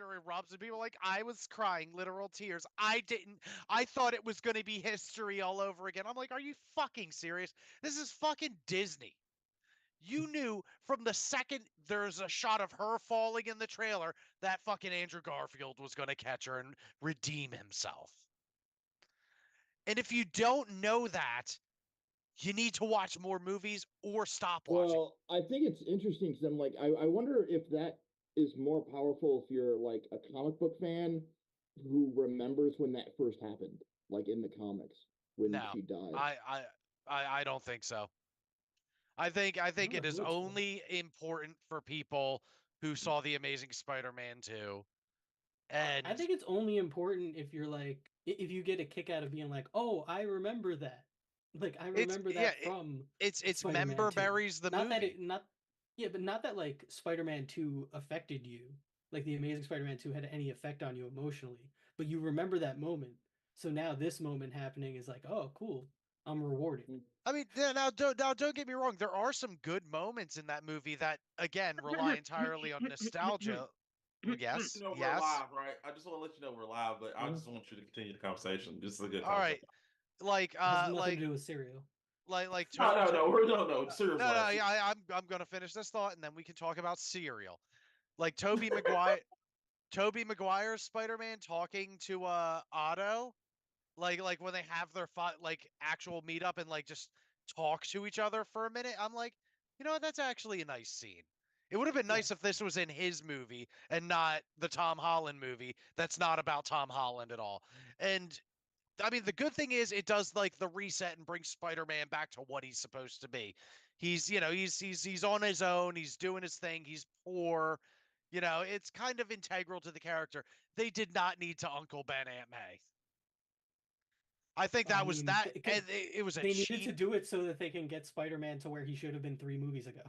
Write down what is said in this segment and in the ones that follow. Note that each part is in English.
longer erupts, and people like, I was crying, literal tears. I thought it was going to be history all over again. I'm like, are you fucking serious? This is fucking Disney. You knew from the second there's a shot of her falling in the trailer that fucking Andrew Garfield was going to catch her and redeem himself. And if you don't know that, you need to watch more movies or stop watching. Well, I think it's interesting because I'm like, I wonder if that is more powerful if you're like a comic book fan who remembers when that first happened, like in the comics when No, she died. I I don't think so. I think don't know it is who it's for. only important for people who saw the Amazing Spider-Man 2. And I think it's only important if you're like, if you get a kick out of being like, oh, I remember that. Like, I it's remember yeah, that from it's Spider-Man member 2. berries the Not that movie. it, not, yeah, but not that like Spider-Man 2 affected you. Like the Amazing Spider-Man 2 had any effect on you emotionally, but you remember that moment. So now this moment happening is like, oh, cool. I'm rewarded. I mean, don't get me wrong. There are some good moments in that movie that, again, rely entirely on nostalgia. Yes, You know we're yes. live, right? I just want to let you know we're live, but I just want you to continue the conversation. This is a good All right. conversation. Like, It has nothing to do with cereal. like, No. Serious no, live. yeah, I'm gonna finish this thought and then we can talk about cereal. Like Toby Maguire's Spider-Man talking to Otto, like when they have their like actual meetup and like just talk to each other for a minute. I'm like, you know what? That's actually a nice scene. It would have been Yeah. nice if this was in his movie and not the Tom Holland movie that's not about Tom Holland at all. And I mean, the good thing is it does like the reset and brings Spider-Man back to what he's supposed to be. He's, he's on his own. He's doing his thing. He's poor. It's kind of integral to the character. They did not need to Uncle Ben Aunt May. I think I that was mean, that, and it was a they needed cheap. to do it so that they can get Spider-Man to where he should have been 3 movies ago.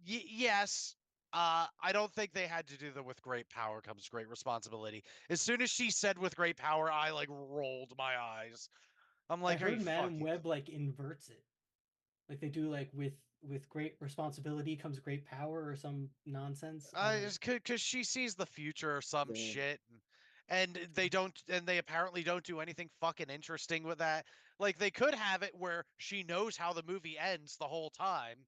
Yes. I don't think they had to do the with great power comes great responsibility. As soon as she said with great power, I like rolled my eyes. I'm I like, are you heard Madam fucking? Web like inverts it. Like they do like with great responsibility comes great power or some nonsense. I don't. It's because she sees the future or some Yeah. shit, and they apparently don't do anything fucking interesting with that. Like they could have it where she knows how the movie ends the whole time,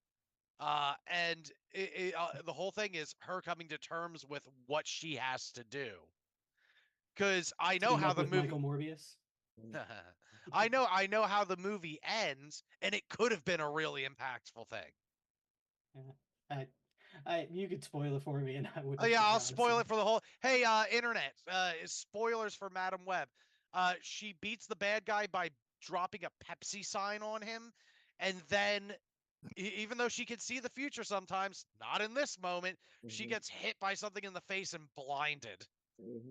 and the whole thing is her coming to terms with what she has to do. Because I know Team how up the with movie. Michael Morbius. I know how the movie ends, and it could have been a really impactful thing. Yeah. You could spoil it for me, and I Oh wouldn't yeah, care, I'll honestly. spoil it for the whole. Hey, internet. Spoilers for Madam Web. She beats the bad guy by dropping a Pepsi sign on him, and then even though she can see the future sometimes, not in this moment, she Mm-hmm. gets hit by something in the face and blinded. Mm-hmm.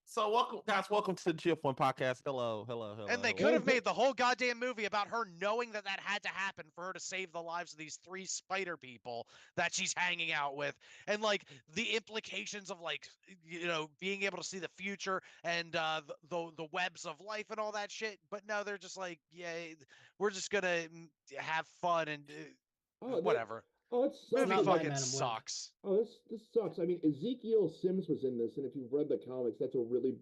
So welcome guys, welcome to the GF1 podcast. Hello. And they could have made the whole goddamn movie about her knowing that that had to happen for her to save the lives of these 3 spider people that she's hanging out with, and like the implications of like being able to see the future and the webs of life and all that shit. But no, they're just like, yeah, we're just gonna have fun and Oh, whatever. it's It's Movie not my fucking Madam Web. sucks. oh, this sucks. I mean, Ezekiel Sims was in this, and if you've read the comics, that's a really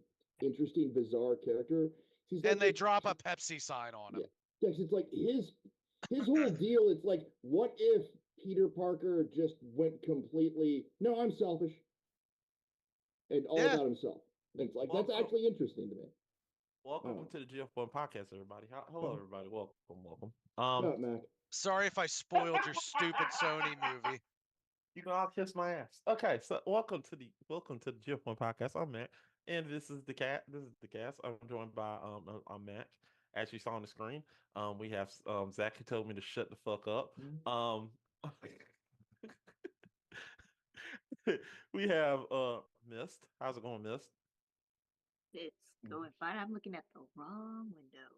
interesting, bizarre character. He's like And they this. drop a Pepsi sign on him. Yeah, yeah. 'Cause it's like his whole deal. It's like, what if Peter Parker just went completely? No, I'm selfish and all Yeah. about himself. It's like that's Welcome, actually interesting to me. welcome Oh, to the GF1 podcast, everybody. Hello, everybody. Welcome. shut up, Mac. Sorry if I spoiled your stupid Sony movie. You can all kiss my ass. Okay, so welcome to the GF1 podcast. I'm Matt, and this is the cat. This is the cast. I'm joined by I'm Matt. As you saw on the screen, we have Zach who told me to shut the fuck up. We have Mist. How's it going, Mist? It's going fine. I'm looking at the wrong window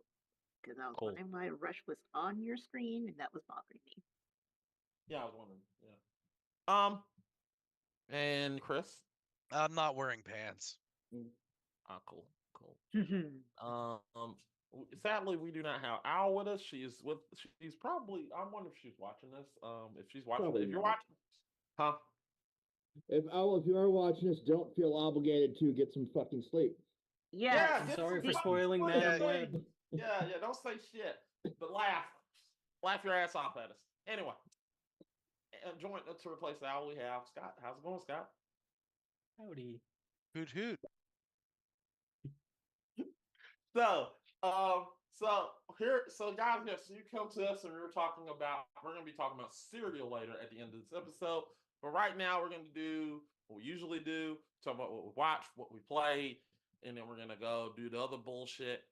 because I was Cool. wondering why Rush was on your screen and that was bothering me. Yeah, I was wondering. Yeah. And Chris. I'm not wearing pants. Cool. Sadly, we do not have Al with us. She's probably. I wonder if she's watching this. If she's watching, Probably if you're not. watching, huh? If you are watching this, don't feel obligated to get some fucking sleep. Yes. I'm get sorry some for the- fucking spoiling sleep, Madam please. Web. Yeah, don't say shit, but laugh your ass off at us. Anyway, join to replace the owl we have Scott. How's it going, Scott? Howdy. Hoot hoot. So, guys, yes, you come to us and we're going to be talking about cereal later at the end of this episode. But right now, we're going to do what we usually do, talk about what we watched, what we played, and then we're going to go do the other bullshit.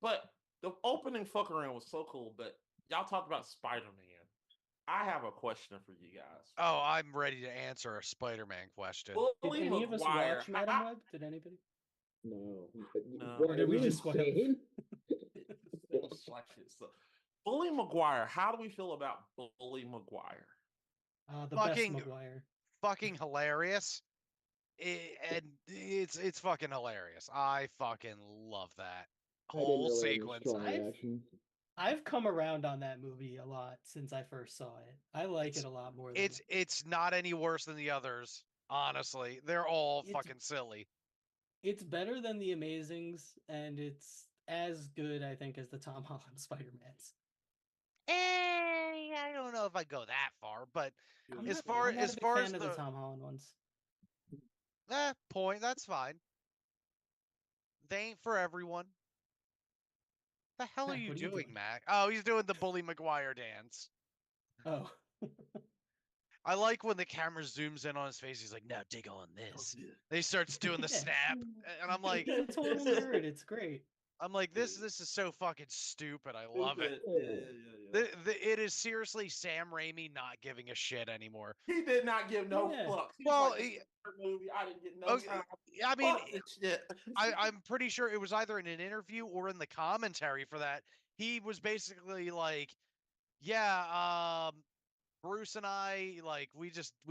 But the opening fuck around was so cool, but y'all talked about Spider-Man. I have a question for you guys. Oh, I'm ready to answer a Spider-Man question. Did Bully any of us Maguire, watch Madam Web? Did anybody? No. No. What, Or did are we you just spoil it? insane? It's like it's Bully Maguire. How do we feel about Bully Maguire? The best Fucking- Maguire. Fucking hilarious. And it's fucking hilarious. I fucking love that I didn't whole really have a sequence. strong I've- reaction. I've come around on that movie a lot since I first saw it. I like it a lot more. Than It's not any worse than the others. Honestly, they're all It's- fucking silly. it's better than the Amazings, and it's as good, I think, as the Tom Holland Spider-Mans. I don't know if I go that far, but I'm as not- far I'm not as a big far fan as of the the Tom Holland ones. point, that's fine. They ain't for everyone. The hell are Mac, you what are you doing, doing? Mac? Oh, he's doing the Bully Maguire dance. Oh, I like when the camera zooms in on his face. He's like, "Now dig on this." He starts doing the Yeah. snap, and I'm like, it's a total nerd. It's great. this is so fucking stupid. I love it. Yeah. It is seriously Sam Raimi not giving a shit anymore. He did not give no Yeah. fucks. He Well, was like, this is a movie. I didn't get no Okay, time. I mean, Fuck this shit. I'm pretty sure it was either in an interview or in the commentary for that. He was basically like, "Yeah, Bruce and I, like, we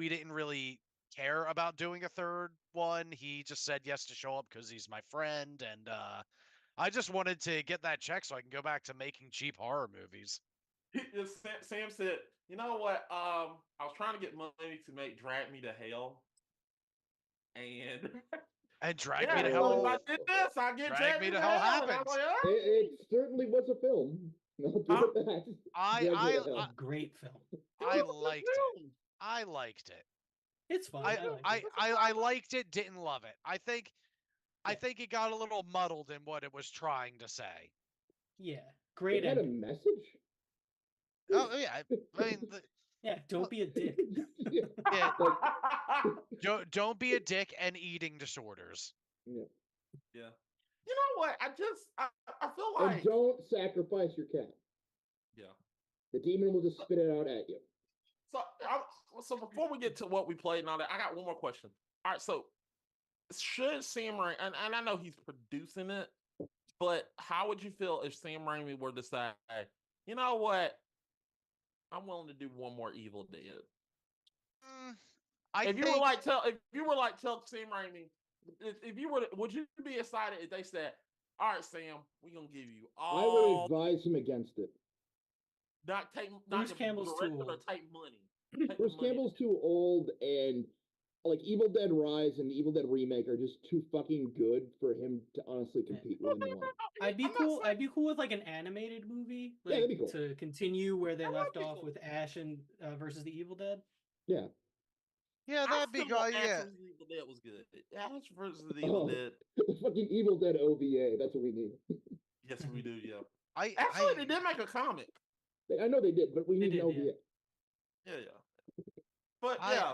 didn't really care about doing a third one. He just said yes to show up because he's my friend, and I just wanted to get that check so I can go back to making cheap horror movies." Sam said, "You know what? I was trying to get money to make Drag Me to Hell, and And Drag yeah, Me to Yeah, Hell. well, if I did this, I get Drag Me to Hell And I was happens. like, "Ah." It certainly was a film. I'll give Huh? it that. I Drag Me I to Hell. I, Great film. I It was a good liked it. film. I liked it. It's fun. I I like I, it. I liked it. Didn't love it. I Yeah. think it got a little muddled in what it was trying to say. Yeah, great It had a ending. message. Oh yeah, I mean, Yeah, don't be a dick. Yeah. yeah, Like, don't be a dick and eating disorders. yeah. Yeah. You know what? I feel And like don't sacrifice your cat. yeah. The demon will just spit it out at you. So before we get to what we played and all that, I got one more question. All right, so should Sam Raimi, and I know he's producing it, but how would you feel if Sam Raimi were to say, you know what, I'm willing to do one more Evil Dead? Mm, I If you think were like tell Sam Raimi, if you were, would you be excited if they said, all right, Sam, we're gonna give you I would all advise him against it. not Bruce the Campbell's too director, old. take money. Take the Bruce money. Campbell's too old, and like Evil Dead Rise and Evil Dead Remake are just too fucking good for him to honestly compete with anyone. I'd be I'm not cool. saying- I'd be cool with like an animated movie, Yeah, like that'd be cool. to continue where they That would left be off cool. with Ash and versus the Evil Dead. Yeah. yeah, that'd be still good. want Ash Yeah, versus Evil Dead was good. Ash versus the Evil Oh. Dead. The fucking Evil Dead OVA. That's what we need. Yes, we do. Yeah. I Actually, they did make a comic. I know they did, but we They need an did, yeah. OVA. Yeah. But I- yeah,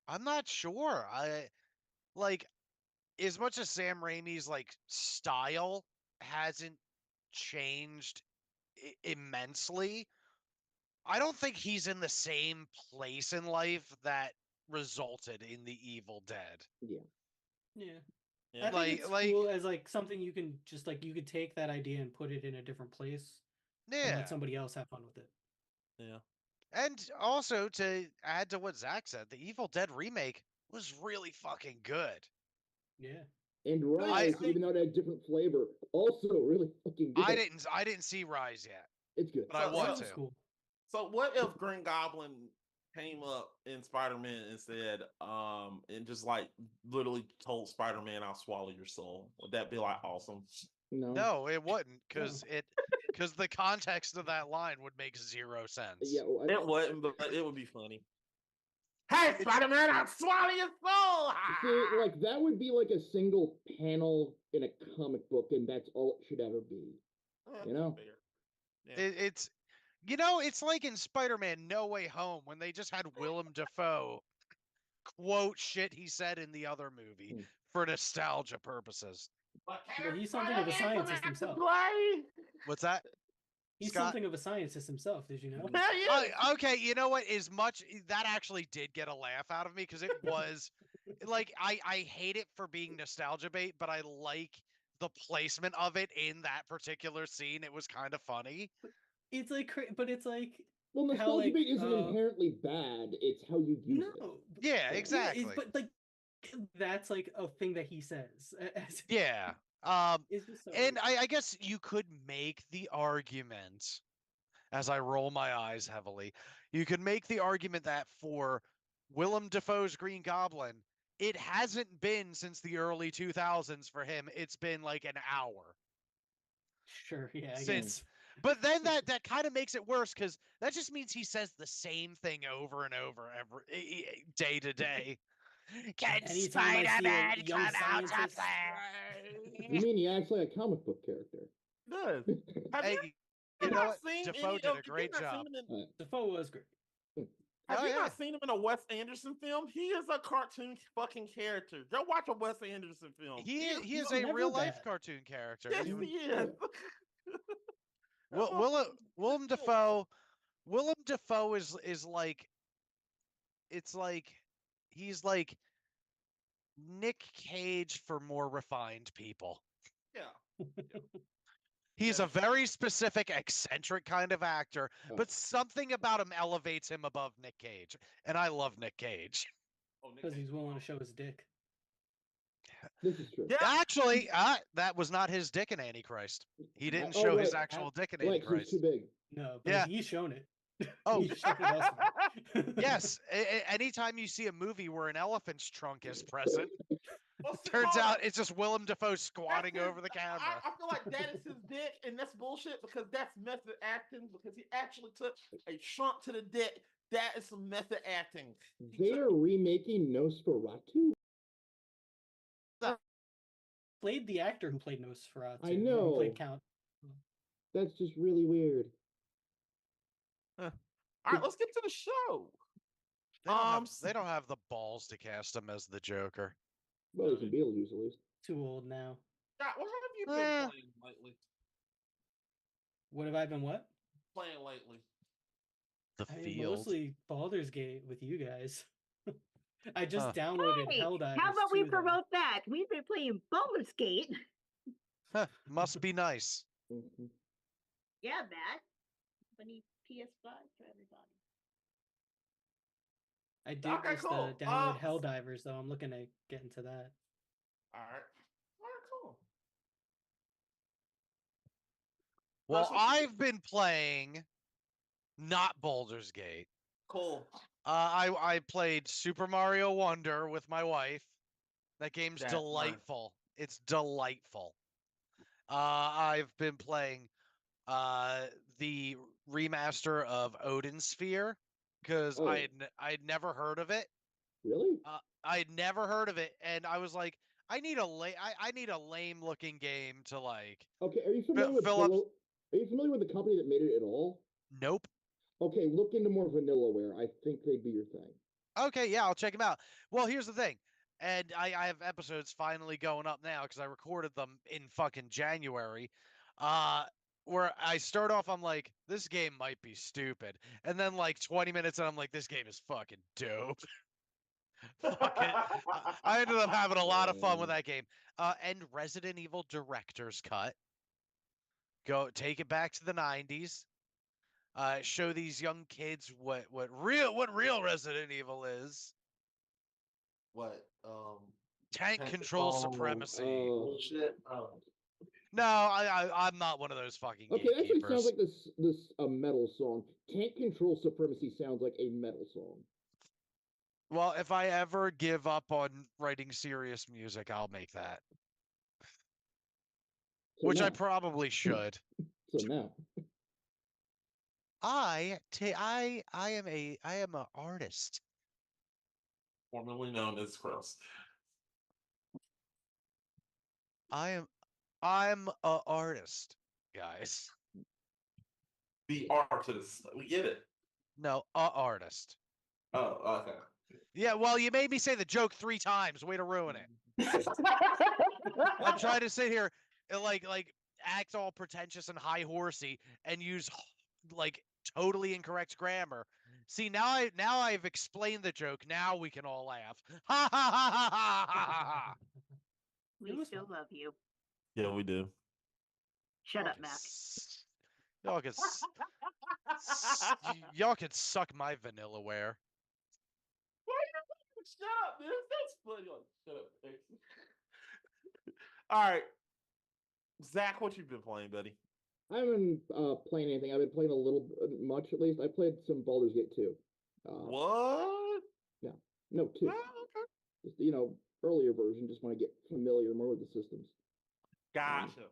I'm not sure. I like as much as Sam Raimi's like style hasn't changed immensely. I don't think he's in the same place in life that resulted in the Evil Dead. Yeah. Yeah, Yeah. I Like- think it's like- cool as like something you can just like you could take that idea and put it in a different place and Yeah. let somebody else have fun with it. yeah. And also to add to what Zach said, the Evil Dead remake was really fucking good. Yeah, And Rise, I- even though it had different flavor, also really fucking good. I didn't see Rise yet, It's good. but I So- want that was to. cool. So what if Green Goblin came up in Spider-Man and said, and just like literally told Spider-Man, "I'll swallow your soul," would that be like awesome? No, it wouldn't, because No. because the context of that line would make zero sense. Yeah, well, It wouldn't, but it would be funny. Hey, Spider-Man, I'll swallow your soul. see, like that would be like a single panel in a comic book, and that's all it should ever be. You know? Fair. Yeah. It's it's like in Spider-Man No Way Home when they just had Willem Dafoe quote shit he said in the other movie for nostalgia purposes. But he's something of a scientist himself. What's that? He's Scott? something of a scientist himself. Did you know? Okay, you know what? That actually did get a laugh out of me because it was like I hate it for being nostalgia bait, but I like the placement of it in that particular scene. It was kind of funny. It's like, but it's like, Well, how, nostalgia like, bait isn't inherently bad. It's how you use it. no. Yeah, exactly. But like, that's like a thing that he says. Yeah. It's just so And weird. I guess you could make the argument, as I roll my eyes heavily, you could make the argument that for Willem Dafoe's Green Goblin, it hasn't been since the early 2000s for him. It's been like an hour Sure, yeah, I since. guess. But then that kind of makes it worse because that just means he says the same thing over and over every day to day. Can Anytime I see a Spider-Man young come out of scientist- You there? mean he acts like a comic book character? Good. Have Hey, you know not what? seen Defoe any did of- a great have you not job. seen him in- Defoe was great. Have Oh, you yeah. not seen him in a Wes Anderson film? He is a cartoon fucking character. Go watch a Wes Anderson film. He is he's a never real life bad. cartoon character. Yes, You- he is. Willem Dafoe. Willem Dafoe is like, it's like he's like Nick Cage for more refined people. Yeah. He's a very specific, eccentric kind of actor, but something about him elevates him above Nick Cage, and I love Nick Cage. Oh, Nick Because Cage. he's willing to show his dick. This is true. Yeah. Actually, that was not his dick in Antichrist. He didn't Oh, show his right. actual dick in Like he's Antichrist. too big. No, but Yeah. he's shown it. Oh. He's shown it elsewhere. Yes, anytime you see a movie where an elephant's trunk is present, Well, see, turns hold on. out it's just Willem Dafoe squatting That's his- over the camera. I feel like that is his dick, and that's bullshit because that's method acting. Because he actually took a shrunk to the dick. That is some method acting. They are remaking Nosferatu. Played the actor who played Nosferatu. I Who know. played Count. That's just really weird. All right, let's get to the show. They don't have the balls to cast him as the Joker. Well, he's in Beetlejuice at least. Too old now. Scott, what have you been Eh. playing lately? What have I been what? Playing lately. The I mean, field. mostly Baldur's Gate with you guys. I just Huh. downloaded Hey, Helldivers. how about we 2, though. promote that? We've been playing Baldur's Gate. Huh, must be nice. Mhm. Yeah, Matt. Funny PS5 for everybody. I did Okay, just cool. download Helldivers, though. I'm looking to get into that. All right. All right, cool. Well, Russell? I've been playing not Baldur's Gate. Cool. I played Super Mario Wonder with my wife. That game's That's nice. delightful. It's delightful. I've been playing the remaster of Odin Sphere because Oh. I'd never heard of it. Really? I'd never heard of it, and I was like, I need a lame looking game to like. Okay, are you familiar with Philip- Are you familiar with the company that made it at all? Nope. Okay, look into more Vanillaware. I think they'd be your thing. Okay, yeah, I'll check them out. Well, here's the thing, and I have episodes finally going up now because I recorded them in fucking January. Where I start off, I'm like, this game might be stupid, and then like 20 minutes, and I'm like, this game is fucking dope. Fucking, I ended up having a lot of fun with that game. And Resident Evil Director's Cut. Go take it back to the 90s. Show these young kids what real Resident Evil is. What? Tank Tank- control oh, supremacy. Oh, Bullshit. No, I'm not one of those fucking Okay, that actually sounds gatekeepers. like this a metal song. Can't Control Supremacy sounds like a metal song. Well, if I ever give up on writing serious music, I'll make that. So Which I now, probably should. so now, I am a artist. Formerly known as Gross. I'm a artist, guys. The artist. We get it. No, a artist. Oh, okay. Yeah, well, you made me say the joke 3 times. Way to ruin it. I'm trying to sit here and like act all pretentious and high horsey and use like totally incorrect grammar. See, now I've explained the joke. Now we can all laugh. Ha ha ha ha ha ha ha. It We was still fun. love you. Yeah, we do. Shut up, Mac. Y'all could y'all could suck my vanillaware. Shut up, man. That's funny. Shut up. Thanks. All right. Zach, what you been playing, buddy? I haven't playing anything. I've been playing a little much at least. I played some Baldur's Gate 2. What? No, 2. Oh, okay. Just, earlier version. Just want to get familiar more with the systems. Gotcha.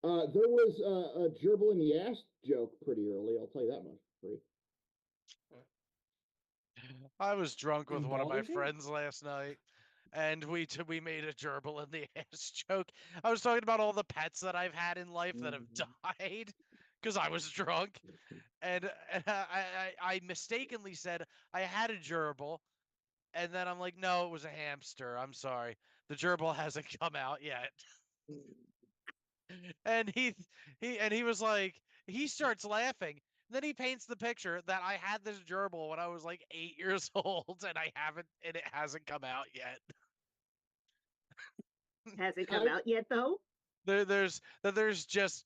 There was a gerbil in the ass joke pretty early. I'll tell you that much for free. I was drunk with In one of my Baldur's Gate? friends last night, and we made a gerbil in the ass joke. I was talking about all the pets that I've had in life that have died because I was drunk, and I mistakenly said I had a gerbil, and then I'm like, no, it was a hamster. I'm sorry, the gerbil hasn't come out yet. And he was like, he starts laughing. Then he paints the picture that I had this gerbil when I was like 8 years old, and it hasn't come out yet. Has it come out yet, though? There's just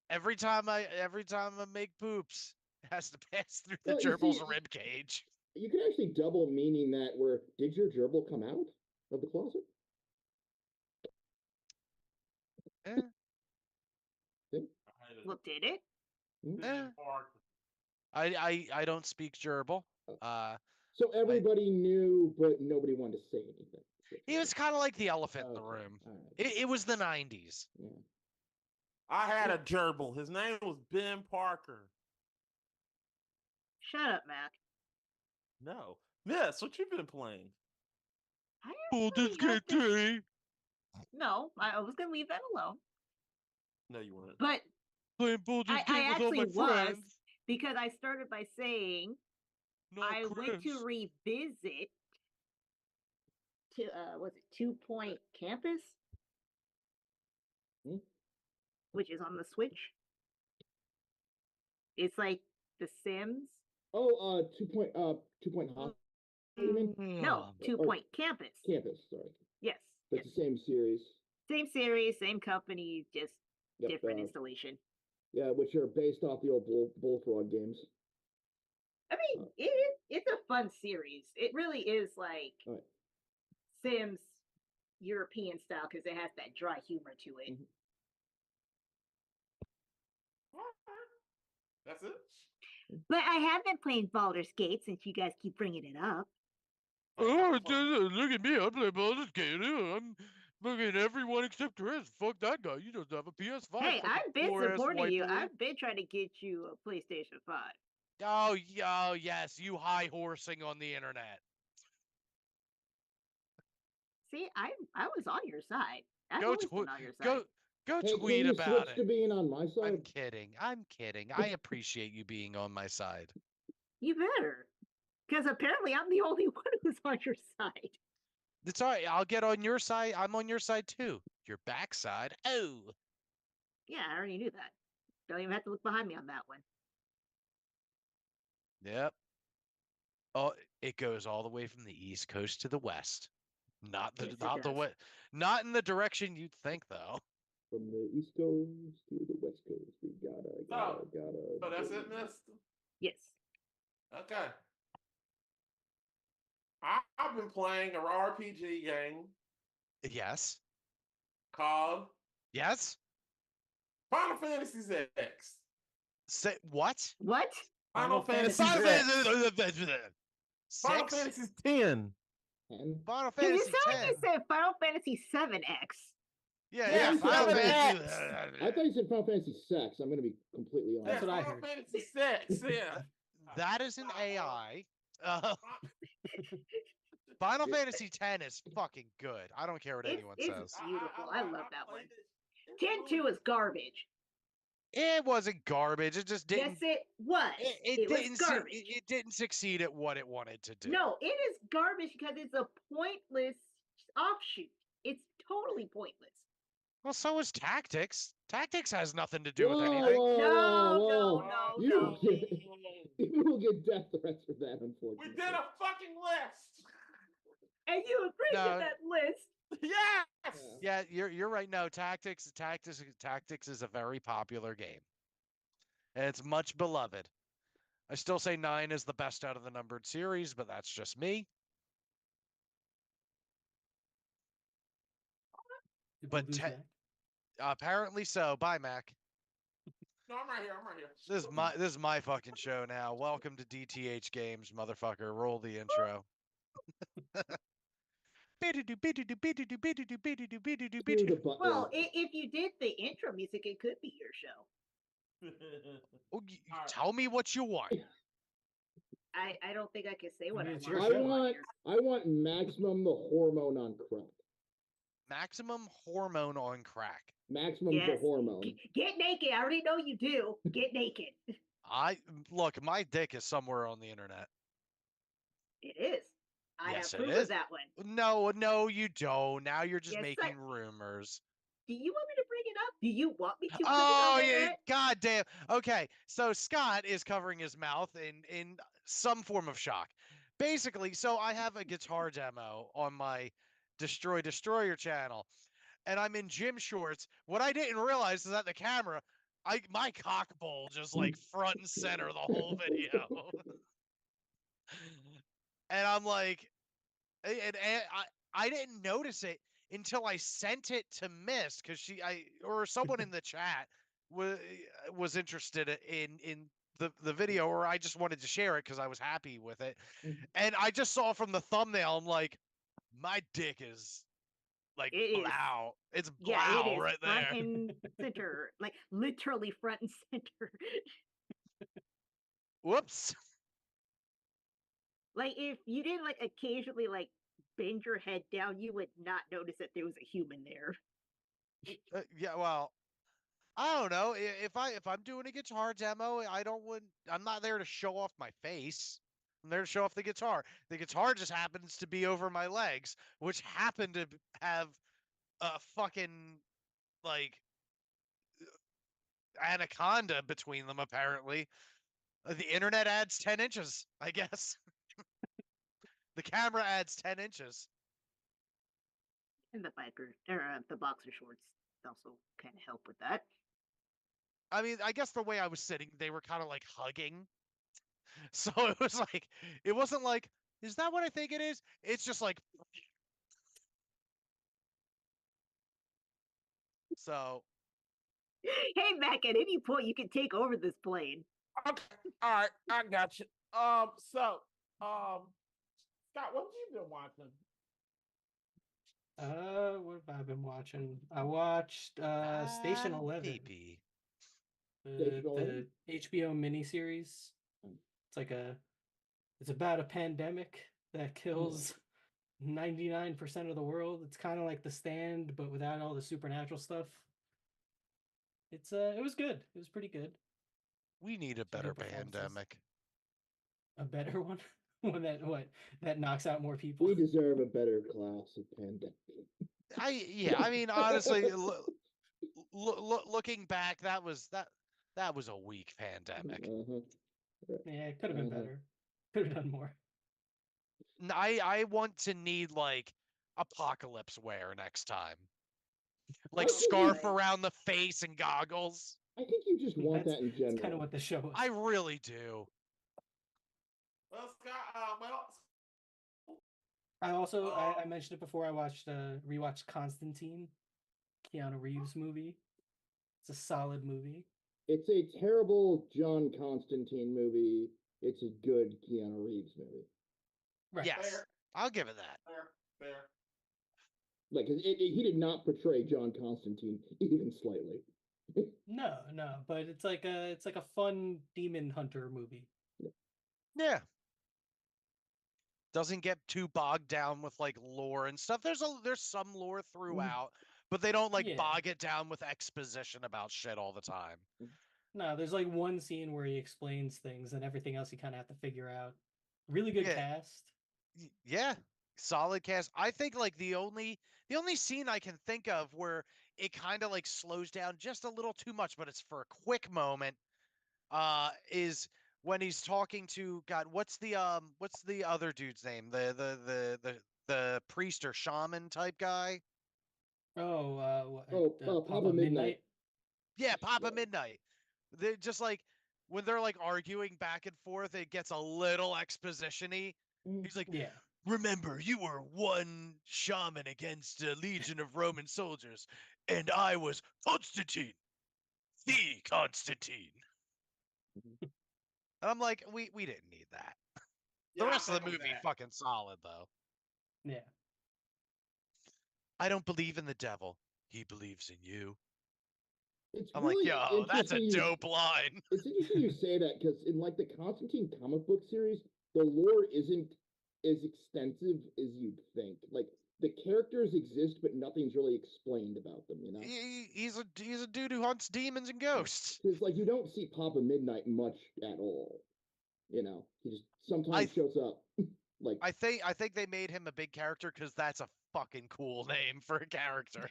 every time I make poops, it has to pass through the Well, you gerbil's see- rib cage. You could actually double meaning that where did your gerbil come out of the closet? Eh, Well, did it? eh. I don't speak gerbil. So everybody knew, but nobody wanted to say anything. He was kind of like the elephant in the Okay, room. all right. It was the 90s. Yeah. I had a gerbil. His name was Ben Parker. Shut up, Mac. No. Miss, what you been playing? I Baldur's really Gate have 3. No, I was gonna leave that alone. No, you weren't. But Playing Baldur's I Gate with all my actually was friends. because I started by saying Not I went to Chris. revisit to was it 2 Point Campus? Hmm? Which is on the Switch. It's like The Sims. Oh, 2 Point Hop. You mean? No, Mm. 2 Point Campus. Campus, sorry. Yes. But yes. it's the same series. Same series, same company, just Yep, different installation. Yeah, which are based off the old Bullfrog games. I mean, it's a fun series. It really is like Right. Sims European style because it has that dry humor to it. Mhm. That's it? But I have been playing Baldur's Gate since you guys keep bringing it up. Oh, look at me. I play Baldur's Gate. I'm looking at everyone except Chris. Fuck that guy. You just have a PS5. Hey, fucking I've been poor-ass supporting white you. boy. I've been trying to get you a PlayStation 5. Oh, yes. You high horsing on the internet. See, I was on your side. I've Go always tw- been on your side. Go Hey, can tweet you about switch it. to being on my I'm side? kidding. I'm kidding. I appreciate you being on my side. You better. Because apparently I'm the only one who's on your side. It's all right. I'll get on your side. I'm on your side too. Your backside. Oh. Yeah, I already knew that. Don't even have to look behind me on that one. Yep. Oh, it goes all the way from the East Coast to the West. Not Yes, it the does. way. Not in the direction you'd think, though. From the East Coast to the West Coast, we gotta. So that's it, miss? Yes. Okay. I've been playing an RPG game Yes. called Yes. Final Fantasy X. Say what? What? Final Fantasy Final X. Six. Final Fantasy 10. And Final Because you Fantasy sound like 10. you said Final Fantasy 7X. Yeah, Yeah, yeah. Final 7X. Fantasy. I thought you said Final Fantasy Sex. I'm gonna be completely honest. That's what I Final heard. Fantasy 6. Yeah. That is an AI. Final Fantasy 10 is fucking good. I don't care what anyone It's says. beautiful. I love that one. played 10-2 is garbage. It wasn't garbage. It just didn't. Yes, it was. It was didn't. garbage. It didn't succeed at what it wanted to do. No, it is garbage because it's a pointless offshoot. It's totally pointless. Well, so is Tactics. Tactics has nothing to do with Whoa, anything. whoa, No, whoa, no, no, You no. will get, you will get death threats for that, We unfortunately. did a fucking list. And you agreed No. with that list. Yes. Yeah, you're right. No, Tactics is a very popular game, and it's much beloved. I still say 9 is the best out of the numbered series, but that's just me. Did But we lose Mac? Apparently so. Bye, Mac. No, I'm right here. I'm right here. This is my fucking show now. Welcome to DTH Games, motherfucker. Roll the intro. Screw the button. Well, if you did the intro music, it could be your show. Oh, tell me what you want. I don't think I can say what I mean, I it's want. your show. I want maximum the hormone on crack. Maximum hormone on crack. Maximum Yes. the hormone. Get naked. I already know you do. Get naked. Look, my dick is somewhere on the internet. It is. I Yes, have it proof is. of that one. No, you don't. Now you're just Yes, making sir. rumors. Do you want me to bring it up? Do you want me to? Oh, yeah, goddamn. Okay, so Scott is covering his mouth in some form of shock. Basically, so I have a guitar demo on my Destroy Destroyer channel, and I'm in gym shorts. What I didn't realize is that the camera, my cock bowl just like front and center the whole video. And I'm like, and I didn't notice it until I sent it to Mist because or someone in the chat was interested in the video, or I just wanted to share it because I was happy with it. And I just saw from the thumbnail, I'm like, my dick is like blow. It's blow Yeah, it is right front there. and center, like literally front and center. Whoops. Like if you didn't like occasionally like bend your head down, you would not notice that there was a human there. Yeah, well, I don't know. If I'm doing a guitar demo, I'm not there to show off my face. I'm there to show off the guitar. The guitar just happens to be over my legs, which happen to have a fucking like anaconda between them. Apparently, the internet adds 10 inches. I guess the camera adds 10 inches. And the the boxer shorts also kind of help with that. I mean, I guess the way I was sitting, they were kind of like hugging. So it was like, it wasn't like, is that what I think it is? It's just like, so. Hey, Mac, at any point you can take over this plane. Okay. All right. I got you. Scott, what have you been watching? What have I been watching? I watched Station 11. Pee-pee. The HBO miniseries. It's it's about a pandemic that kills 99% of the world. It's kind of like The Stand, but without all the supernatural stuff. It was good. It was pretty good. We need a Some better good performances. pandemic. A better one? One that knocks out more people. We deserve a better class of pandemic. I mean, honestly, looking back, that was a weak pandemic. Yeah, it could have been better. Could have done more. I want to need like apocalypse wear next time. Like scarf around the face and goggles. I think you just want that in general. That's kind of what the show is. I really do. Well, Scott, I also I mentioned it before. I rewatched Constantine. Keanu Reeves movie. It's a solid movie. It's a terrible John Constantine movie. It's a good Keanu Reeves movie. Right. Yes, Fair. I'll give it that. Fair. Like he did not portray John Constantine even slightly. No, but it's like a fun demon hunter movie. Yeah. Doesn't get too bogged down with like lore and stuff. There's some lore throughout, but they don't like Yeah. bog it down with exposition about shit all the time. No, there's like one scene where he explains things, and everything else you kind of have to figure out. Really good Yeah. cast. Yeah, solid cast. I think like the only scene I can think of where it kind of like slows down just a little too much, but it's for a quick moment, is when he's talking to God. What's the other dude's name? The priest or shaman type guy. Oh, Papa Midnight. Yeah, Papa Yeah. Midnight. They're just like when they're like arguing back and forth, it gets a little exposition-y. He's like, yeah. remember, you were one shaman against a legion of Roman soldiers, and I was Constantine, the Constantine. And I'm like, we didn't need that. The rest of the movie fucking solid though. Yeah. I don't believe in the devil. He believes in you. It's I'm really like, yo, that's a interesting. dope line. It's interesting you say that because in like the Constantine comic book series, the lore isn't as extensive as you'd think. Like the characters exist, but nothing's really explained about them. You know, He's a dude who hunts demons and ghosts. because like you don't see Papa Midnight much at all. You know, he just sometimes shows up. Like I think they made him a big character because that's a fucking cool name for a character.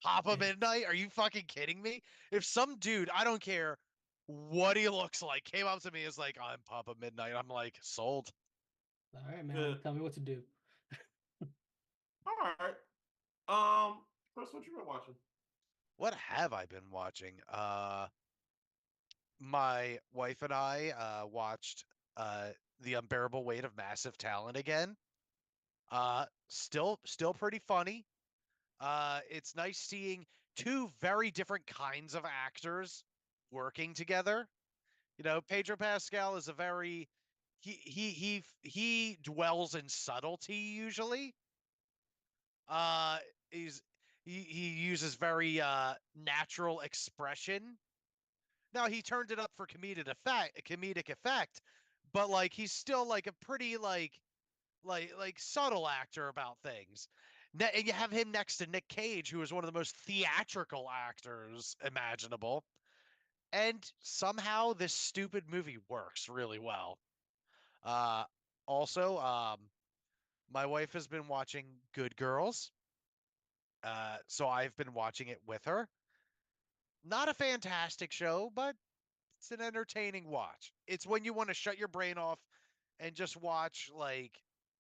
Papa Midnight? Are you fucking kidding me? If some dude, I don't care what he looks like, came up to me and is like, I'm Papa Midnight, I'm like, sold. All right, man. Good. Tell me what to do. All right. Chris, what you been watching? What have I been watching? My wife and I watched The Unbearable Weight of Massive Talent again. Still pretty funny. It's nice seeing two very different kinds of actors working together. You know, Pedro Pascal is a very he dwells in subtlety usually. Uh he's he uses very natural expression. Now he turned it up for comedic effect, but like he's still like a pretty like subtle actor about things. And you have him next to Nick Cage, who is one of the most theatrical actors imaginable. And somehow this stupid movie works really well. Uh, also, my wife has been watching Good Girls. So I've been watching it with her. Not a fantastic show, but it's an entertaining watch. It's when you want to shut your brain off and just watch like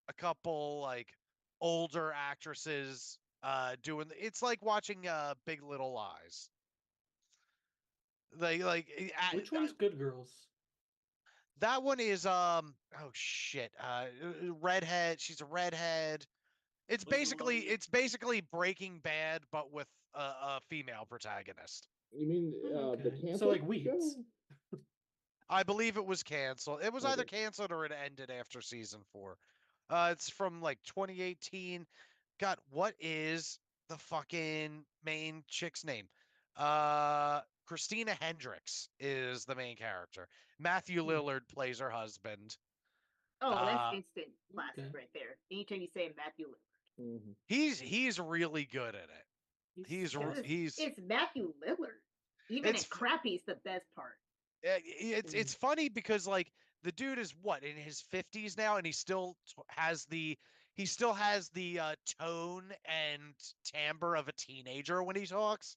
a couple like older actresses doing it's like watching Big Little Lies. Which one's Good Girls? That one is oh shit. Redhead, she's a redhead. It's basically Breaking Bad but with a female protagonist. you mean Okay. the So cancel like Weeds. show? I believe it was canceled. It was either Okay. canceled or it ended after season 4. It's from like 2018. God, what is the fucking main chick's name? Christina Hendricks is the main character. Matthew Lillard plays her husband. Oh, that's Uh, instant classic Okay. right there. Anytime you say Matthew Lillard, Mhm. he's really good at it. it's Matthew Lillard. Even It's in crap, he's the best part. it's funny because like the dude is what in his 50s now and he still has the tone and timbre of a teenager when he talks.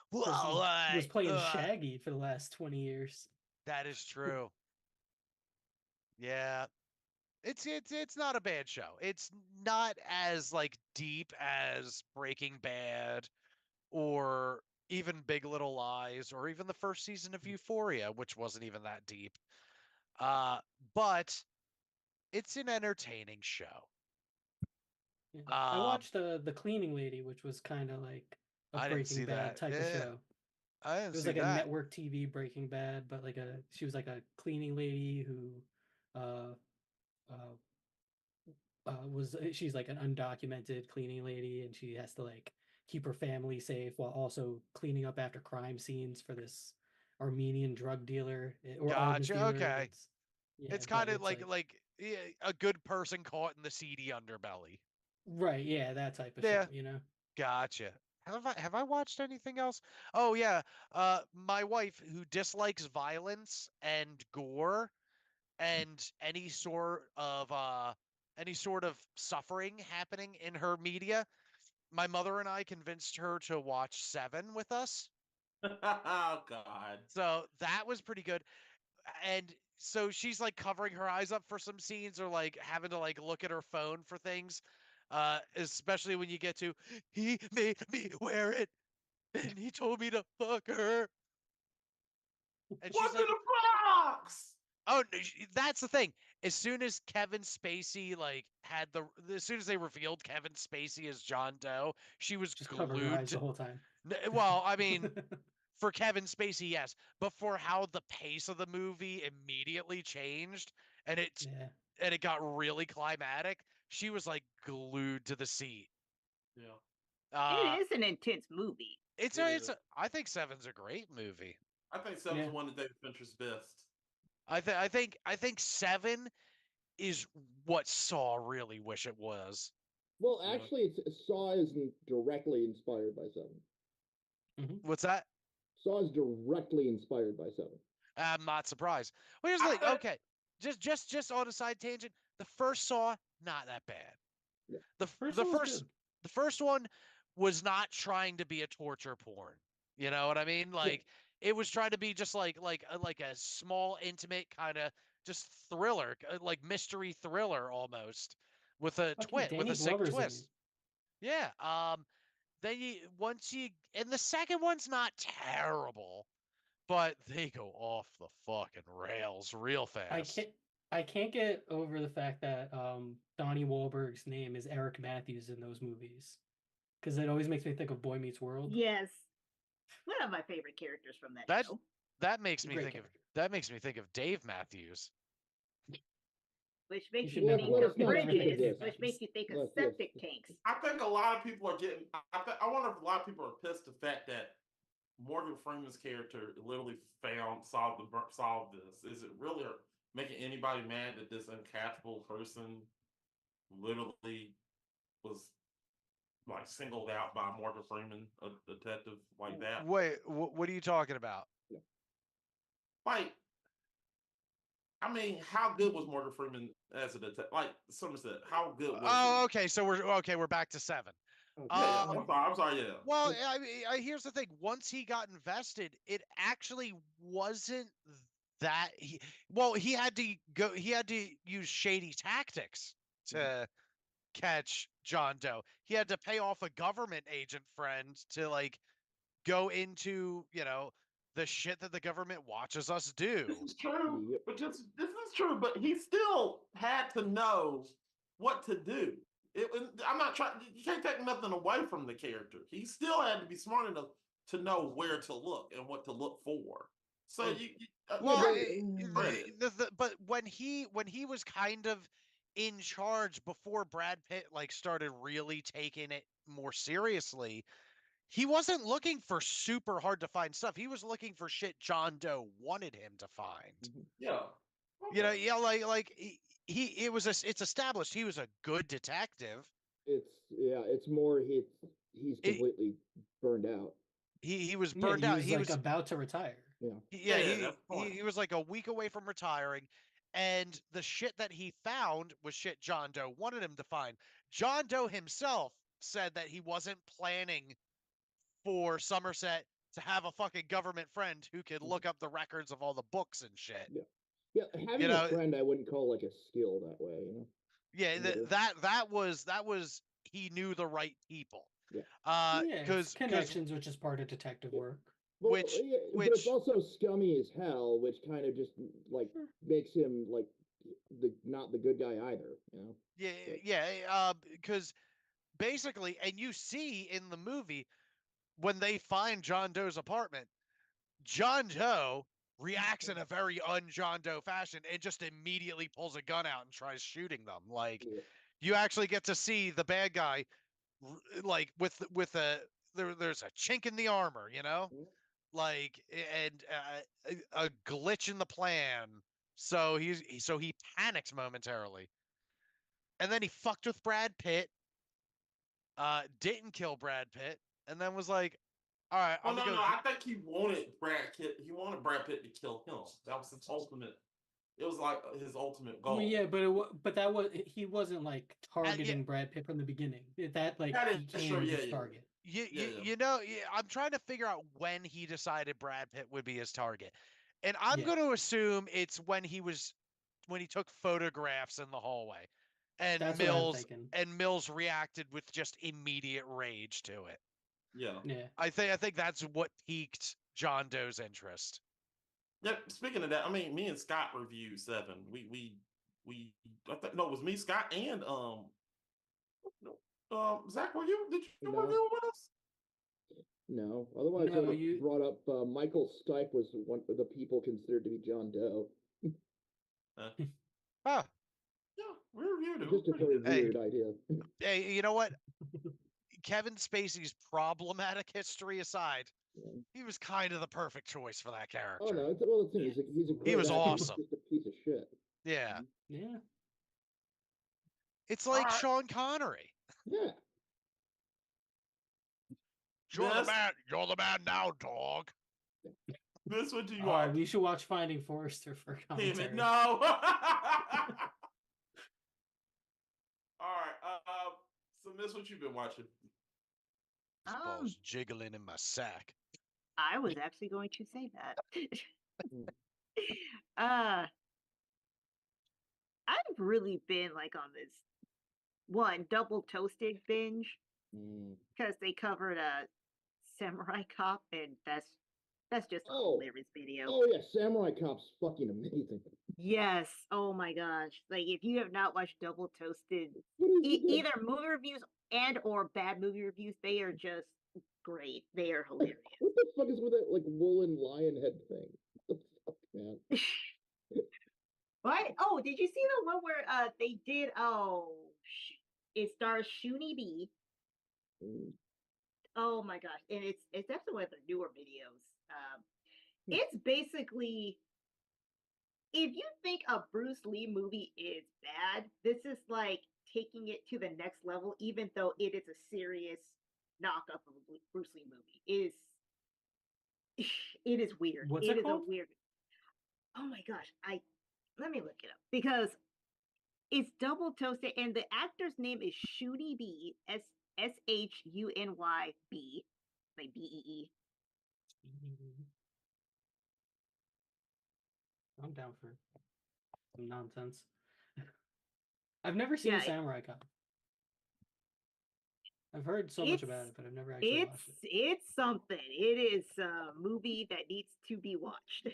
Because Well, he was playing Shaggy for the last 20 years. that is true. Yeah. It's not a bad show. It's not as like deep as Breaking Bad or even Big Little Lies or even the first season of Euphoria, which wasn't even that deep. Uh, but it's an entertaining show. Yeah. I Um, watched the Cleaning Lady, which was kind of like a I didn't Breaking see Bad that. type of Yeah, show. I It didn't was see like a that. network TV Breaking Bad, but she was like a cleaning lady who uh uh she's like an undocumented cleaning lady, and she has to like keep her family safe while also cleaning up after crime scenes for this Armenian drug dealer or arms Gotcha. dealer. Okay. That's yeah, It's but kind of it's like yeah, a good person caught in the seedy underbelly. right, yeah, that type of show, Yeah, you know. gotcha. Have I watched anything else? Oh yeah, my wife who dislikes violence and gore and any sort of suffering happening in her media. My mother and I convinced her to watch Seven with us. Oh God. So that was pretty good. And so she's like covering her eyes up for some scenes or like having to like look at her phone for things. Especially when you get to he made me wear it and he told me to fuck her. And she's What's in like, the box? oh, no, that's the thing. As soon as Kevin Spacey as soon as they revealed Kevin Spacey as John Doe, she was Just covered her glued eyes to. the whole time. Well, I mean, for Kevin Spacey, yes, but for how the pace of the movie immediately changed Yeah. and it got really climatic, she was like glued to the seat. Yeah, Uh, It is an intense movie. I think Seven's a great movie. I think Seven's Yeah. one of David Fincher's best. I think Seven is what Saw really wish it was. Well, Yeah. actually, Saw isn't directly inspired by Seven. What's that? Saw is directly inspired by Seven. I'm not surprised. Well, here's the thing. Okay, just on a side tangent. The first Saw, not that bad. Yeah. First The one was good. the first one was not trying to be a torture porn. You know what I mean? Like it was trying to be just like a small, intimate kind of just thriller, like mystery thriller almost, with a Fucking Danny sick Glover's in it. twist. Yeah. Then and the second one's not terrible, but they go off the fucking rails real I fast. can't get over the fact that Donnie Wahlberg's name is Eric Matthews in those movies. Because it always makes me think of Boy Meets World. Yes. One of my favorite characters from that That show. that makes me Great think character. that makes me think of Dave Matthews. Which makes should you never think let of us not speak of bridges, this. which makes you think of Yes. septic tanks. I think a lot of people are getting. I wonder if a lot of people are pissed the fact that Morgan Freeman's character literally solved this. Is it really making anybody mad that this uncatchable person literally was like singled out by Morgan Freeman, a detective like that? Wait, what are you talking about? Like, I mean, how good was Morgan Freeman as a detective? Like someone said, how good was Oh, he? okay. So we're back to Seven. Yeah, Um, I'm sorry. Yeah. Well, here's the thing. Once he got invested, it actually wasn't that he had to go. He had to use shady tactics to catch John Doe. He had to pay off a government agent friend to like go into the shit that the government watches us do. This is true, Yep. but this is true. But he still had to know what to do. I'm not trying. You can't take nothing away from the character. He still had to be smart enough to know where to look and what to look for. So Well, credit. but when he was kind of in charge before Brad Pitt like started really taking it more seriously, he wasn't looking for super hard to find stuff. He was looking for shit John Doe wanted him to find. Yeah. You know, yeah, like it's established he was a good detective. It's more he's completely burned out. He was Yeah, burned he out. was He like was about to retire. Yeah. That's the point. he was like a week away from retiring, and the shit that he found was shit John Doe wanted him to find. John Doe himself said that he wasn't planning for Somerset to have a fucking government friend who could look up the records of all the books and shit. Yeah, having You know, a friend I wouldn't call like a skill that way, yeah, that was he knew the right people. Yeah. Yeah, it's Because connections, which is part of detective work. Well, Which- but it's also scummy as hell, which kind of just like makes him like not the good guy either, yeah, because basically, and you see in the movie when they find John Doe's apartment, John Doe reacts in a very un-John Doe fashion and just immediately pulls a gun out and tries shooting them. Like, Yeah. you actually get to see the bad guy, like with there's a chink in the armor, you know, Yeah. like, and a glitch in the plan. So he panics momentarily, and then he fucked with Brad Pitt. Didn't kill Brad Pitt, and then was like, "All right, Well, I'm no, gonna no. go." I think he wanted Brad Pitt to kill him. That was his ultimate. It was like his ultimate goal. Well, yeah, but that was he wasn't like Yeah, targeting Brad Pitt from the beginning. That like That he is can true, yeah, just yeah. target. you know, I'm trying to figure out when he decided Brad Pitt would be his target, and I'm Yeah. going to assume it's when he took photographs in the hallway, and That's what I'm thinking. Mills reacted with just immediate rage to it. Yeah. Yeah. I think that's what piqued John Doe's interest. Yeah. Speaking of that, I mean, me and Scott reviewed Seven. I think no, it was me, Scott, and Zach. Did you No. review with us? No. Otherwise, I No, would have you- brought up Michael Stipe was one of the people considered to be John Doe. Huh. Yeah, we reviewed it. Just a very Hey. weird idea. Hey, you know what? Kevin Spacey's problematic history aside, Yeah. he was kind of the perfect choice for that character. Oh no, well, the thing is, he's a great He was actor, awesome. He's just a piece of shit. Yeah. Yeah. It's like Alright. Sean Connery. Yeah. You're the This- man. You're the man now, dog. This what you All right, want? we should watch Finding Forrester for Damn it! commentary. No. All right. So Miss, what you been watching? His balls jiggling in my sack. I was actually going to say that. I've really been like on this one double toasted binge Mm. because they covered a Samurai Cop, and that's just a Oh. hilarious video. Oh yeah, Samurai Cop's fucking amazing. Yes. Oh my gosh. Like if you have not watched Double Toasted, What is he doing? either movie reviews and or bad movie reviews, they are just great. They are hilarious. What the fuck is with that like woolen lion head thing? What the fuck, man? What? Oh, did you see the one where they did it stars Shuni B. Mm. Oh my gosh. And it's actually one of their newer videos. It's basically, if you think a Bruce Lee movie is bad, this is like taking it to the next level, even though it is a serious knockoff of a Bruce Lee movie. It is weird. What's It it is called? a weird. Oh my gosh. Let me look it up because it's double toasted and the actor's name is Shuny B, Shuny B, like Bee. I'm down for some nonsense. I've never seen Yeah, Samurai Cop. I've heard so much about it, but I've never actually watched it. It's something. It is a movie that needs to be watched.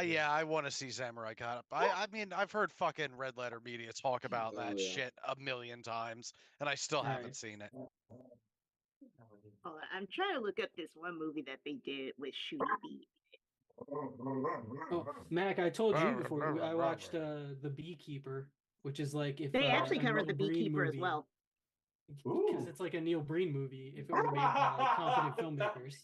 Yeah, I want to see Samurai Cop. I mean, I've heard fucking Red Letter Media talk about that Oh, yeah. shit a million times, and I still haven't Alright. seen it. I'm trying to look up this one movie that they did with Shooty B. Oh, Mac, I told you before. I watched The Beekeeper, which is like if They actually a covered Neil The Breen Beekeeper as movie- well. because it's like a Neil Breen movie if it were made by like competent filmmakers.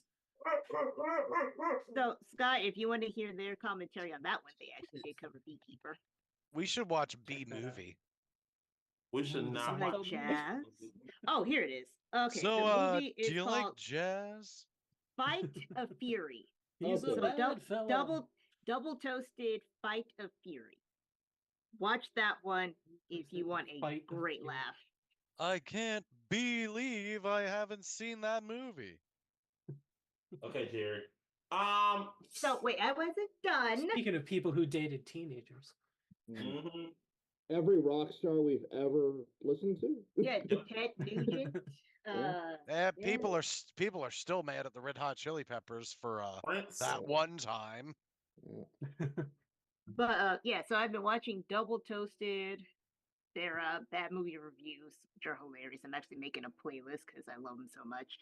So, Scott, if you want to hear their commentary on that one, they actually did cover Beekeeper. We should watch B Check that out. Movie. We should Ooh, not You like watch jazz? Oh, here it is. Okay, So, the movie do is you called like jazz? Fight of Fury. He's Okay. a So bad fella. double toasted Fight of Fury. Watch that one if you want a Fight of great Fury. laugh. I can't believe I haven't seen that movie. Okay, Jerry. So wait, I wasn't done. Speaking of people who dated teenagers. mhm. Every rock star we've ever listened to. Yeah, Ted Nugent. Yeah, people are still mad at the Red Hot Chili Peppers for Prince. that one time. Yeah. But yeah, so I've been watching Double Toasted. their bad movie reviews, which are hilarious. I'm actually making a playlist because I love them so much.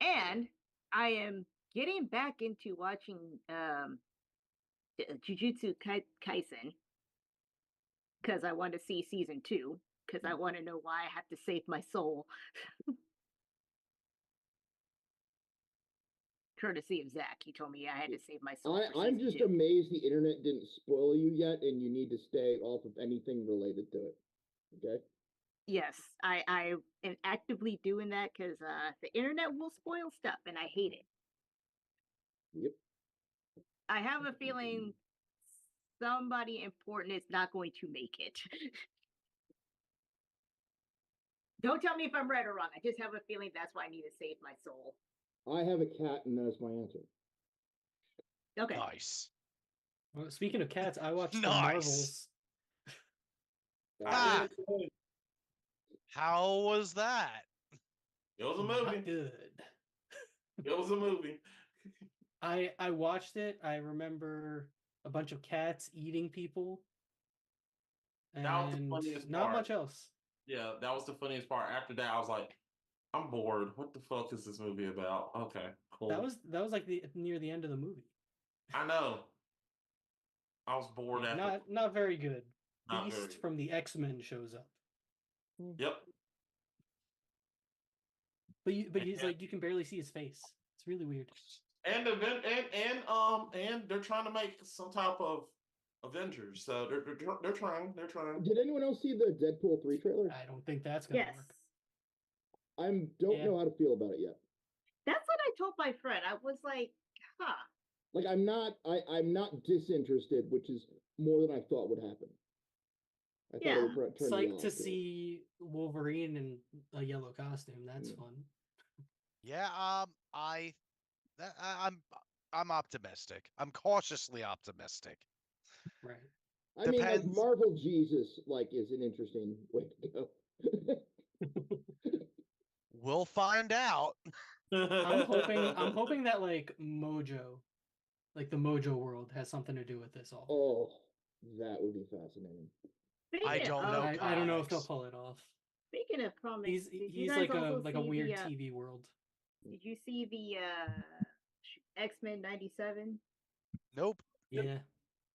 And I am getting back into watching Jujutsu Kaisen because I want to see season 2 because I want to know why I have to save my soul. Courtesy of Zach, he told me I had to save my soul. I'm just amazed the internet didn't spoil you yet, and you need to stay off of anything related to it. Okay. Yes, I am actively doing that because the internet will spoil stuff, and I hate it. Yep. I have a feeling somebody important is not going to make it. Don't tell me if I'm right or wrong. I just have a feeling that's why I need to save my soul. I have a cat, and that's my answer. Okay. Nice. Well, speaking of cats, I watched the Nice. Marvels. Ah, how was that? It was a movie. Not good. It was a movie. I watched it. I remember a bunch of cats eating people. That was the And funniest not part. much else. Yeah, that was the funniest part. After that, I was like, I'm bored. What the fuck is this movie about? Okay, cool. That was like near the end of the movie. I know. I was bored Yeah, after. not very good. Not Beast very good. from the X-Men shows up. Yep. But he's like, you can barely see his face. It's really weird. And they're trying to make some type of Avengers. So they're trying. Did anyone else see the Deadpool 3 trailer? I don't think that's gonna Yes. work. I don't know how to feel about it yet. That's what I told my friend. I was like, huh. Like I'm not disinterested, which is more than I thought would happen. I thought it would It's turn me like off. to see Wolverine in a yellow costume. That's fun. Yeah, I'm optimistic. I'm cautiously optimistic. Right. I mean, like Depends. Marvel Jesus, like, is an interesting way to go. We'll find out. I'm hoping that like Mojo, like the Mojo world, has something to do with this all. Oh, that would be fascinating. I don't know. I don't know if they'll comics. pull it off. Speaking of comics, He's like a weird TV world. Did you see the X-Men 97? Nope. Yeah.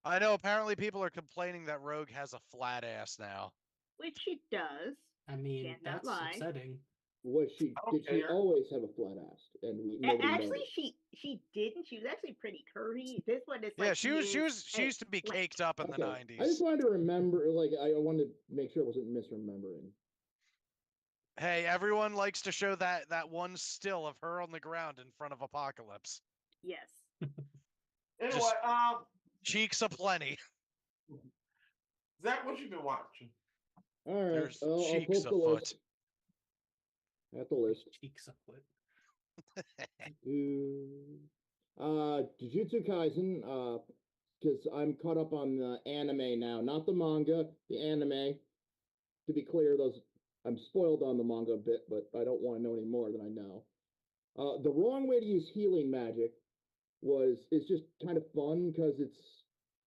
I know. Apparently, people are complaining that Rogue has a flat ass now. Which she does. I mean, Cannot that's lie. upsetting. Did she always have a flat ass? And Actually, noticed. she didn't. She was actually pretty curvy. This one is Yeah, like she used to be like, caked up in the Okay. 90s. I just wanted to remember, like, I wanted to make sure I wasn't misremembering. Hey, everyone likes to show that one still of her on the ground in front of Apocalypse. yes. Anyway, Just- Cheeks aplenty. Zach, what you been watching? All right, There's I'll cheeks post the afoot. list. At the list. Cheeks upward. Jujutsu Kaisen, because I'm caught up on the anime now, not the manga, the anime. To be clear, I'm spoiled on the manga a bit, but I don't want to know any more than I know. The wrong way to use healing magic is just kind of fun because it's,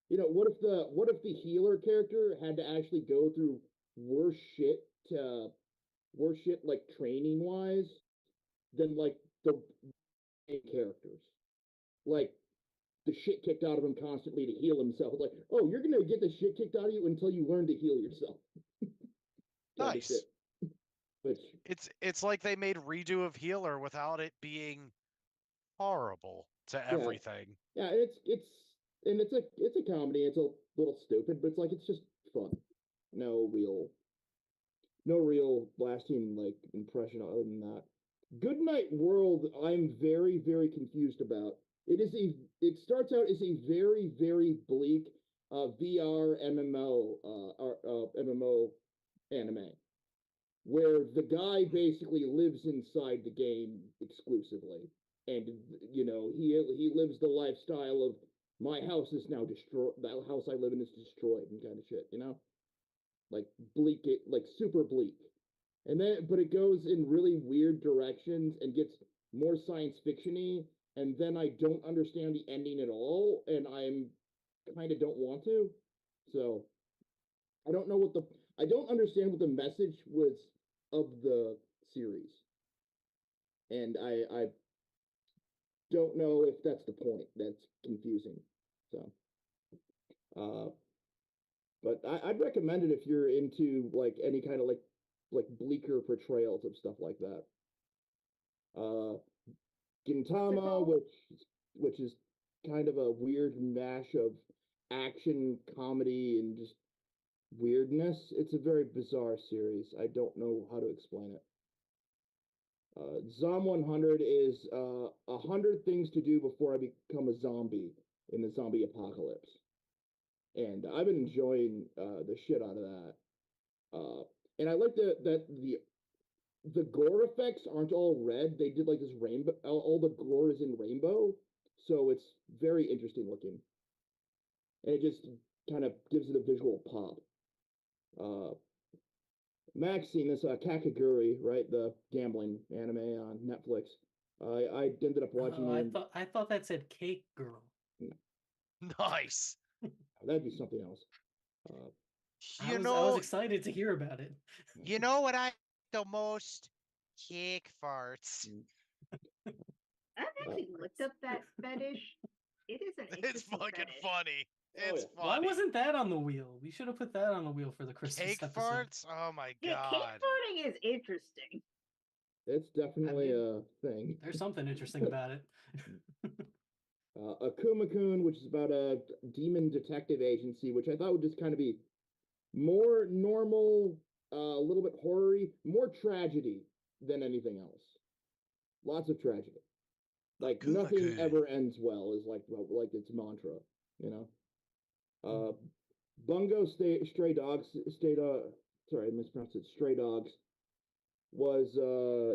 what if the healer character had to actually go through worse shit like training wise than like the main characters, like the shit kicked out of him constantly to heal himself. Like, oh, you're gonna get the shit kicked out of you until you learn to heal yourself. Nice. Which It's like they made redo of Healer without it being horrible to everything. Yeah, it's a comedy. It's a little stupid, but it's just fun. No real lasting like impression other than that. Goodnight World, I'm very, very confused about. It starts out as a very, very bleak VR MMO anime, where the guy basically lives inside the game exclusively, and he lives the lifestyle of my house is now destroyed. The house I live in is destroyed, and kind of shit, like bleak, like super bleak. And then, but it goes in really weird directions and gets more science fiction-y, and then I don't understand the ending at all, and I'm kind of don't want to. So I don't know what the I don't understand what the message was of the series, and I don't know if that's the point. That's confusing. So, uh, but I'd recommend it if you're into like any kind of like bleaker portrayals of stuff like that. Uh, Gintama, which is kind of a weird mash of action, comedy, and just weirdness. It's a very bizarre series. I don't know how to explain it. Zom 100 is 100 things to do before I become a zombie in the zombie apocalypse, and I've been enjoying the shit out of that. And I like that the gore effects aren't all red. They did like this rainbow. All the gore is in rainbow, so it's very interesting looking, and it just kind of gives it a visual pop. Max seen this Kakaguri, right? The gambling anime on Netflix. I ended up watching Oh, it. I thought that said Cake Girl. Nice. That'd be something else. You I was know, excited to hear about it. you know what I the most? Kick farts. I've actually looked up that fetish. It is an It's interesting fucking fetish. funny. Oh, It's yeah. Why funny. wasn't that on the wheel? We should have put that on the wheel for the Christmas Cake episode. farts? Oh my Yeah, cake god. farting is interesting. It's definitely mean, a thing. There's something interesting about it. Akuma-kun, which is about a demon detective agency, which I thought would just kind of be more normal, a little bit horror-y, more tragedy than anything else. Lots of tragedy. Like nothing Akuma-kun. ever ends well is like its mantra, you know. Bungo Stray Dogs sorry, I mispronounced it. Stray Dogs was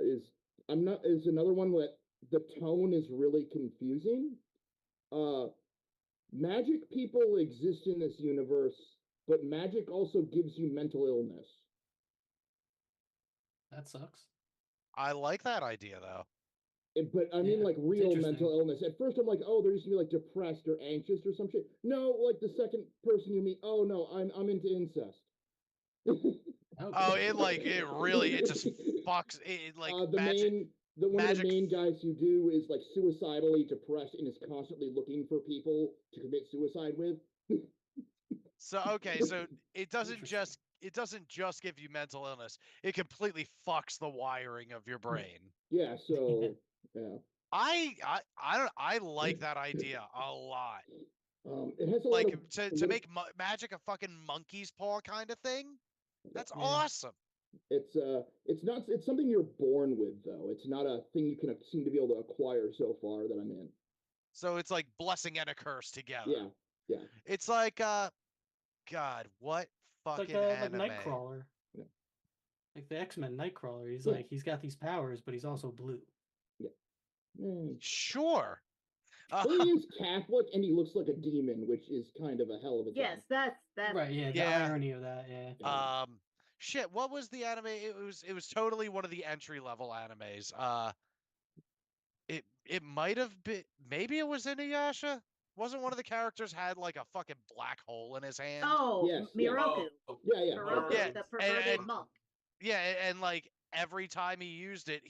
is another one that the tone is really confusing. Uh, magic people exist in this universe, but magic also gives you mental illness. That sucks. I like that idea though. But I mean, Yeah, like it's real interesting. mental illness. At first, I'm like, oh, they're used to be like depressed or anxious or some shit. No, like the second person you meet, oh no, I'm into incest. Oh, it really it just fucks it like the magic main the one of the magic main guys you do is like suicidally depressed and is constantly looking for people to commit suicide with. So okay, so Interesting. it doesn't just give you mental illness. It completely fucks the wiring of your brain. Yeah, so yeah. I like that idea a lot. It has a lot Like of to make magic a fucking monkey's paw kind of thing. That's Yeah. awesome. it's something you're born with though. It's not a thing you can seem to be able to acquire so far that I'm in. So it's like blessing and a curse together. Yeah, yeah. It's like God, what It's fucking like anime? Nightcrawler. Yeah. Like the X-Men Nightcrawler. He's Yeah. like he's got these powers, but he's also blue. Sure. Well, he is Catholic and he looks like a demon, which is kind of a hell of a thing. Yes, that's Right, yeah, the Yeah. irony of that, yeah. Shit, what was the anime? It was totally one of the entry level animes. It might have been, maybe it was Inuyasha. Wasn't one of the characters had like a fucking black hole in his hand? oh Yes, Miroku. Yeah. Miroku, Yeah, the perverted monk. Yeah, and like every time he used it,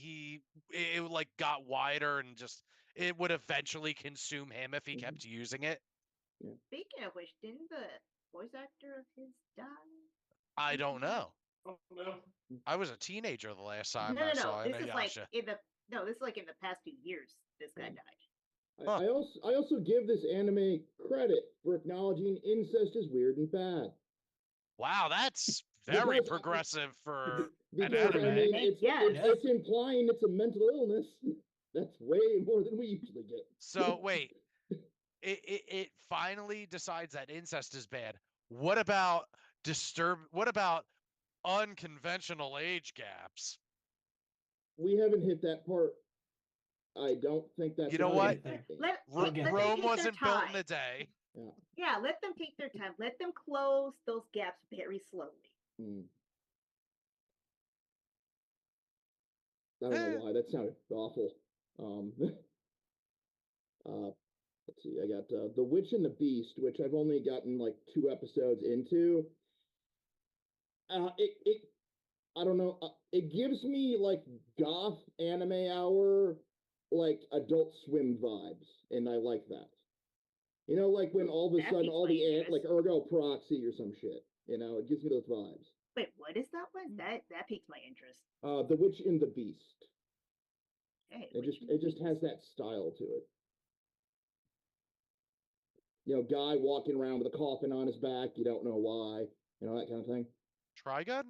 it like got wider and just it would eventually consume him if he kept using it. Speaking of which, didn't the voice actor of his die? I don't know. Oh, no. I was a teenager the last time No. I saw This is like Inuyasha. this is like in the past few years. This guy died. Huh. I also give this anime credit for acknowledging incest is weird and bad. Wow, that's very Because- progressive for an Because I anime. mean, Yes. it's implying it's a mental illness. That's way more than we usually get. So wait, it finally decides that incest is bad. What about What about unconventional age gaps? We haven't hit that part. I don't think that's. You know gonna what? be- Let We'll get them there. Rome take their wasn't built in time. a day. Yeah, let them take their time. Let them close those gaps very slowly. Hmm. I don't know why that sounded awful. Let's see. I got The Witch and the Beast, which I've only gotten like 2 episodes into. It I don't know. It gives me like goth anime hour, like Adult Swim vibes, and I like that. You know, like when all of a That sudden piques all my the interest. like Ergo Proxy or some shit. You know, it gives me those vibes. Wait, what is that one? That piques my interest. The Witch and the Beast. Hey, It just has that style to it. You know, guy walking around with a coffin on his back, you don't know why, you know, that kind of thing. Trigun?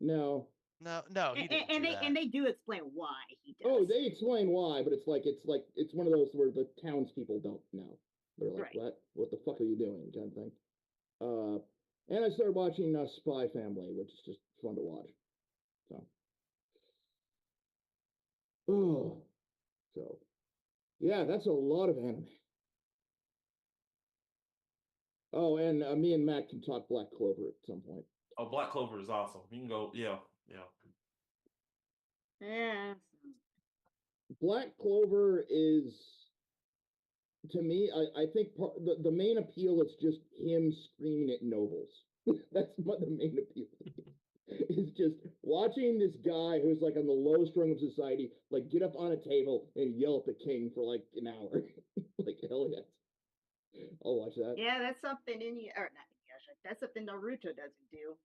No. No, he didn't and do they that. and they do explain why he does. Oh, they explain why, but it's one of those where the townspeople don't know. They're like, Right. What the fuck are you doing? Kind of thing. And I started watching Spy Family, which is just fun to watch. So, oh, so yeah, that's a lot of anime. Oh, and me and Matt can talk Black Clover at some point. Oh, Black Clover is awesome. You can go, yeah. Yeah. Black Clover is, to me, I think the main appeal is just him screaming at nobles. That's what the main appeal is just watching this guy who's like on the lowest rung of society, like get up on a table and yell at the king for like an hour. Like, hell yes. I'll watch that. Yeah, that's something or not Inuyasha. That's something Naruto doesn't do.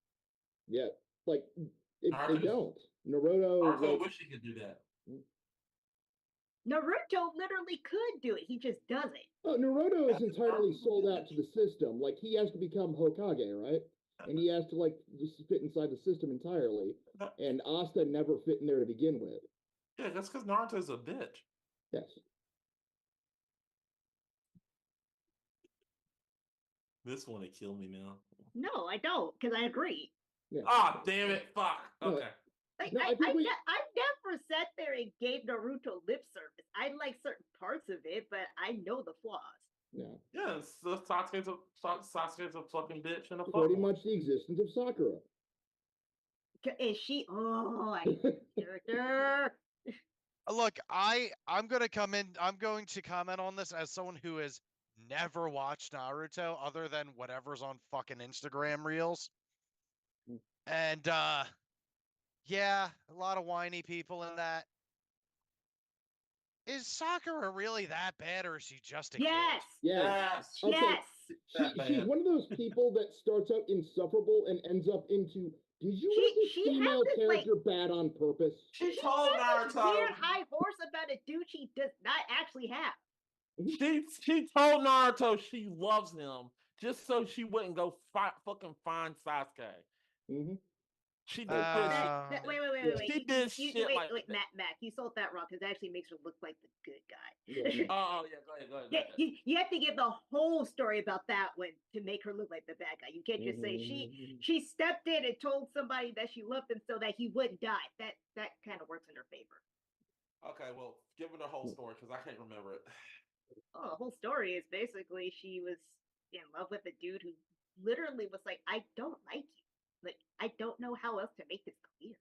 Yeah. Like, they Naruto's- don't. Naruto, I like, wish he could do that. Naruto literally could do it. He just doesn't. oh, Naruto is entirely sold out to the system. Like, he has to become Hokage, right? And he has to, like, just fit inside the system entirely. And Asta never fit in there to begin with. Yeah, that's because Naruto's a bitch. Yes. This one to kill me now. No, I don't, because I agree. Yeah. Ah, damn it! Fuck. No, Okay. Like No, I I think never sat there and gave Naruto lip service. I like certain parts of it, but I know the flaws. Yeah. Yeah, Sasuke's a fucking bitch and a Pretty fuckboy. much the existence of Sakura. Is she? Oh, I hate this character. Look, I'm gonna come in. I'm going to comment on this as someone who has never watched Naruto other than whatever's on fucking Instagram reels. And yeah, a lot of whiny people in that. Is Sakura really that bad, or is she just a Yes. kid? Yes. Yes. Okay. Yes. She's one of those people that starts out insufferable and ends up into. Did you make this She female has this, character bad on purpose? She She told has this Naruto. weird high horse about a dude she does not actually have. She told Naruto she loves him just so she wouldn't go fucking find Sasuke. Mm-hmm. She did Uh, Wait. She did shit wait, like wait, that. Mac, you sold that wrong because it actually makes her look like the good guy. Yeah, no. Oh yeah, go ahead. Yeah, you have to give the whole story about that one to make her look like the bad guy. You can't just say she stepped in and told somebody that she loved him so that he wouldn't die. That kind of works in her favor. Okay, well, give her the whole story because I can't remember it. Oh, the whole story is basically she was in love with a dude who literally was like, I don't like you. Like, I don't know how else to make this clear.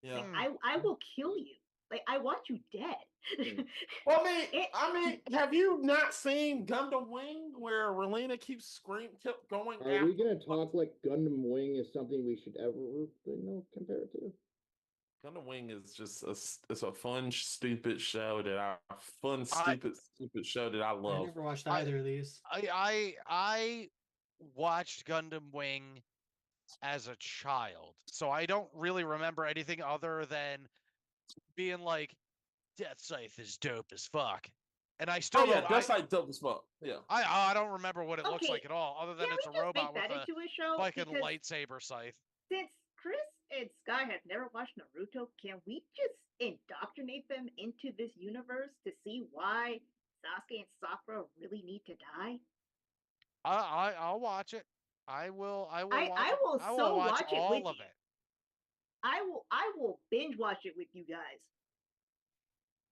Yeah. Like, I will kill you. Like, I want you dead. Well, I mean, have you not seen Gundam Wing where Relena keeps kept going? Are we gonna talk like Gundam Wing is something we should ever, compare it to? Gundam Wing is just it's a fun, stupid show that stupid show that I love. I never watched either of these. I watched Gundam Wing as a child, so I don't really remember anything other than being like, Death Scythe is dope as fuck. And I still Oh yeah, don't. that's like dope as fuck. Yeah. I don't remember what it looks Okay, like at all, other than Can it's we a just robot make with that a into a show? fucking Because lightsaber scythe. since Chris and Sky have never watched Naruto, can we just indoctrinate them into this universe to see why Sasuke and Sakura really need to die? I'll watch it. I will watch I it. will I will so watch watch it all with of you. it. I will binge watch it with you guys.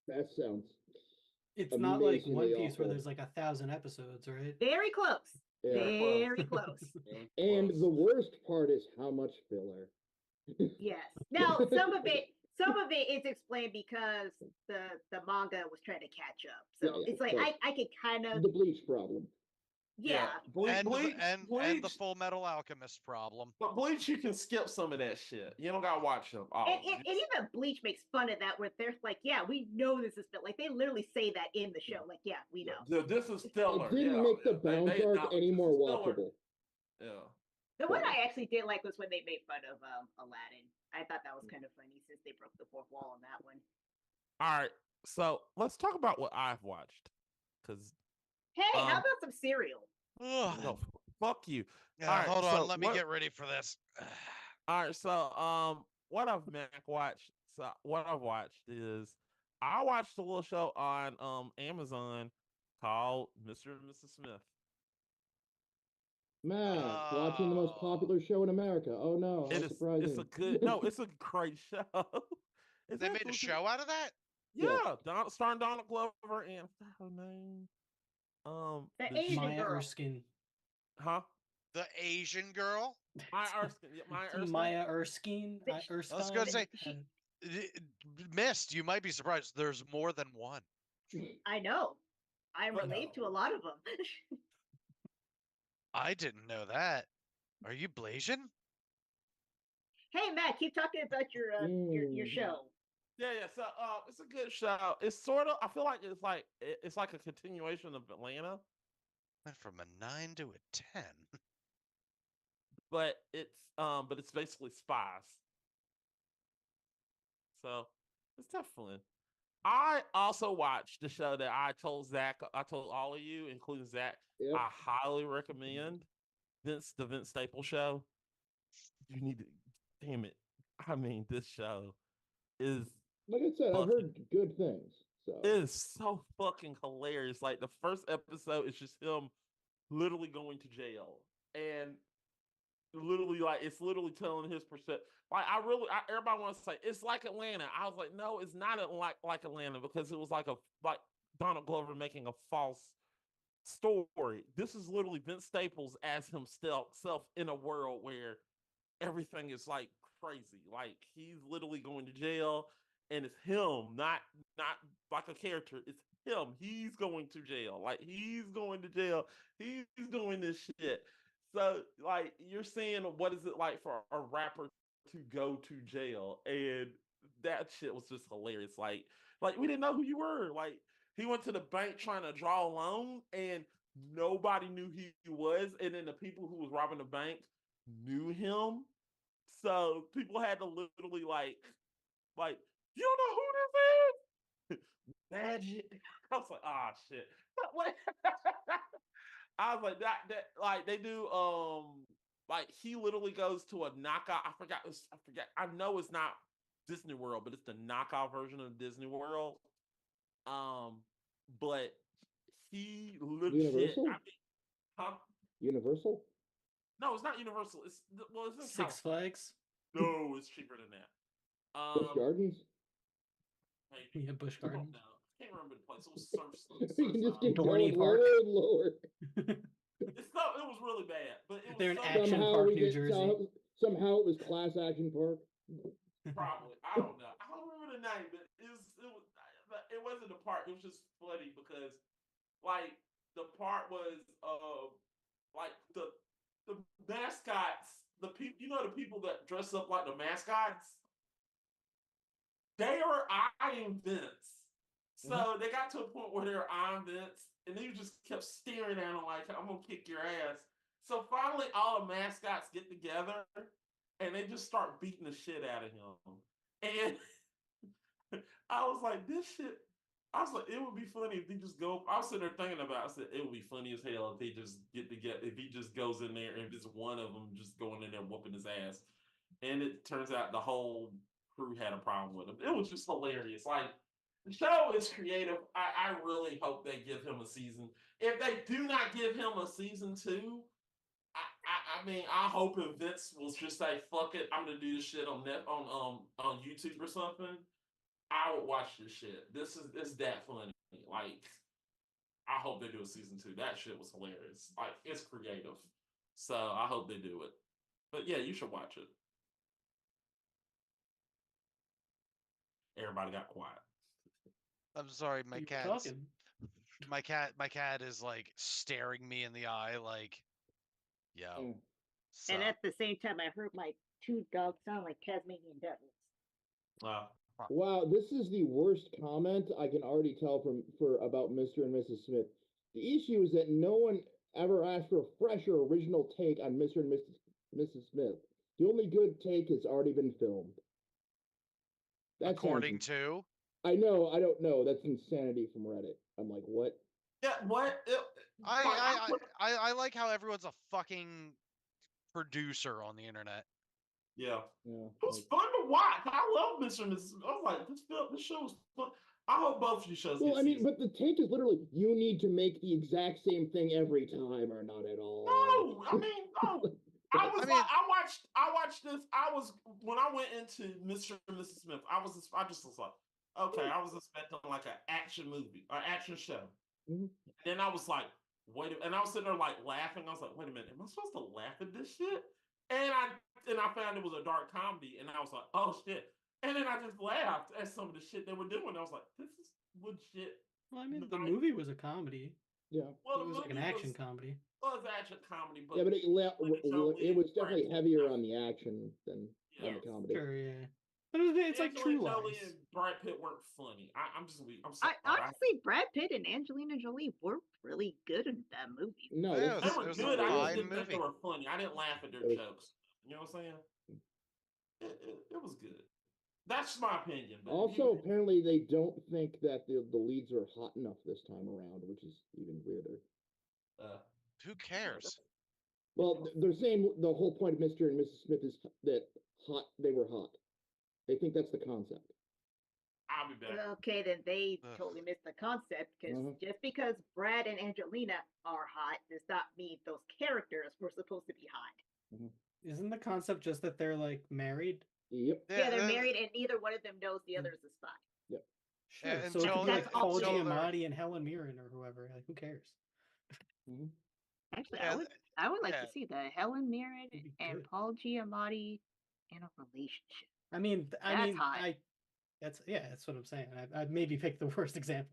That sounds It's not like amazingly One Piece awful. where there's like 1,000 episodes, right? Very close. Yeah. Very close. And the worst part is how much filler. Yes. Now some of it is explained because the manga was trying to catch up. So Yeah, it's like but I could kind of The Bleach problem. Yeah. and Bleach, the Full Metal Alchemist problem. but Bleach, you can skip some of that shit. You don't gotta watch them all. And even Bleach makes fun of that, where they're like, "Yeah, we know this is like they literally say that in the show, like, yeah, we know." This is filler. It didn't make the bounce arc any more watchable. Yeah. The one I actually did like was when they made fun of Aladdin. I thought that was kind of funny since they broke the fourth wall on that one. All right, so let's talk about what I've watched. Because hey, how about some cereal? No, fuck you. Yeah, all right, hold on, so let me get ready for this. All right, so what I've watched. So what I've watched is I watched a little show on Amazon called Mr. and Mrs. Smith. Matt, watching the most popular show in America. Oh no, how surprising. It's a great show. They made a show out of that? Yeah, starring Donald Glover and her name. The Asian Maya girl. Erskine. The Asian girl? Maya Erskine. Maya Erskine. I was going to say, Mist, you might be surprised. There's more than one. I know. I relate to a lot of them. I didn't know that. Are you Blasian? Hey, Matt, keep talking about your show. Yeah. So, it's a good show. It's sort of. I feel like it's like a continuation of Atlanta. Went from a 9 to a 10. But it's basically spies. So it's definitely. I also watched the show that I told Zach. I told all of you, including Zach. Yep. I highly recommend the Vince Staples show. You need to. Damn it! I mean, this show is. Like I said, I've heard good things. So it is so fucking hilarious. Like the first episode is just him literally going to jail and literally it's literally telling his perspective. Like everybody wants to say it's like Atlanta. I was like, no, it's not like Atlanta because it was like Donald Glover making a false story. This is literally Vince Staples as himself in a world where everything is like crazy. Like he's literally going to jail, and it's him, not like a character. It's him. He's going to jail. Like he's going to jail. He's doing this shit. So like you're seeing what is it like for a rapper to go to jail, and that shit was just hilarious. Like we didn't know who you were. Like he went to the bank trying to draw a loan, and nobody knew who he was, and then the people who was robbing the bank knew him. So people had to literally like you don't know who this is? Magic. I was like, shit. I was like that like they do like he literally goes to a knockout. I forgot. I know it's not Disney World, but it's the knockout version of Disney World. But he legit. Universal? Huh? Universal? No, it's not Universal. It's in Six Flags. No, it's cheaper than that. Busch Gardens? Yeah, Busch Gardens. No, I can't remember the place. It was Surf. You can just keep Dorney going Park. lower and lower. It was really bad, but it was They're in so Action Somehow Park, we New get- Jersey. Somehow it was Class Action Park. Probably. I don't know. I don't remember the name, but it wasn't the part. It was just funny because like the part was like the mascots, the people, the people that dress up like the mascots, they were eyeing Vince. So they got to a point where they were eyeing Vince, and they just kept staring at him like, I'm gonna kick your ass. So finally all the mascots get together and they just start beating the shit out of him. And I was like, this shit. I was like, it would be funny if he just go. I was sitting there thinking about it. I said, it would be funny as hell if they just get together. If he just goes in there and just one of them just going in there whooping his ass. And it turns out the whole crew had a problem with him. It was just hilarious. Like, the show is creative. I really hope they give him a season. If they do not give him a season 2, I mean, I hope if Vince will just say, fuck it, I'm gonna do this shit on YouTube or something. I would watch this shit. It's that funny. Like, I hope they do a season 2. That shit was hilarious. Like, it's creative. So I hope they do it. But yeah, you should watch it. Everybody got quiet. I'm sorry, my You were cats. talking. My cat is like staring me in the eye, like, yo. Mm. Sup? And at the same time, I heard my two dogs sound like Tasmanian devils. Wow. Wow, this is the worst comment I can already tell for about Mr. and Mrs. Smith. The issue is that no one ever asked for a fresh or original take on Mr. and Mrs. Smith. The only good take has already been filmed. That According sounds, to I know, I don't know. That's insanity from Reddit. I'm like, what? Yeah, what? I like how everyone's a fucking producer on the internet. Yeah. Yeah, It was fun to watch. I love Mr. and Mrs. Smith. I was like, this show was fun. I hope both of these shows well, get I mean, seasons. but the take is literally you need to make the exact same thing every time or not at all. No, I mean, no. I was I mean- like, I watched this. When I went into Mr. and Mrs. Smith, I just was like, okay, I was expecting like an action movie or action show. Mhm. And then I was like, and I was sitting there like laughing. I was like, wait a minute, am I supposed to laugh at this shit? And I found it was a dark comedy, and I was like, oh shit. And then I just laughed at some of the shit they were doing. I was like, this is legit. Well, I mean, the nice. movie was a comedy. Yeah. Well, It was like an action comedy. was action comedy, but Yeah, but it was definitely heavier on the action than Yeah. on the comedy. Sure, yeah. But it's like True Angelina Jolie Lies. and Brad Pitt weren't funny. I'm I sorry. honestly, Brad Pitt and Angelina Jolie were really good in that movie. No, Yeah, this They were it was good. a I just fine didn't think they movie. were funny. I didn't laugh at their It was- jokes. You know what I'm saying? It was good. That's my opinion. But Also, apparently they don't think that the leads are hot enough this time around, which is even weirder. Who cares? Well, they're saying the whole point of Mr. and Mrs. Smith is that they were hot. They think that's the concept. I'll be back. Okay, then they Ugh. totally missed the concept because Mhm. just because Brad and Angelina are hot does not mean those characters were supposed to be hot. Isn't the concept just that they're like married? Yep. Yeah, they're that- married, and neither one of them knows the other is a spy. Sure. Yeah, so it could until- be like That's Paul until they're- Giamatti and Helen Mirren or whoever. Like, who cares? Actually, Yeah, I would like yeah. to see the Helen Mirren That'd be and good. Paul Giamatti in a relationship. I mean, That's hot. that's what I'm saying. I'd maybe pick the worst example.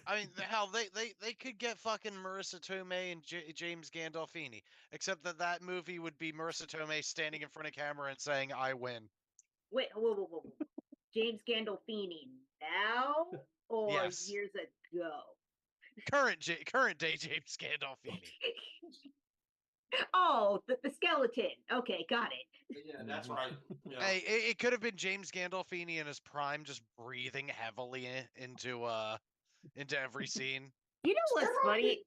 I mean, hell, they could get fucking Marissa Tomei and James Gandolfini, except that movie would be Marissa Tomei standing in front of camera and saying, "I win." Wait, whoa. James Gandolfini now or Yes. years ago? Current day James Gandolfini. Oh, the skeleton. Okay, got it. Yeah, that's right. Yeah. Hey, it could have been James Gandolfini in his prime, just breathing heavily into every scene. You know what's funny?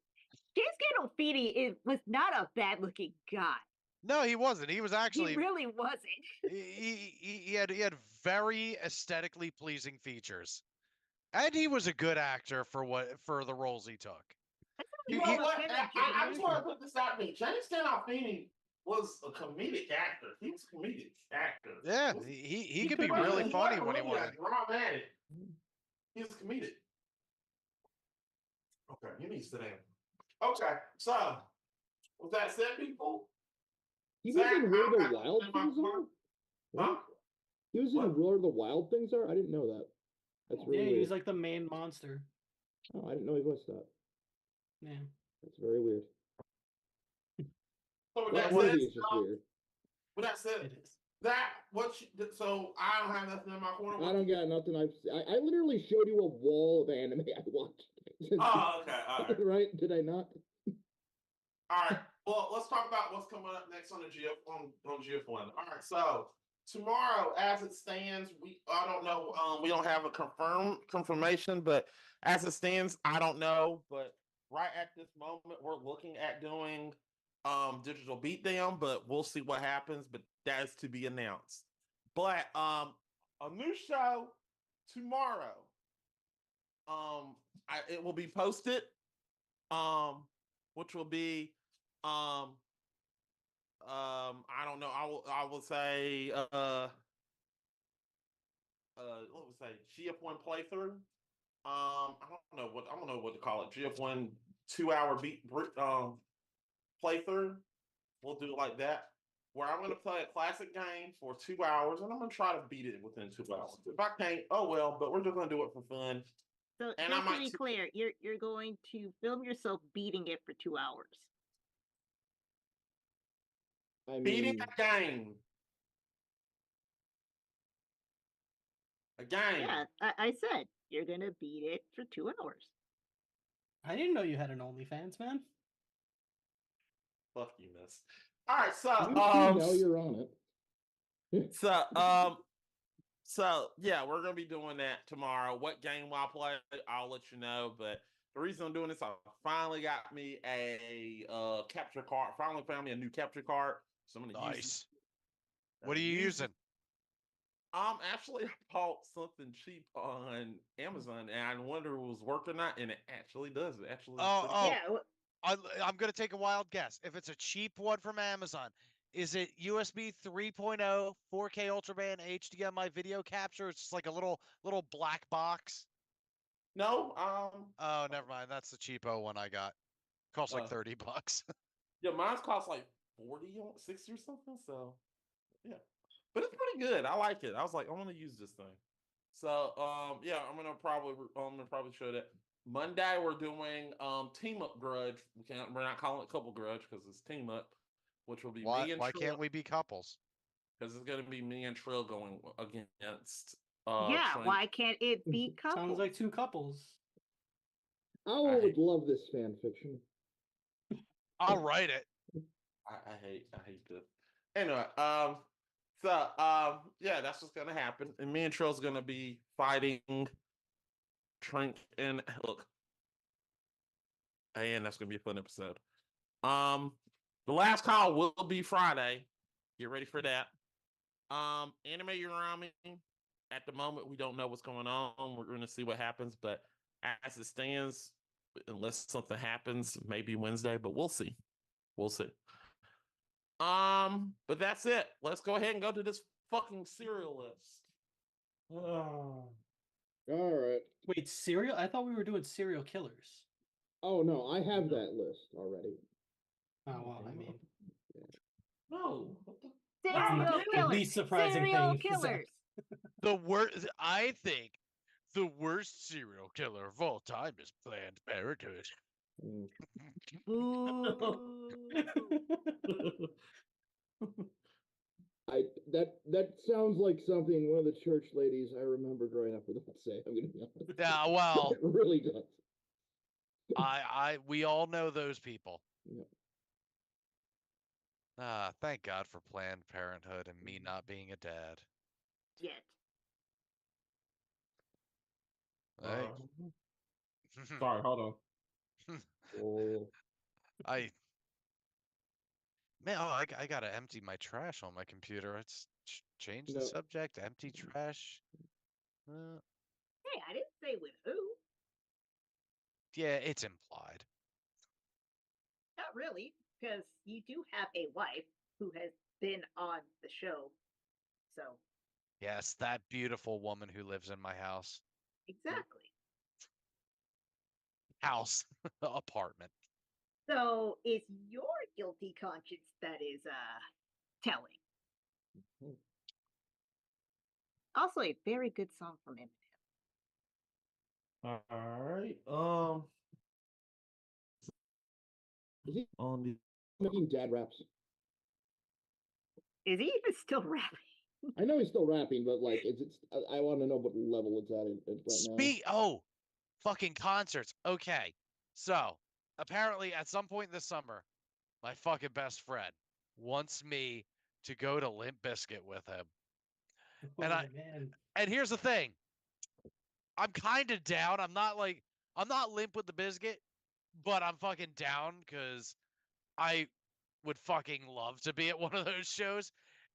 James Gandolfini was not a bad looking guy. No, he wasn't. He was actually He really wasn't. he had very aesthetically pleasing features, and he was a good actor for the roles he took. You know what? I just want to put this out there. James Gandolfini was a comedic actor. He was a comedic actor. Yeah, he could be really funny when he wanted. Dramatic. He was comedic. Okay, you need to sit down. Okay, so with that said, people, He was in Where the Wild in my Things Are? corner. What? Huh? He was What? in Where the Wild Things Are? I didn't know that. That's really Yeah, weird. he's like the main monster. Oh, I didn't know he was that. Yeah. That's very weird. So with That that movie said, is just weird. with that said, It is. so I don't have nothing in my corner. I don't got nothing. I literally showed you a wall of anime I watched. Oh, okay, all right. Right? Did I not? All right. Well, let's talk about what's coming up next on the on GF1. All right. So tomorrow, as it stands, I don't know. We don't have a confirmation, but as it stands, I don't know. But right at this moment, we're looking at doing digital beatdown, but we'll see what happens. But that is to be announced. But a new show tomorrow. It will be posted. Which will be I don't know. I will say what would say GF1 playthrough. I don't know what to call it. GF1 2-hour playthrough. We'll do it like that. Where I'm gonna play a classic game for 2 hours and I'm gonna try to beat it within 2 hours. If I can't, oh well, but we're just gonna do it for fun. So And I just to might be t- clear, you're going to film yourself beating it for 2 hours. I beating mean, a game. A game. Yeah, I said you're gonna beat it for 2 hours. I didn't know you had an OnlyFans, man. Fuck you, miss. All right, you two know you're on it. so yeah, we're gonna be doing that tomorrow. What game I'll play, I'll let you know. But the reason I'm doing this, I finally got me a capture card. Finally found me a new capture card. So I'm gonna use Nice. it. What are you using? Actually, I bought something cheap on Amazon, and I wonder if it was working or not, and it actually does. It actually is pretty Oh, Yeah, I'm gonna take a wild guess. If it's a cheap one from Amazon, is it USB 3.0 4K Ultraband HDMI video capture? It's just like a little black box. No, Oh, never mind. That's the cheapo one I got. Costs like $30. yeah, mine's cost like 40 or 60 or something. So yeah, but it's pretty good. I like it. I was like, I want to use this thing. So yeah, I'm gonna probably show that. Monday we're doing Team Up Grudge. We're not calling it Couple Grudge because it's Team Up, which will be me and Why Trill, can't we be couples? because it's gonna be me and Trill going against yeah. Trent. Why can't it be couples? Sounds like two couples. I would love this fan fiction. I'll write it. I hate this. Anyway, yeah, that's what's gonna happen. And me and Trill's gonna be fighting Trent and Hook. And that's gonna be a fun episode. The last call will be Friday. Get ready for that. Anime Urami. At the moment, we don't know what's going on. We're gonna see what happens, but as it stands, unless something happens, maybe Wednesday, but we'll see. We'll see. But that's it. Let's go ahead and go to this fucking serial list. Oh. All right. Wait, serial? I thought we were doing serial killers. Oh no, I have that list already. Oh well, I mean, No. Serial the killers. least surprising Serial thing is that- killers. The worst. I think the worst serial killer of all time is Planned Parenthood. Mm. Boo. That sounds like something one of the church ladies I remember growing up would say. I'm gonna be honest. Yeah, well, It really does. we all know those people. Yeah. Thank God for Planned Parenthood and me not being a dad. Yet. Hey. Sorry, hold on. Oh, I I gotta empty my trash on my computer. Let's change the No. subject. Empty trash. Hey, I didn't say with who. Yeah, it's implied. Not really, because you do have a wife who has been on the show. So, Yes, that beautiful woman who lives in my house. exactly. House. Apartment. So, it's your guilty conscience that is telling. Mhm. Also, a very good song from Eminem. All right. Is he On the making dad raps? Is he even still rapping? I know he's still rapping, but like, I want to know what level it's at right now. Oh, fucking concerts. Okay. So, apparently at some point this summer, my fucking best friend wants me to go to Limp Bizkit with him. Oh, And man. And here's the thing. I'm kind of down. I'm not limp with the biscuit, but I'm fucking down because I would fucking love to be at one of those shows.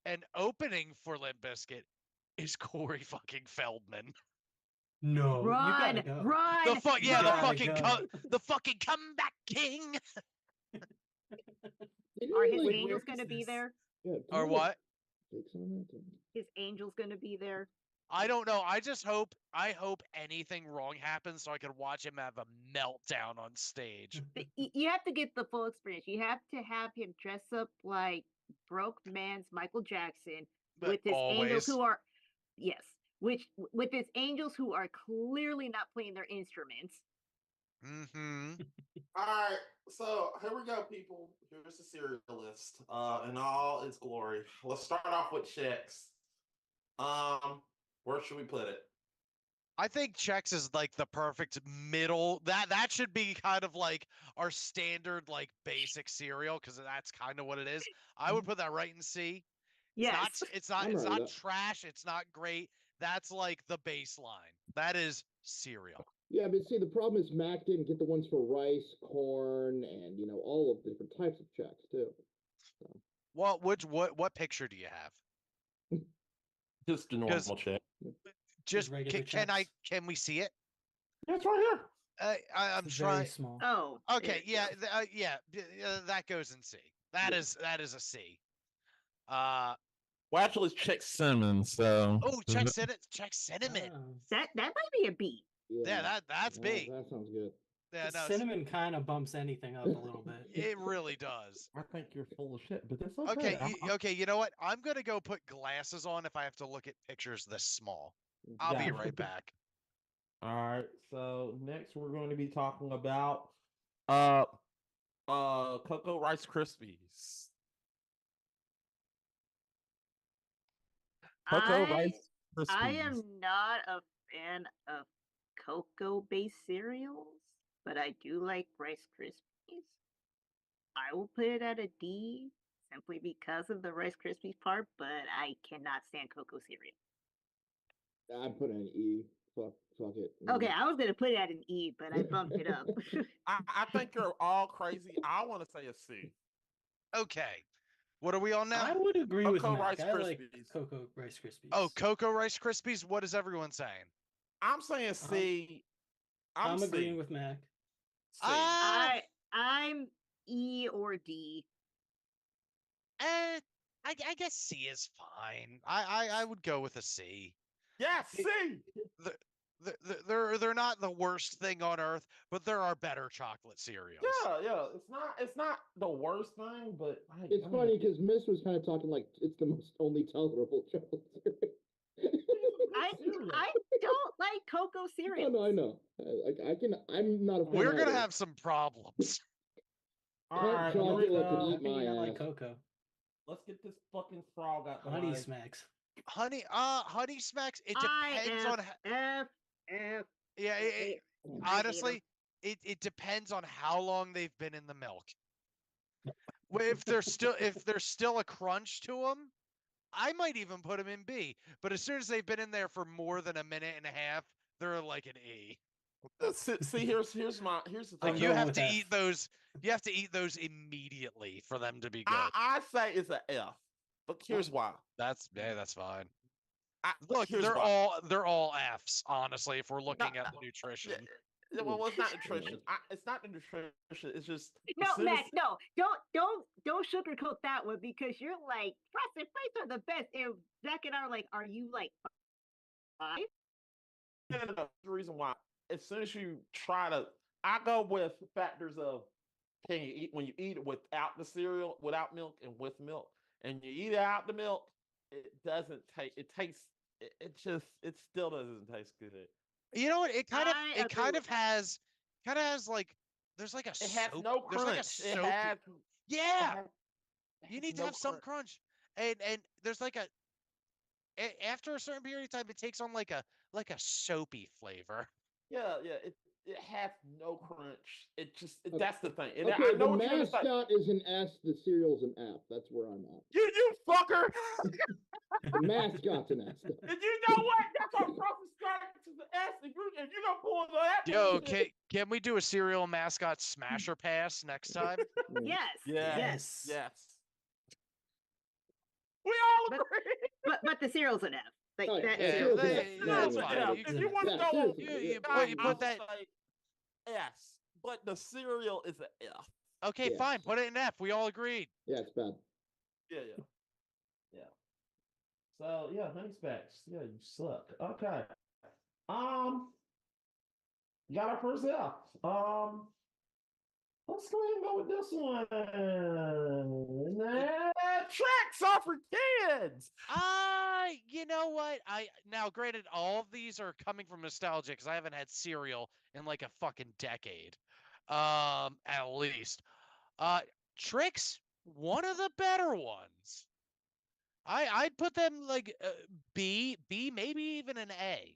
And opening for Limp Bizkit is Corey fucking Feldman. No, you Run, gotta go. run. The fuck, yeah, You gotta go. the fucking comeback king. Didn't Are he, his like, angels where going to is be this? there? yeah, didn't Or he, like, what? fix on that? His angels going to be there? I don't know. I hope anything wrong happens so I can watch him have a meltdown on stage. You have to get the full experience. You have to have him dress up like broke man's Michael Jackson But with his angels always. who are, yes, which with its angels who are clearly not playing their instruments. Mm-hmm. All right, so here we go, people. Here's the cereal list, in all its glory. Let's start off with checks. Where should we put it? I think Chex is like the perfect middle. That should be kind of like our standard like basic cereal because that's kind of what it is. I would put that right in C. Yes. It's not I'm it's right with not that. trash. It's not great. That's like the baseline. That is cereal. Yeah, but see, the problem is Mac didn't get the ones for rice, corn, and all of the different types of checks too. So, Well, what picture do you have? Just the Because normal check. just regular can Chex. can we see it? Yeah, it's right here. I'm It's very trying. small. Oh. Okay, yeah, yeah, that goes in C. That Yeah. is a C. Well, actually, it's check cinnamon. So. Oh, check cinnamon. Oh. That might be a B. Yeah, that's B. That sounds good. Yeah, no, Cinnamon kind of bumps anything up a little bit. it really does. I think you're full of shit, but that's okay. Okay, okay, you know what? I'm gonna go put glasses on if I have to look at pictures this small. I'll be Gotcha. right back. All right. So next, we're going to be talking about Cocoa Rice Krispies. Cocoa Rice Krispies. I am not a fan of cocoa-based cereals, but I do like Rice Krispies. I will put it at a D simply because of the Rice Krispies part, but I cannot stand cocoa cereal. I put an E. Fuck it. Okay, I was gonna put it at an E, but I bumped it up. I think you're all crazy. I want to say a C. Okay, what are we on now? I would agree with Cocoa Mac. Rice I like Krispies. Cocoa Rice Krispies. Oh, Cocoa Rice Krispies. What is everyone saying? I'm saying C. I'm C. agreeing with Mac. C. I'm E or D. I guess C is fine. I would go with a C. Yeah, C. They're not the worst thing on earth, but there are better chocolate cereals. Yeah. It's not the worst thing, but It's funny because Miss was kind of talking like it's the most only tolerable chocolate cereal. I don't like cocoa cereal. I know. I'm not a fan. We're of gonna either. have some problems. All Hot right, chocolate here we like could go. eat my I like ass. cocoa. Let's get this fucking frog out the Honey way. Smacks. Honey Smacks. It depends on. F. Yeah, honestly, it depends on how long they've been in the milk. If there's still a crunch to them, I might even put them in B. But as soon as they've been in there for more than a minute and a half, they're like an E. See, here's the thing. Like I'm you going have with to F. eat those. You have to eat those immediately for them to be good. I say it's an F, but here's why. That's fine. I, Look, here's they're why. all Fs. Honestly, if we're looking at the nutrition. Well, it's not nutrition. It's not the nutrition. It's just No, as soon Mac, as- no, don't sugarcoat that one because you're like frosted flakes are the best. And Zach and I are like, are you like 5? No. The reason why, as soon as you try to, I go with factors of can you eat when you eat it without the cereal, without milk, and with milk, and you eat it out the milk, it doesn't taste. It tastes. It still doesn't taste good. You know what? It kind agree of has like there's like a It has soap. no There's like a crunch. It soap. has. Yeah, it you has need to no have some crunch. And there's like after a certain period of time, it takes on like a soapy flavor. Yeah. It has no crunch. Okay. That's the thing. And Okay, I the know what you're gonna say. mascot is an S, the cereal's an F. That's where I'm at. You fucker! The mascot's an S. And you know what? That's our process started to the S. If you don't pull that. Yo, can we do a cereal mascot smasher pass next time? Yes. Yes. Yes. We all But- agree. But the cereal's an F. Like Oh, yeah. that. Yeah, cereal's an they- F. yeah, No, that's no, fine. no. If you want to Yeah, go on, seriously, you yeah. put that. say S, but the cereal is an F. Okay, Yes. fine. Put it in F. We all agreed. Yeah, it's bad. Yeah. So yeah, thanks, Bex. Yeah, you suck. Okay. You got our first F. Let's go ahead and go with this one. But tricks are for kids. You know what? Now, granted, all of these are coming from nostalgia because I haven't had cereal in like a fucking decade, at least. Tricks, one of the better ones. I'd put them like B, maybe even an A.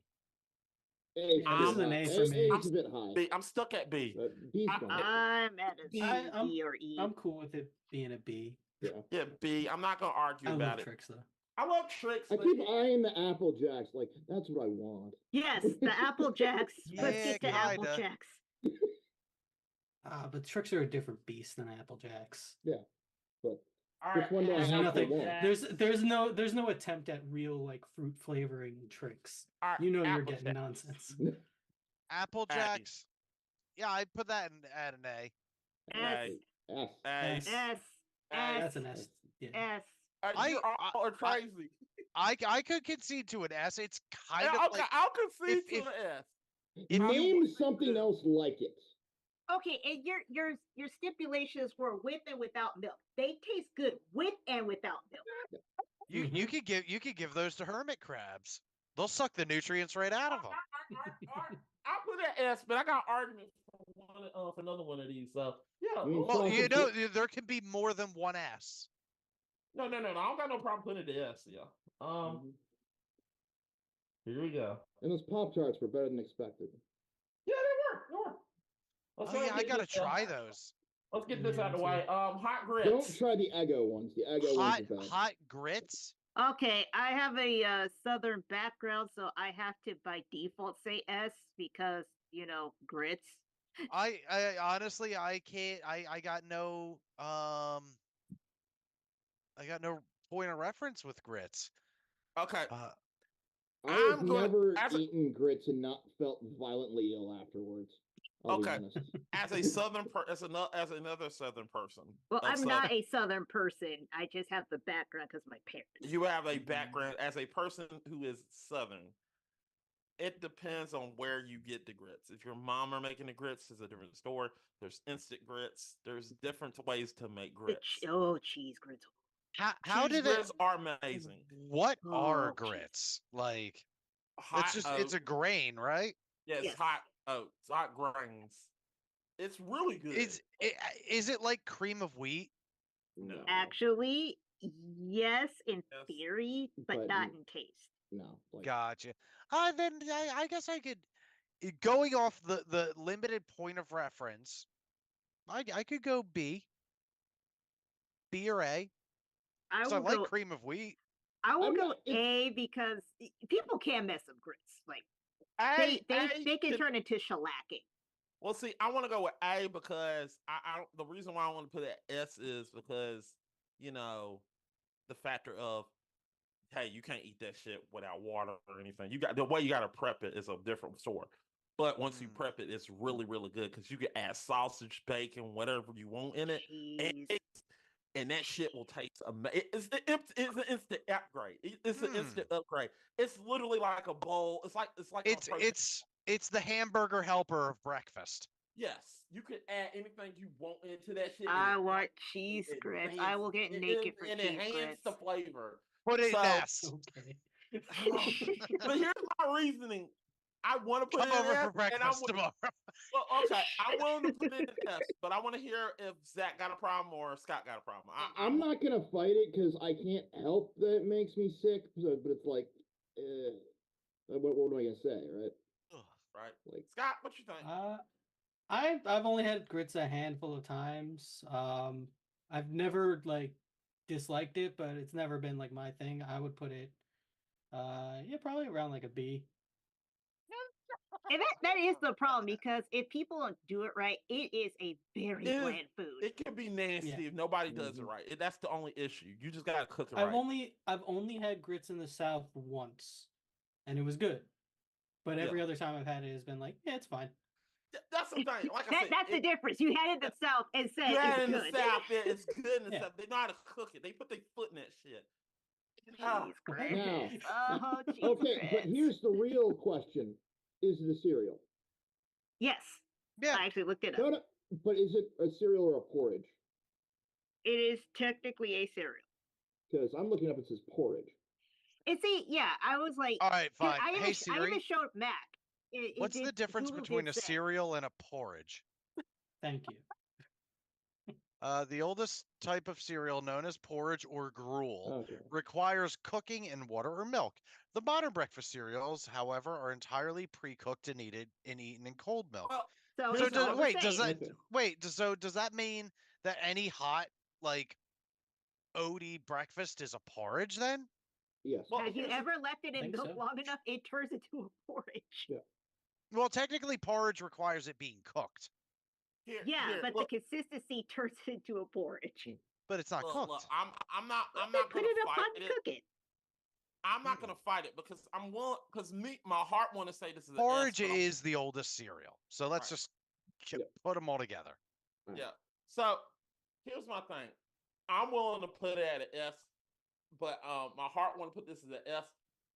A Yeah, this is an A for me. A's a bit high. I'm stuck at B. B's I- fine. I'm at a C, D, or E. I'm cool with it being a B. Yeah. Yeah, B. I'm not gonna argue I about love it. tricks though. I love tricks. I but keep it- eyeing the Apple Jacks. Like that's what I want. Yes, the Apple Jacks. Let's Yeah, get to Apple kinda. Jacks. But tricks are a different beast than Apple Jacks. But all which one do I There's have nothing. for one? There's no attempt at real like fruit flavoring tricks. all right, You know you're Apple getting Jacks. nonsense. Apple A. Jacks. Yeah, I'd put that at an A. S, S. S. S, That's S, an S. Yeah. S. You all are crazy. I could concede to an S. It's kind Yeah, of okay, like I'll concede if- to an S. if Name you something else like it. Okay, and your stipulations were with and without milk. They taste good with and without milk. you could give those to hermit crabs. They'll suck the nutrients right out of them. I'll put an S, but I got arguments for another one of these. So yeah. You mean Well, sausage you know, dip? there can be more than one S. No. I don't got no problem putting it to S. Yeah. Here we go. And those Pop Tarts were better than expected. Yeah, they were. Let's Oh go yeah, I get gotta this, try those. Let's get this Yeah, out of the me way. too. Hot grits. Don't try the Eggo ones. The Eggo ones are bad. Hot grits. Okay, I have a southern background, so I have to by default say S because grits. I honestly I can't. I got no I got no point of reference with grits. Okay. I've I'm gonna- never as a- eaten grits and not felt violently ill afterwards. I'll be Okay. honest. As a southern as another southern person. Well, of I'm Southern- not a southern person. I just have the background because my parents. You have a background as a person who is southern. It depends on where you get the grits. If your mom are making the grits, it's a different story. There's instant grits. There's different ways to make grits. Cheese grits. How Cheese did it? grits are amazing. What are Oh, geez. grits? Like Hot it's a oat. grain, right? Yes, Yes. hot oats, hot grains. It's really good. Is it like cream of wheat? No. Actually, yes, in Yes. theory, but But not n- in taste. No. Like, Gotcha. Then I guess I could, going off the limited point of reference, I could go B. B or A. I So I will like go. cream of wheat. I will I'm go not- it's- A because people can't mess up grits. Like A they can could- turn into shellacking. Well, see, I want to go with A because I the reason why I want to put it at S is because the factor of hey, you can't eat that shit without water or anything. You got the way you got to prep it is a different sort. But once you Mm. prep it, it's really really good because you can add sausage, bacon, whatever you want in it, Cheese. and that shit will taste amazing. It's an instant upgrade. It's an Mm. instant upgrade. It's literally like a bowl. It's like a protein. It's the hamburger helper of breakfast. Yes, you could add anything you want into that shit. I and it want adds- cheese it grits. I will get enhance- naked for and cheese enhance grits. the flavor. Put it So- in S. Okay. But here's my reasoning. I want to put Come it in over S, for breakfast tomorrow. Well, okay, I'm willing to put it in S, but I want to hear if Zach got a problem or Scott got a problem. I'm not gonna fight it because I can't help that it makes me sick. But it's like, what am I gonna say, right? Ugh. right. Like, Scott, what you think? I've only had grits a handful of times. I've never like disliked it, but it's never been like my thing. I would put it, probably around like a B. And that is the problem because if people don't do it right, it is a very It is- bland food. It can be nasty Yeah. if nobody does it Mhm. right. That's the only issue. You just gotta cook it I've right. only had grits in the South once, and it was good. But every other time I've had it has been like, yeah, it's fine. That's the thing. Like I said, That's the difference. You had it in the South and said You had it's it in good. the South, yeah, it's good in the Yeah. South. They know how to cook it. They put their foot in that shit. Cheese grits. Oh, cheese okay, but grits. here's the real question: is it a cereal? Yes, Yeah. I actually looked it up. No, but is it a cereal or a porridge? It is technically a cereal. Because I'm looking up, it says porridge. And see, yeah, I was like, All right, 'cause fine. I Hey even Siri, showed Mac. what's the difference Google between did a say. cereal and a porridge? Thank you. The oldest type of cereal, known as porridge or gruel, Okay. requires cooking in water or milk. The modern breakfast cereals, however, are entirely pre-cooked and eaten in cold milk. Well, So So it's all the wait, does same. that Okay. does that mean that any hot like oaty breakfast is a porridge then? Yes. well, Have you here's the- ever left it in think milk so. long enough? It turns into a porridge. Yeah. Well, technically porridge requires it being cooked, Yeah, but look, the consistency turns it into a porridge. but it's not look, cooked. look, I'm not Put gonna it in a fight pot and it. cook it. I'm not gonna fight it because my heart want to say this is an S, Porridge but I'm- is the oldest cereal. So let's Right. just Yeah. put them all together. Yeah. So here's my thing. I'm willing to put it at an S, but my heart want to put this as an S,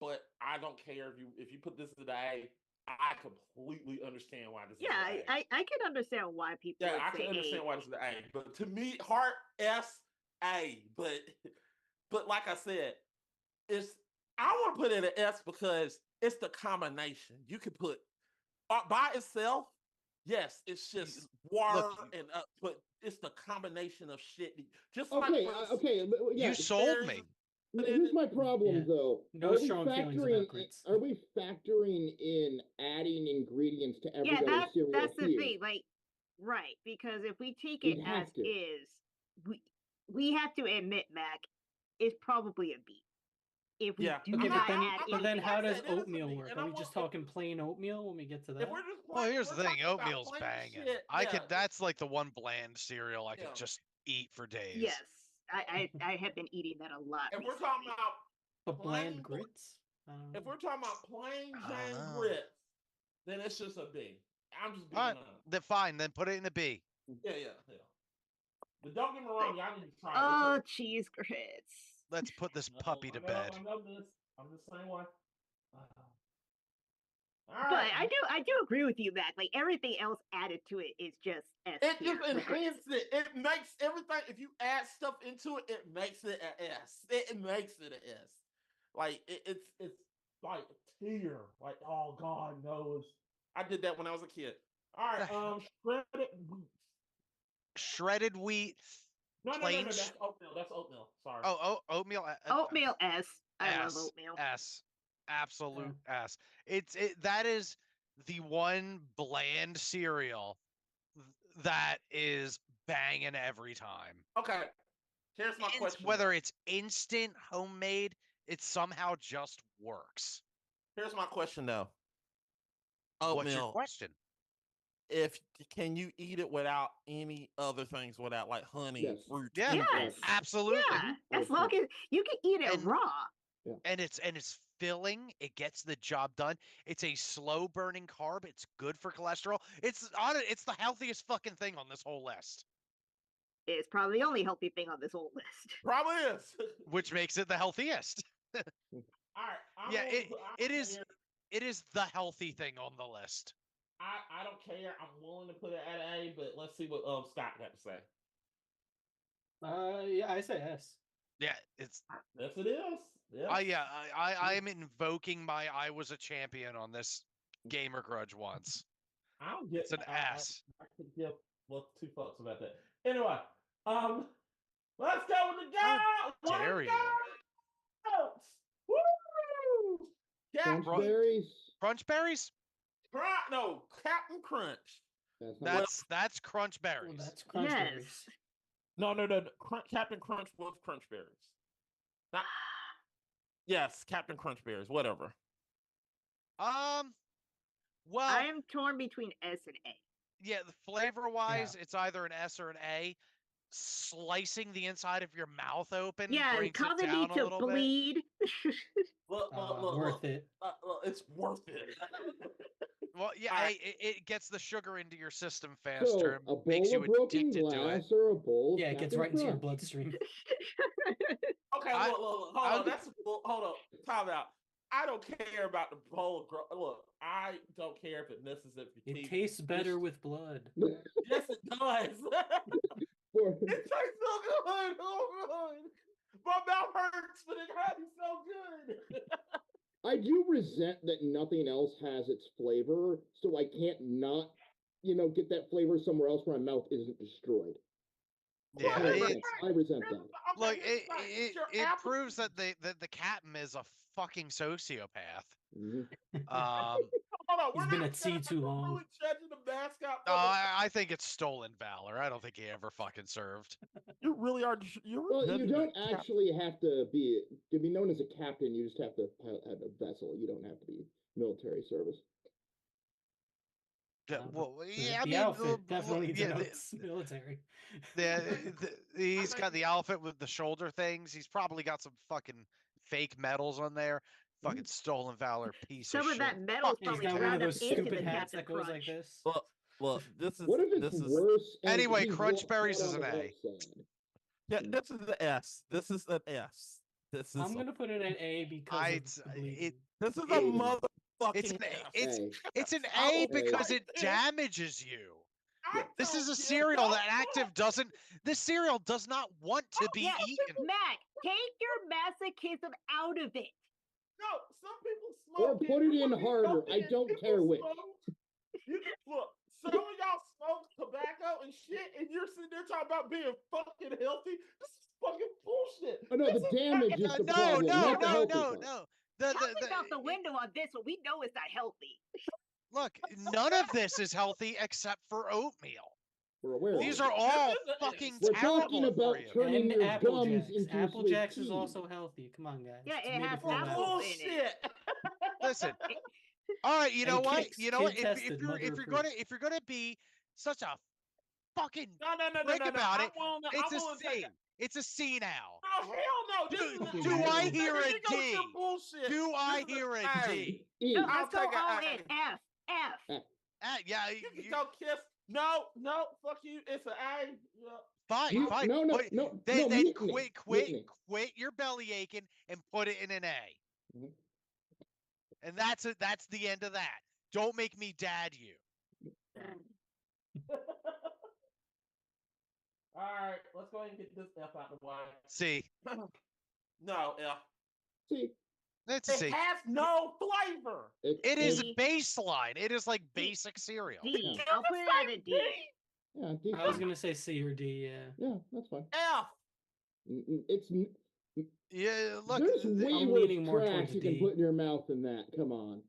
but I don't care if you put this as an A. I completely understand why this Yeah, is an A. I can understand why people Yeah, would I say can understand A. why this is an A. But to me, heart S A. But like I said, it's I want to put it at S because it's the combination. You could put by itself. Yes, it's just water and but it's the combination of shit. Just Okay. like Okay. Yeah. You sold me. Here's my problem, Yeah. though. No Are we strong feelings factoring? about grits. Are we factoring in adding ingredients to every Yeah, other cereal that's the here? thing. Like, right? Because if we take We'd it have as to. is, we have to admit, Mac, it's probably a B. If we Yeah. do Okay, not but then, add but then anything how else. does It is a oatmeal B, work? and Are I we want- just talking plain oatmeal when we get to If that? we're just Well, here's the thing, talking about oatmeal's plain banging. shit, I yeah. could that's like the one bland cereal I could Yeah. just eat for days. Yes, I have been eating that a lot. If we're recently. talking about But bland plain- grits? if we're talking about plain I don't Jane know. grits, then it's just a B. I'm just being All right, honest. then fine, then put it in a B. Yeah. But don't get me wrong, y'all need to try it. Oh, cheese grits. Let's put this puppy to bed. I know this. I'm the same way. All But right. I do agree with you, Mac. Like everything else added to it is just S It tier. just enhances it. It makes everything. If you add stuff into it, it makes it an S. It makes it an S. Like it's like a tier. Like oh God knows. I did that when I was a kid. All right. Shredded wheat. Shredded wheat. No. Plain That's oatmeal. That's oatmeal. Sorry. Oatmeal. Oatmeal S. I love S. oatmeal. S. Absolute S. That is the one bland cereal that is banging every time. Okay. Here's my question. Whether it's instant, homemade, it somehow just works. Here's my question though. What's your Oatmeal. question? If can you eat it without any other things, without like honey, Yes. fruit? Yeah. anything? Yes. Absolutely. Yeah, as long as you can eat it And- raw. And it's filling. It gets the job done. It's a slow burning carb. It's good for cholesterol. It's the healthiest fucking thing on this whole list, It's probably the only healthy thing on this whole list. Probably is. which makes it the healthiest. All right. Yeah, willing it- to- I it don't is- care. It is the healthy thing on the list. I don't care. I'm willing to put it at A, but let's see what Scott got to say. Yeah, I say S. Yeah, it's Yes, it is. Yeah. I am invoking my I was a champion on this gamer grudge once. I don't get. It's an S. I could give two fucks about that. Anyway, let's go with the How goats. dare you. Woo! Crunch Bro- berries. Crunch berries? No, Captain Crunch. That's crunch Well, berries. that's crunch Yes. berries. No. Captain Crunch with Crunch Berries. Not, yes, Captain Crunch Berries, whatever. Well, I am torn between S and A. yeah, the flavor wise, it's either an S or an A. Slicing the inside of your mouth open Yeah, brings it causing down me a to little bit. bleed. Look, Worth it. it's worth it. Well, yeah, Alright. it gets the sugar into your system So faster, a makes bowl you of broken addicted to it. glass or a bowl. Of Yeah, it gets Captain right into your Crunch? bloodstream. Okay, I- look, hold I'll on. g- Hold on. Time out. I don't care about the bowl of look. I don't care if it messes up your It teeth. tastes better with blood. Yes, it does. For- It tastes so good. Oh, good. My mouth hurt but it had me so good. I do resent that nothing else has its flavor, so I can't not, get that flavor somewhere else where my mouth isn't destroyed. Yeah, I resent that. look, it's fine. It's your it apple proves that the captain is a fucking sociopath. Mhm. Hold on, He's been at sea too long. Really judging the mascot. No, I think it's stolen valor. I don't think he ever fucking served. You really are. You're Well, you judging don't the cap- actually have to be known as a captain. You just have to have a vessel. You don't have to be military service. Well, yeah, I The mean, outfit definitely yeah, denotes military. he's got the outfit with the shoulder things. He's probably got some fucking fake medals on there. Fucking stolen valor piece Some of of shit. that metal is Fuck He's you, probably got one ground of up those into stupid the hats Captain that goes like Crunch. this. Look, this is. What if it's this is, worse? And Anyway, he's Crunch caught Berries is on an the A. outside? Yeah, this is an S. This is an S. This is. I'm gonna put it at A because of the bleeding. This is a it- motherfucking it's S. it's an I A will because fight it this. damages you. I This is don't a give cereal no that Active fuck. doesn't. This cereal does not want to be Yeah, eaten. Mac, take your masochism out of it. No, some people Or smoke. put it in You harder. know, I don't people care which. smoke. Look, some of y'all smoke tobacco and shit, and you're sitting there talking about being fucking healthy. This is fucking bullshit. Oh, no, This the is damage is the No, problem, no, not the no, healthy no, part. no. Healthy's out the window on this one. We know it's not healthy. Look, none of this is healthy except for oatmeal. We're aware These of are it. all This is a- fucking We're terrible talking for about you. turning And your Apple gums Jacks. into Apple sweet Jacks is tea. also healthy. Come on, guys. Yeah, It's it made has from apples apples. in it. Bullshit. Listen. All right, you know And what? kicks, You know what? kid tested, mother If you're approved. gonna be such a fucking No. prick about it, it's I'm a willing to C. take it. It's a C now. No, hell no. This is Fucking Do I A. hear a Here goes your D? bullshit. Do I This is hear a A. D? E. No, I'll let's go take it. all in. F. F. Yeah, You can go kiss. No, fuck you. It's an A. Yeah. fine, fine. No, Then mutiny. Mutiny. quit your belly aching and put it in an A. Mhm. And that's it. That's the end of that. Don't make me dad you. All right, let's go ahead and get this F out of the way. C. No, F. See, That's a It C. has no flavor. It is D. baseline. It is like basic cereal. D. I'll put it at a D. Yeah, D. I was gonna say C or D. Yeah. Yeah, that's fine. F. It's Yeah, look. there's way I'm worse leaning more trash towards you can D. put in your mouth than that. Come on.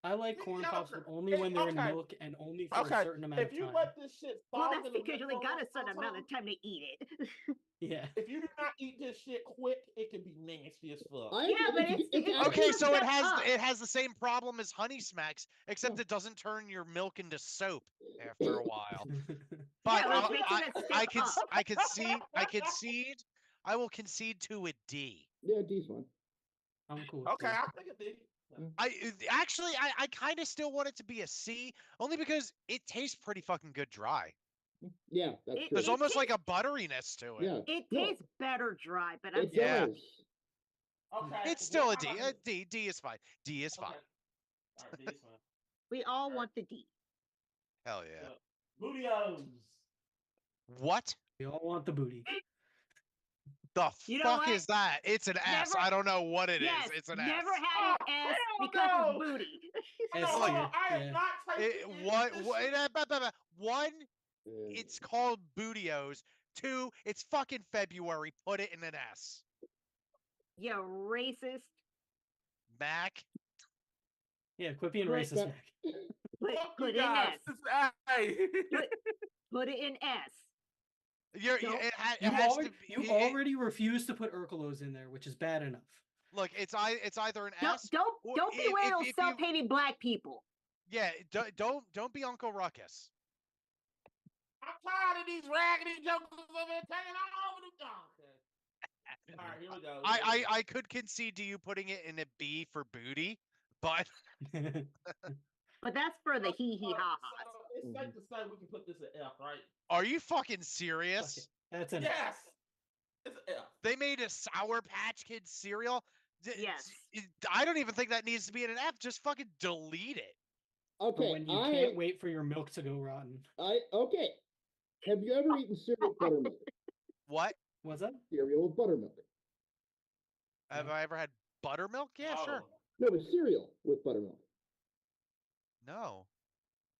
I like corn pops, but only when they're in milk and only for a certain amount of If you time. let this shit fall Well, that's in the because you only microwave got a certain for amount of time to eat it. Yeah. If you do not eat this shit quick, it can be nasty as fuck. Yeah, but it's Okay, actually so it step up. has the same problem as Honey Smacks, except it doesn't turn your milk into soap after a while. But Yeah, it's making it step up. I concede. I will concede to a D. Yeah, D's fine. I'm cool. Okay, I think it did. I kind of still want it to be a C, only because it tastes pretty fucking good dry. Yeah, that's It- true. There's almost like a butteriness to it. Yeah, It no, tastes better dry, but I'm it Yeah. does. Okay. It's still a what D. about D. D is fine. D is fine. Okay. All right, D is fine. we all want the D. Hell yeah. Booty-O's. What We all want the booty. the You know fuck what? is that? It's an S. Never- I don't know what it is. Yes, It's an never S. had an S hell because no! it's booty. S No, tier. I am Yeah. not taking One, Uh, it's called Bootios. Two, it's fucking February. Put it in an S. You racist. Mac. Yeah, quit being Put- racist, Mac. Put in S. Put it in S. You're, Don't- it, ha- it You has already, to. you it- already refused to put Urkelos in there, which is bad enough. Look, it's either an Don't S. or don't be if- one of if- those if you- self-hating black people. Yeah, don't be Uncle Ruckus. I'm tired of these raggedy jokers over there taking all over the dog. All right, here we go. I could concede to you putting it in a B for booty, but But that's for the hee hee ha So ha's. it's safe to say we can put this at F, right? are you fucking Fuck serious? it. That's an Yes. It's an F. They made a Sour Patch Kids cereal. Yes. I don't even think that needs to be in an F. Just fucking delete it. for okay, when you can't wait for your milk to go rotten. okay. Have you ever eaten cereal with buttermilk? What? What's that? Cereal with buttermilk. Have I ever had buttermilk? Yeah, sure. Oh, No, but cereal with buttermilk. No.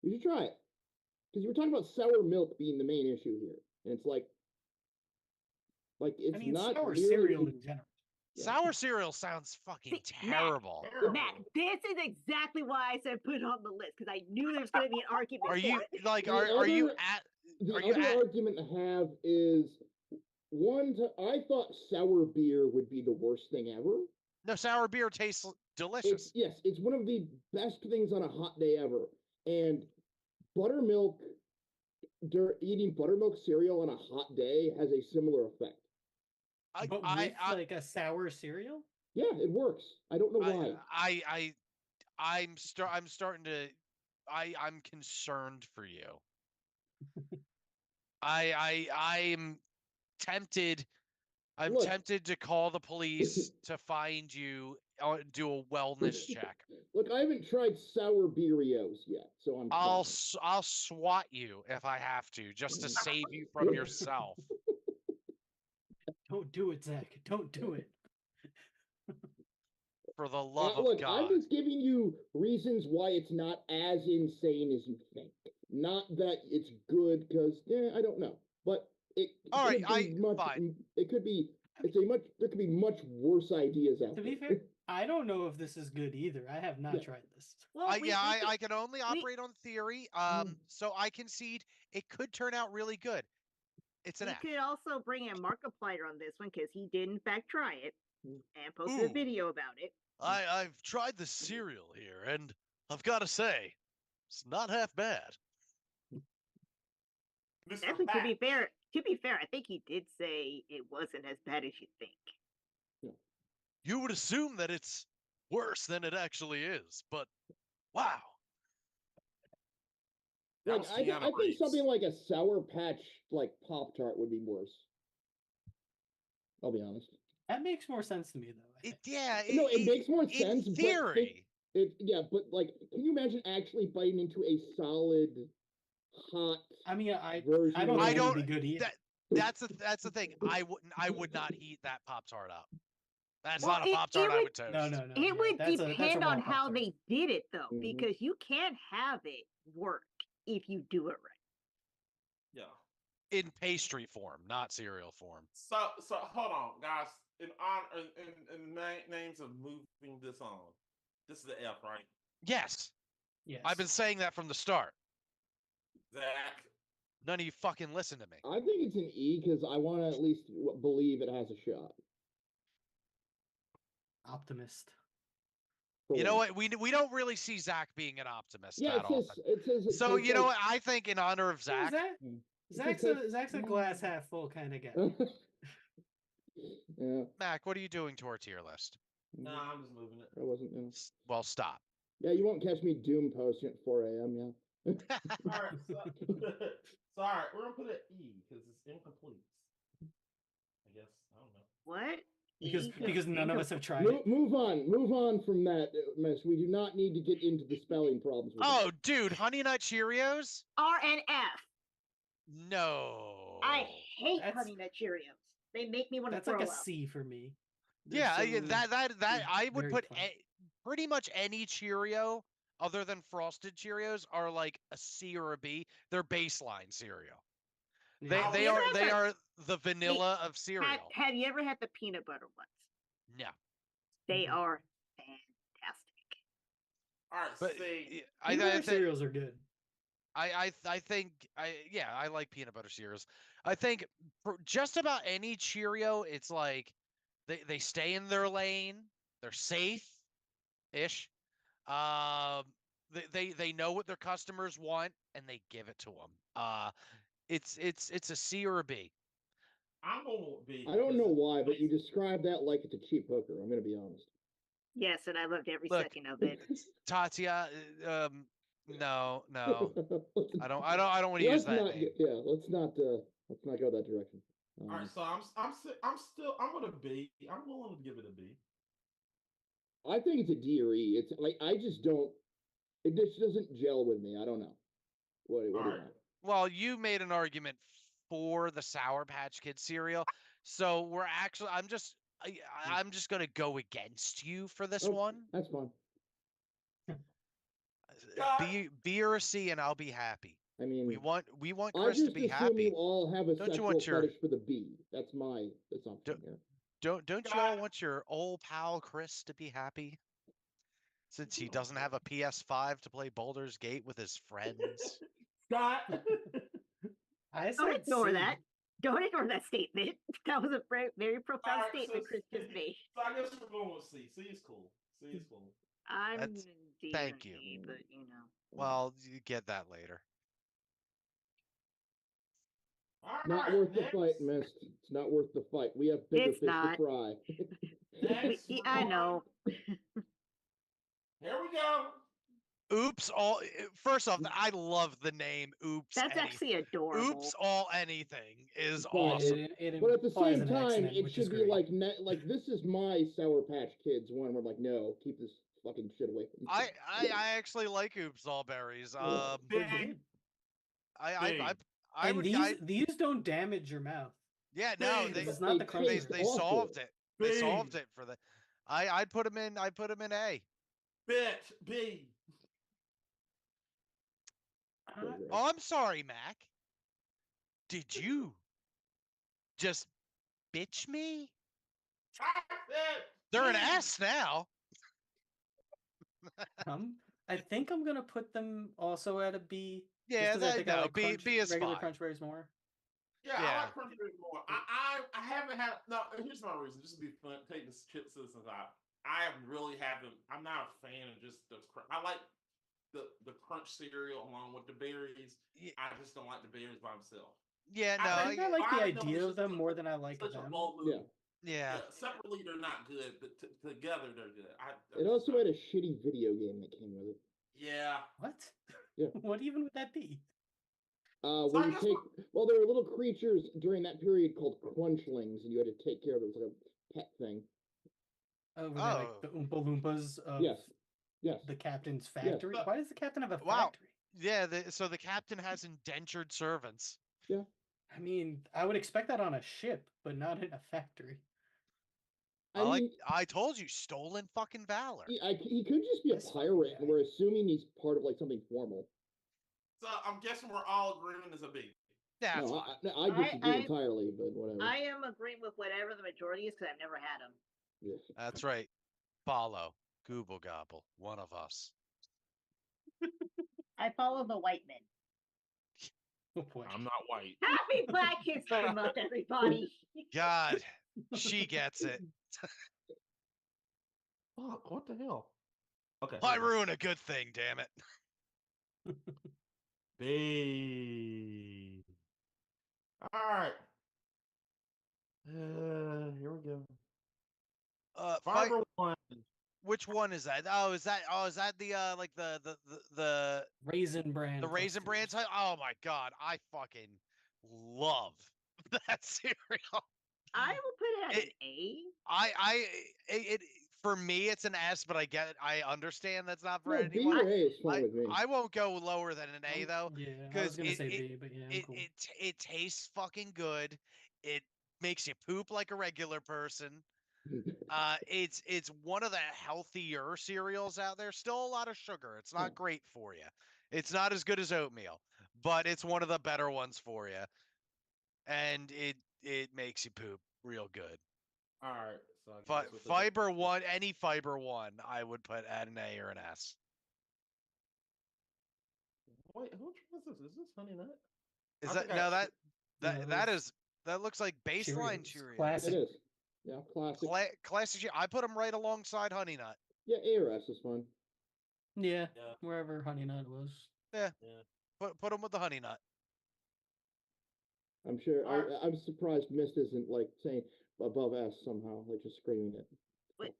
You should try it. Because you were talking about sour milk being the main issue here. And it's like it's I mean, not sour nearly cereal in general. Yeah. Sour cereal sounds fucking See, Matt, terrible. Matt, this is exactly why I said put it on the list because I knew there was going to be an argument. Are you for it. like The are you other- at The Are you other at- argument I have is I thought sour beer would be the worst thing ever. no sour beer tastes delicious? It's one of the best things on a hot day ever. And buttermilk, eating buttermilk cereal on a hot day has a similar effect. But with like a sour cereal? Yeah, it works. I don't know why. I'm starting to I'm concerned for you. I'm tempted. I'm Look. tempted to call the police to find you, do a wellness check. Look, I haven't tried sour Beerios yet, so I'm I'll fine. I'll swat you if I have to, just to save you from yourself. Don't do it, Zach. Don't do it. For the love of Look, God. I'm just giving you reasons why it's not as insane as you think. Not that it's good, because I don't know, but it All right, could be much. fine. It could be. There could be much worse ideas out To there. be fair, I don't know if this is good either. I have not Yeah. tried this. Well, I can only operate on theory. So I concede it could turn out really good. It's an we F. could also bring in Markiplier on this one because he did in fact try it Mm. and posted a Ooh. video about it. I've tried the cereal here, and I've got to say, it's not half bad. Mr. Actually, Pat. to be fair, I think he did say it wasn't as bad as you think. You would assume that it's worse than it actually is, but wow. That Like was I Keanu think Reeves. something like a Sour Patch like Pop-Tart would be worse. I'll be honest. That makes more sense to me, though. I think. No, it makes more in sense. But theory. but like, can you imagine actually biting into a solid, hot I mean, I version? don't of know I if it don't- would be good either. That's the thing. I would not heat that Pop-Tart up. That's Well, not a it Pop-Tart I would- would toast. No. It yeah, would that's a depend raw on how Pop-Tart. they did it, though, Mhm. because you can't have it work if you do it right. Yeah. In pastry form, not cereal form. So hold on, guys. In honor, in names of moving this on, this is the F, right? Yes. Yes. I've been saying that from the start. Zach. None of you fucking listen to me. I think it's an E because I want to at least believe it has a shot. Optimist. for You know once. what? We don't really see Zach being an optimist Yeah, that often. it says. So you know what? I think in honor of Yeah, Zach, Zach's a glass half full kind of guy. Yeah, Mac, what are you doing to our tier list? Nah, I'm just moving it. I wasn't. Well, stop. Yeah, you won't catch me doom posting at 4 a.m. Yeah. All right. So, so all right, we're gonna put it at E because it's incomplete. I guess I don't know. What? Because none of us have tried it. Move on from that mess. We do not need to get into the spelling problems. With Oh, dude, Honey Nut Cheerios? R and F. No. I hate That's- Honey Nut Cheerios. They make me want to That's throw like a up. C for me. They're Yeah, so- that I would very put plain. pretty much any Cheerio other than Frosted Cheerios are like a C or a B. They're baseline cereal. Yeah. They You are ever they had are the vanilla of cereal. Have you ever had the peanut butter ones? No, They Mhm. are fantastic. All right. but See, I Peanut butter think cereals are good. I think I like peanut butter cereals. I think for just about any Cheerio, it's like they stay in their lane. They're safe ish. Um, they know what their customers want and they give it to them. It's a C or a B. I'm going with B. I don't know because why, but you describe that like it's a cheap hooker. I'm gonna be honest. Yes, and I loved every Look, second of it. Tatia, no, Let's- I don't want to use let's that not name. let's not go that direction. All right. So I'm going to B. I'm willing to give it a B. I think it's a D or E. It's like I just don't. It just doesn't gel with me. I don't know. What do you Alright. want? Well, you made an argument for the Sour Patch Kid cereal, so I'm just I'm just gonna go against you for this Oh, one. That's fine. Be your a C, and I'll be happy. I mean, We want I Chris to just be assume happy. you all have a Don't you sexual want your- fetish for the B. That's my assumption here. Don't you all want your old pal Chris to be happy? Since he doesn't have a PS5 to play Baldur's Gate with his friends. Scott. I Don't said ignore C. that. Don't ignore that statement. That was a very profound Alright, statement Chris just made. So I guess we're going with C. C is cool. C is cool. I'm That's- D thank or you. E, but you know. Well, you get that later. Not Alright, worth the next. fight, Mist. It's not worth the fight. We have bigger It's fish not. to fry. Next, Yeah, we're I going- know. Here we go. Oops, all first off, I love the name Oops. That's Any- actually adorable. Oops, all anything is But- awesome. It But at the implies same an time, accident, it which is should be great. like this is my Sour Patch Kids one. We're like, no, keep this fucking shit away from me. I actually like Oops all berries. They're Big. good. I And would these don't damage your mouth. yeah no Big. they It's not the crunch they, taste berry. they solved awful. it. They solved Big. it for the. I'd put them in. I put them in A. Bitch. B. Oh, I'm sorry, Mac. Did you just bitch me? They're an S now. I think I'm gonna put them also at a B. Yeah, just 'cause I think I no, like B is regular fine. crunch berries more. Yeah, Yeah. I like crunch berries more. I haven't had no. Here's my reason. Just to be fun, take this chip citizens out. I really haven't. I'm not a fan of just the. I like the crunch cereal along with the berries. Ye- I just don't like the berries by themselves. Yeah, no, I think I like the I know idea it's of them just more than I like such a them. bold Yeah. move. yeah. Separately they're not good, but together they're good. It also had a shitty video game that came with it. Yeah. What? Yeah. What even would that be? Where I you guess take there were little creatures during that period called crunchlings, and you had to take care of it. It was like a pet thing. Oh, were they like Oh. the Oompa Loompas of Yes. Yes. the captain's factory? But- Why does the captain have a Wow. factory? Yeah, so the captain has indentured servants. I mean, I would expect that on a ship, but not in a factory. I mean, I told you, stolen fucking valor. he could just be a This fucking pirate, guy. and we're assuming he's part of like something formal. So I'm guessing we're all agreeing as a B. Yeah, No, fine. I disagree I- entirely, but whatever. I am agreeing with whatever the majority is because I've never had them. Yes. That's right. Follow. Google Gobble. One of us. I follow the white men. Oh boy. I'm not white. Happy Black History Month, everybody. God, she gets it. Fuck, what the hell? Okay. Why ruin a good thing, damn it? B. All right. Here we go. Fight, Fiber one. which one is that? Is that the like the Raisin Bran. Raisin Bran clusters. type? Oh my god, I fucking love that cereal. I will put it at It- an A. It for me it's an S, but I understand that's not for No, B anyone. or A is fine I, with me. I won't go lower than an A though. Yeah, I 'cause was gonna it- say it- B, but yeah, I'm cool. It tastes fucking good. It makes you poop like a regular person. It's one of the healthier cereals out there. Still a lot of sugar. It's not Yeah. great for you. It's not as good as oatmeal, but it's one of the better ones for you. And it makes you poop real good. All right. So I But guess with the- fiber one, any fiber one, I would put at an A or an S. Wait, which one is this? Is this Honey Nut? Is I that think I no actually- that No, is that looks like baseline Cheerios. Classic. It is. Yeah, classic. Classic. I put them right alongside Honey Nut. Yeah, A or S is fine. Yeah, Yeah. wherever Honey Nut was. Put them with the Honey Nut. I'm sure. Alright. I'm surprised Mist isn't like saying above S somehow, like just screaming it.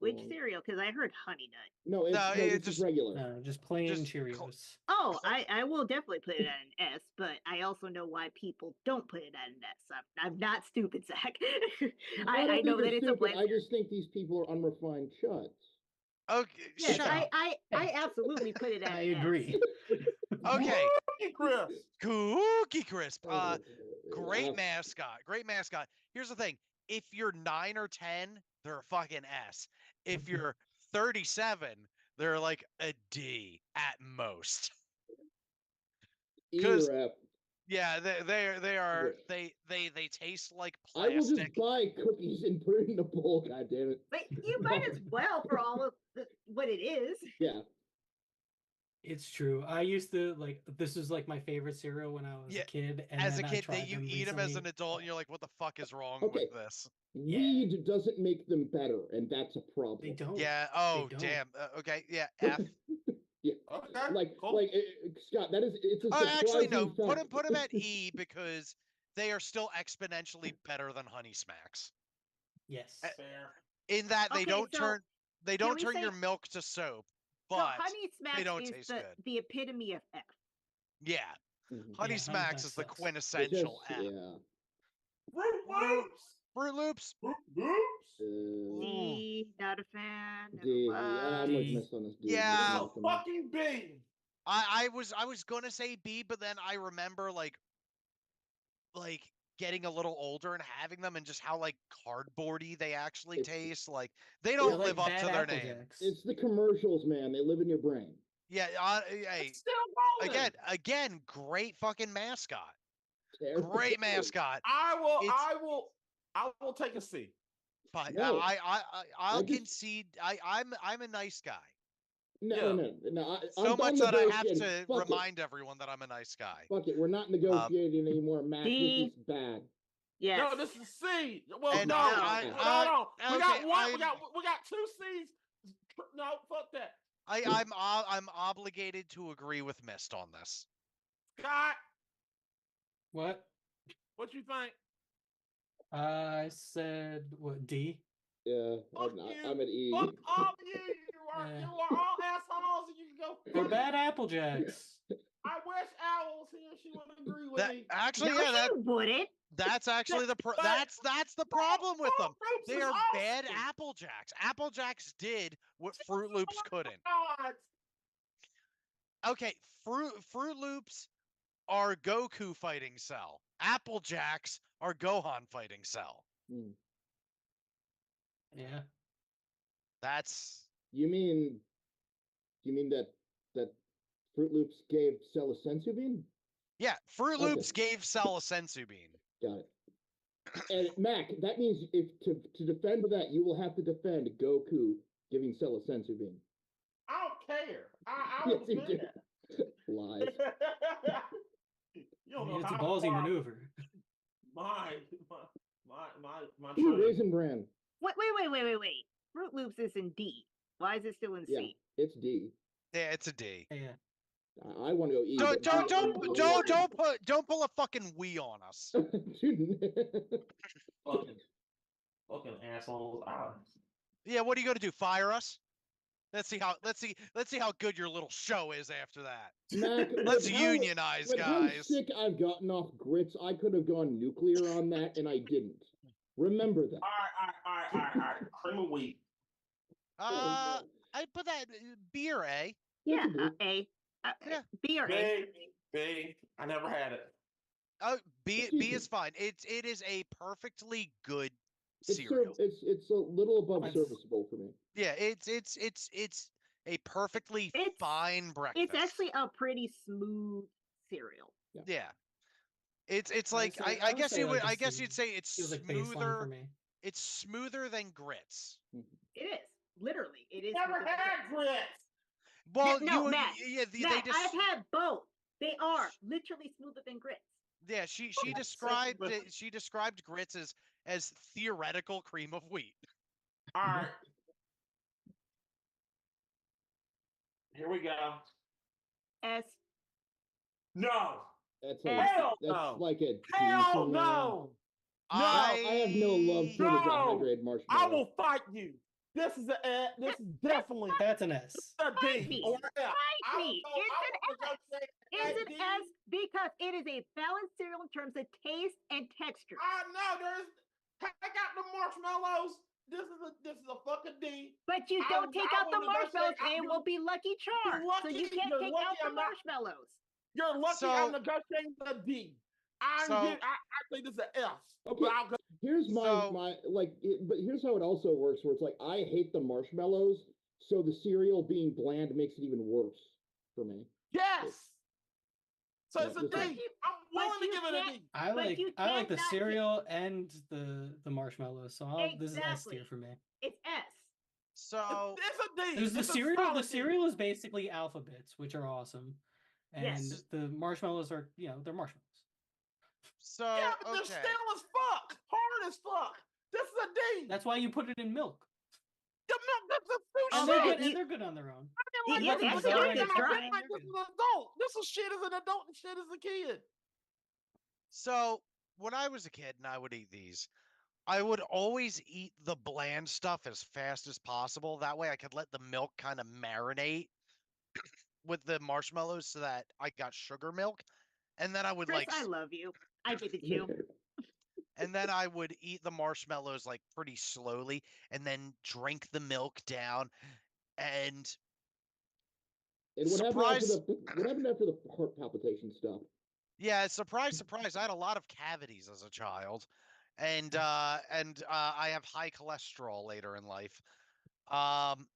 Which Wrong. cereal? Because I heard Honey Nut. No, it's, No, no, it this just- is regular. No, just plain Just cl- Cheerios. Oh, I will definitely put it at an S, but I also know why people don't put it at an S. I'm not stupid, Zach. I don't know think that you're it's a stupid. blend. I just think these people are unrefined chuds. Okay, Yes, shut up. I absolutely put it at I an S. agree. Okay, Hey, Chris. Cookie Crisp. Oh, Great S. mascot. Great mascot. Here's the thing. if you're 9 or 10, they're a fucking S. If you're 37, they're like a D at most. E 'Cause- or F. Yeah, they are Yeah. they taste like I will plastic. just buy cookies and put it in a bowl. God damn it. But you might as well for all of what it is. Yeah. It's true. I used to like this was like my favorite cereal when I was Yeah, a kid, and As a then I kid, tried you them eat them as an recently. adult, and you're like, "What the fuck is wrong Okay. with this?" Weed doesn't make them better, and that's a problem. They don't. Yeah. Oh, don't. damn. Okay. Yeah. F. Yeah. Okay. Like, cool. like Scott, it's a surprising Actually, no. fact. Put them at E because they are still exponentially better than Honey Smacks. Yes. Fair. In that they Okay, don't so turn we your say- milk to soap, So but Honey Smacks don't is taste good. the epitome of F. yeah, Mhm. Honey Honey Smacks Smacks is the sucks. It's quintessential just, F. yeah. Fruit Loops. D, not a fan. Never D. was. I'm with D. Miss on this D. Yeah. This is Nothing. a fucking B. I was gonna say B, but then I remember like getting a little older and having them and just how like cardboardy they actually It's- taste. Like they They're don't like live up bad to their Apple name. Jacks. It's the commercials, man. They live in your brain. Yeah, hey, It's still rolling. again, great fucking mascot. Terrible. Great mascot. I will take a C. But No. I'll I just- concede. I'm a nice guy. No, Yeah. no. So I'm much done that I have negotiating. to Fuck remind everyone that I'm a nice guy. Fuck it. We're not negotiating anymore, Matt. D. This is bad. Yes. No, this is C. Well, And no, I- hold on. We got okay, one. We got two C's. No, fuck that. I'm obligated to agree with Mist on this. Scott, What? what you think? I said what D? Yeah, Fuck I'm you. at E. Fuck all of you. Yeah. You are all assholes, and you can go. They're fuck bad Apple Jacks. I wish Al was here. She would agree with That me. actually, No, yeah, you wouldn't. that's actually But- that's the problem with them. Fruit Loops They is are bad awesome. Apple Jacks. Apple Jacks did what Fruit Loops couldn't. God. Okay, Fruit Loops are Goku fighting Cell. Apple Jacks are Gohan fighting Cell. Hmm. Yeah. That's You mean that Fruit Loops gave Cell a sensu bean? yeah. Fruit Okay. Loops gave Cell a sensu bean. Got it. And Mac, that means if to defend that, you will have to defend Goku giving Cell a sensu bean. I don't care. I Yes, will you defend do. Lies. that. You I don't mean, know it's a how ballsy far maneuver. My Ooh, train. Raisin Bran. Wait. Fruit Loops is in D. Why is it still in Yeah, C? it's D. Yeah, it's a D. Yeah. I want to go E. Don't but don't D- don't pull a fucking we on us. Dude. Fucking assholes. Yeah, what are you gonna do? Fire us? Let's see how good your little show is after that. Mac, Let's with how- unionize, with how guys. sick I've gotten off grits, I could have gone nuclear on that, and I didn't. Remember that. All right. Cream of wheat. I put that B or A. Yeah, That's a B. A. Yeah. B or A. B. I never had it. Oh, B Excuse is me. fine. It is a perfectly good It's cereal. it's a little above It's- serviceable for me. Yeah, it's a perfectly It's- fine breakfast. It's actually a pretty smooth cereal. yeah. It's I would like say- I I would guess say you would like a I guess C. you'd say it's Feels like baseline for smoother. me. It's smoother than grits. It is literally. It is. Never smoother than had grits. grits. Well, no, you Matt, yeah they Matt, just I've had both. They are literally smoother than grits. yeah she Yeah, described but- it, she described grits as theoretical cream of wheat. All right. Here we go. S. No. That's Hell that's no. like a D Hell for me. no. I have no love for the No. dehydrated I marshmallow. will fight you. This is this is definitely That's an S. a Fight D me. or F. I will me. go- It's I an will negotiate It's that an D. S because it is a balanced cereal in terms of taste and texture. I know there's take out the marshmallows. This is a fucking D. But you I don't will- take I out the will negotiate. marshmallows, it You're- will be Lucky Charms. So you lucky- can't you're take lucky out the I'm not- marshmallows. You're lucky So- I'm negotiating the D. I So- think this is an F. Okay. But I'll go Here's my So- my like, but here's how it also works. Where it's like I hate the marshmallows, so the cereal being bland makes it even worse for me. Yes. So it's a But D. I'm willing to you give it a can't- D. I But you like the cannot cereal and the marshmallows. So this is S Exactly. tier for me. It's S. So It's a D. There's the It's a cereal. The solid D. cereal is basically alphabets, which are awesome, and Yes. the marshmallows are they're marshmallows. Yeah, but they're okay. still as fuck. Hard as fuck. This is a D. That's why you put it in milk, the milk. That's a two and Oh, they're yeah, good. shit. And they're good on their own. Like, Yeah, they this is actually a like D, it and I dry. feel like this is an adult. This was shit as an adult and shit as a kid. So when I was a kid and I would eat these, I would always eat the bland stuff as fast as possible. That way I could let the milk kind of marinate with the marshmallows so that I got sugar milk. And then I would Chris, like I love you. I did it too. and then I would eat the marshmallows like pretty slowly and then drink the milk down and And what happened after surprise what happened after the heart palpitation stuff? yeah, surprise I had a lot of cavities as a child. And I have high cholesterol later in life. Um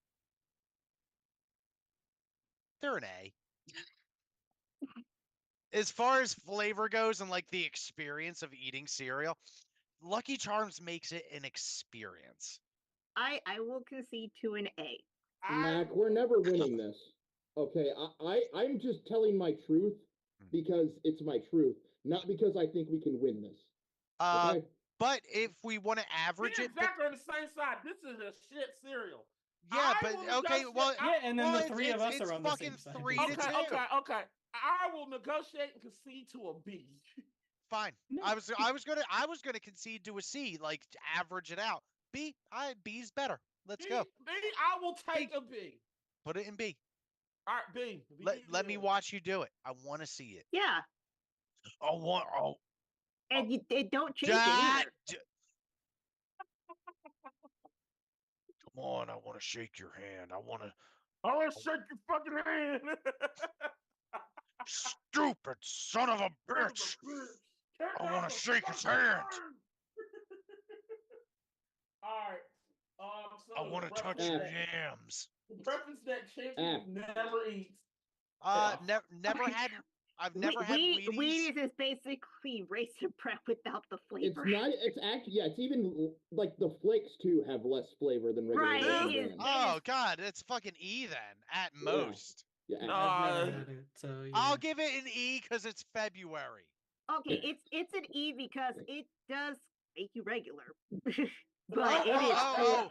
they're an A. As far as flavor goes and like the experience of eating cereal, Lucky Charms makes it an experience. I will concede to an A. Mac, we're never winning this. Okay, I'm just telling my truth because it's my truth, not because I think we can win this. Uh, Okay? but if we want to average We're it, but exactly on the same side. This is a shit cereal. yeah, I but will okay, negotiate- well, Yeah, and then well, the three of us it's are on the fucking same side. 3 to Okay, 2. okay. I will negotiate and concede to a B. Fine. No. I was gonna concede to a C, like to average it out. B's better. Let's go. B, I will take a B. Put it in B. All right, B. Let me watch you do it. I want to see it. Yeah, and you don't change it Dad, either. come on! I want to shake your hand. I want to. I want to shake your fucking hand. Stupid son of a bitch! I want to shake his hand. All right. So I want to touch breakfast your that- yams. Breakfast that champion never eats. Never had. I've never had Wheaties. Wheaties is basically raisin bran without the It's flavor. not. It's actually it's even like the flakes too have less flavor than regular Right, Raisin it is. Bran. Oh God, it's fucking E then at Yeah. most. Yeah, No. I've never had it, so yeah. I'll give it an E because it's February. Okay, it's an E because it does make you regular, but Oh, it is oh,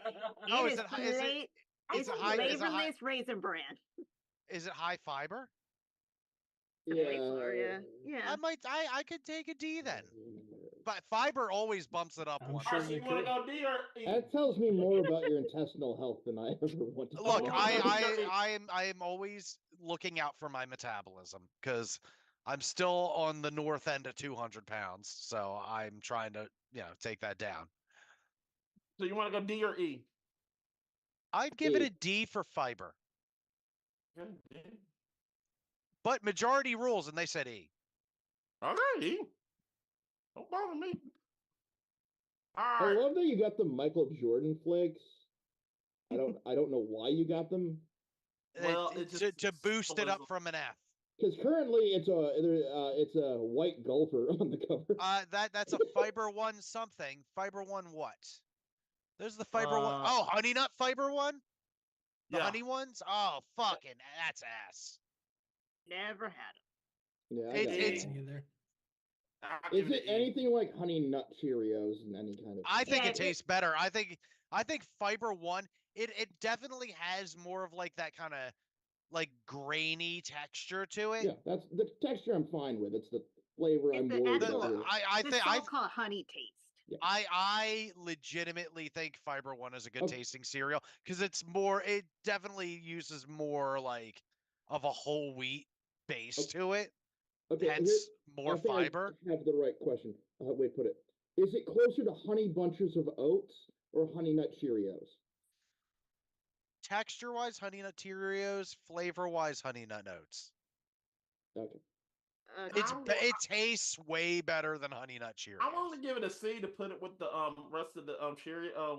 oh, it is is it hi- is it- it's it high- is it high- flavorless raisin bran. Is it high fiber? Yeah, yeah. I could take a D then. But fiber always bumps it up I'm one. sure All right, so you want to go D or E? That tells me more about your intestinal health than I ever want to. Look, know. I am always looking out for my metabolism because I'm still on the north end of 200 pounds, so I'm trying to take that down. So you want to go D or E? I'd give it E. a D for fiber, Okay, but majority rules, and they said E. E. Don't bother me. All I right. love that you got the Michael Jordan flakes. I don't know why you got them. Well, it just To boost it up symbolism. from an F. Because currently it's a white golfer on the cover. That's a fiber one something. Fiber one what? There's the fiber one. Uh, Oh, honey nut fiber one. The Yeah. honey ones. Oh, fucking that's ass. Never had it. Yeah, I It's- got it's- that. Either. I'll Is give it an E. anything like Honey Nut Cheerios and any kind of? I think Yeah, it tastes better. I think fiber one. It definitely has more of like that kind of like grainy texture to it. Yeah, that's the texture I'm fine with. It's the flavor I'm It's the worried actual- about. here. I The think so-called honey taste. I legitimately think fiber one is a good Okay. tasting cereal because it's more. It definitely uses more like of a whole wheat base Okay. to it. Okay, Hence more I think fiber. I have the right question. Wait, put it. Is it closer to Honey Bunches of Oats or Honey Nut Cheerios? Texture wise, honey nut Cheerios. Flavor wise, honey nut oats. Okay. It tastes way better than Honey Nut Cheerios. I'm only giving it a C to put it with the rest of the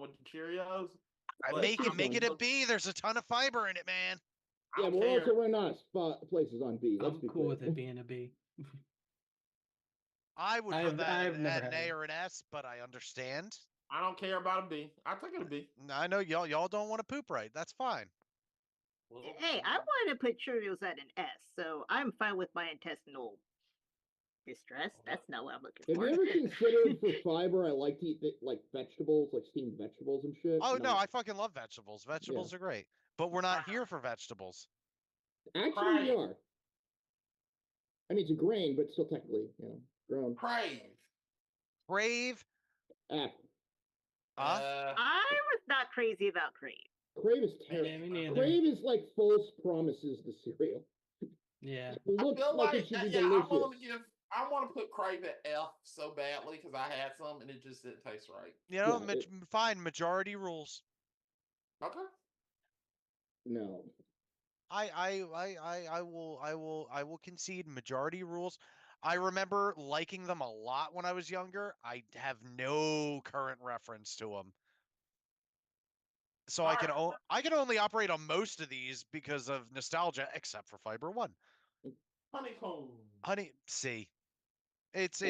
with the Cheerios. Make it a B. There's a ton of fiber in it, man. Yeah, we're also running out of places on B. Let's I'm be cool clear. with it being a B. I would I've put that never at an had A it. or an S, but I understand. I don't care about a B. I take it a B. I know y'all don't want to poop right. That's fine. Hey, I wanted to put Cheerios at an S, so I'm fine with my intestinal distress. That's not what I'm looking Have for. you ever considered for fiber? I like to eat like vegetables, like steamed vegetables and shit. Oh no, I fucking love vegetables. Vegetables are great, but we're not here for vegetables. Actually, we are. I mean, it's a grain, but still technically, grown. Crave. F. I was not crazy about Crave. Crave is Me terrible. neither. Crave is like false promises the cereal. Yeah. It looks like it should be delicious. I want to put Crave at F so badly because I had some and it just didn't taste right. You know, fine. Majority rules. Okay. No. I will concede majority rules. I remember liking them a lot when I was younger. I have no current reference to them. So I can only operate on most of these because of nostalgia, except for Fiber One. Honeycomb. C. It's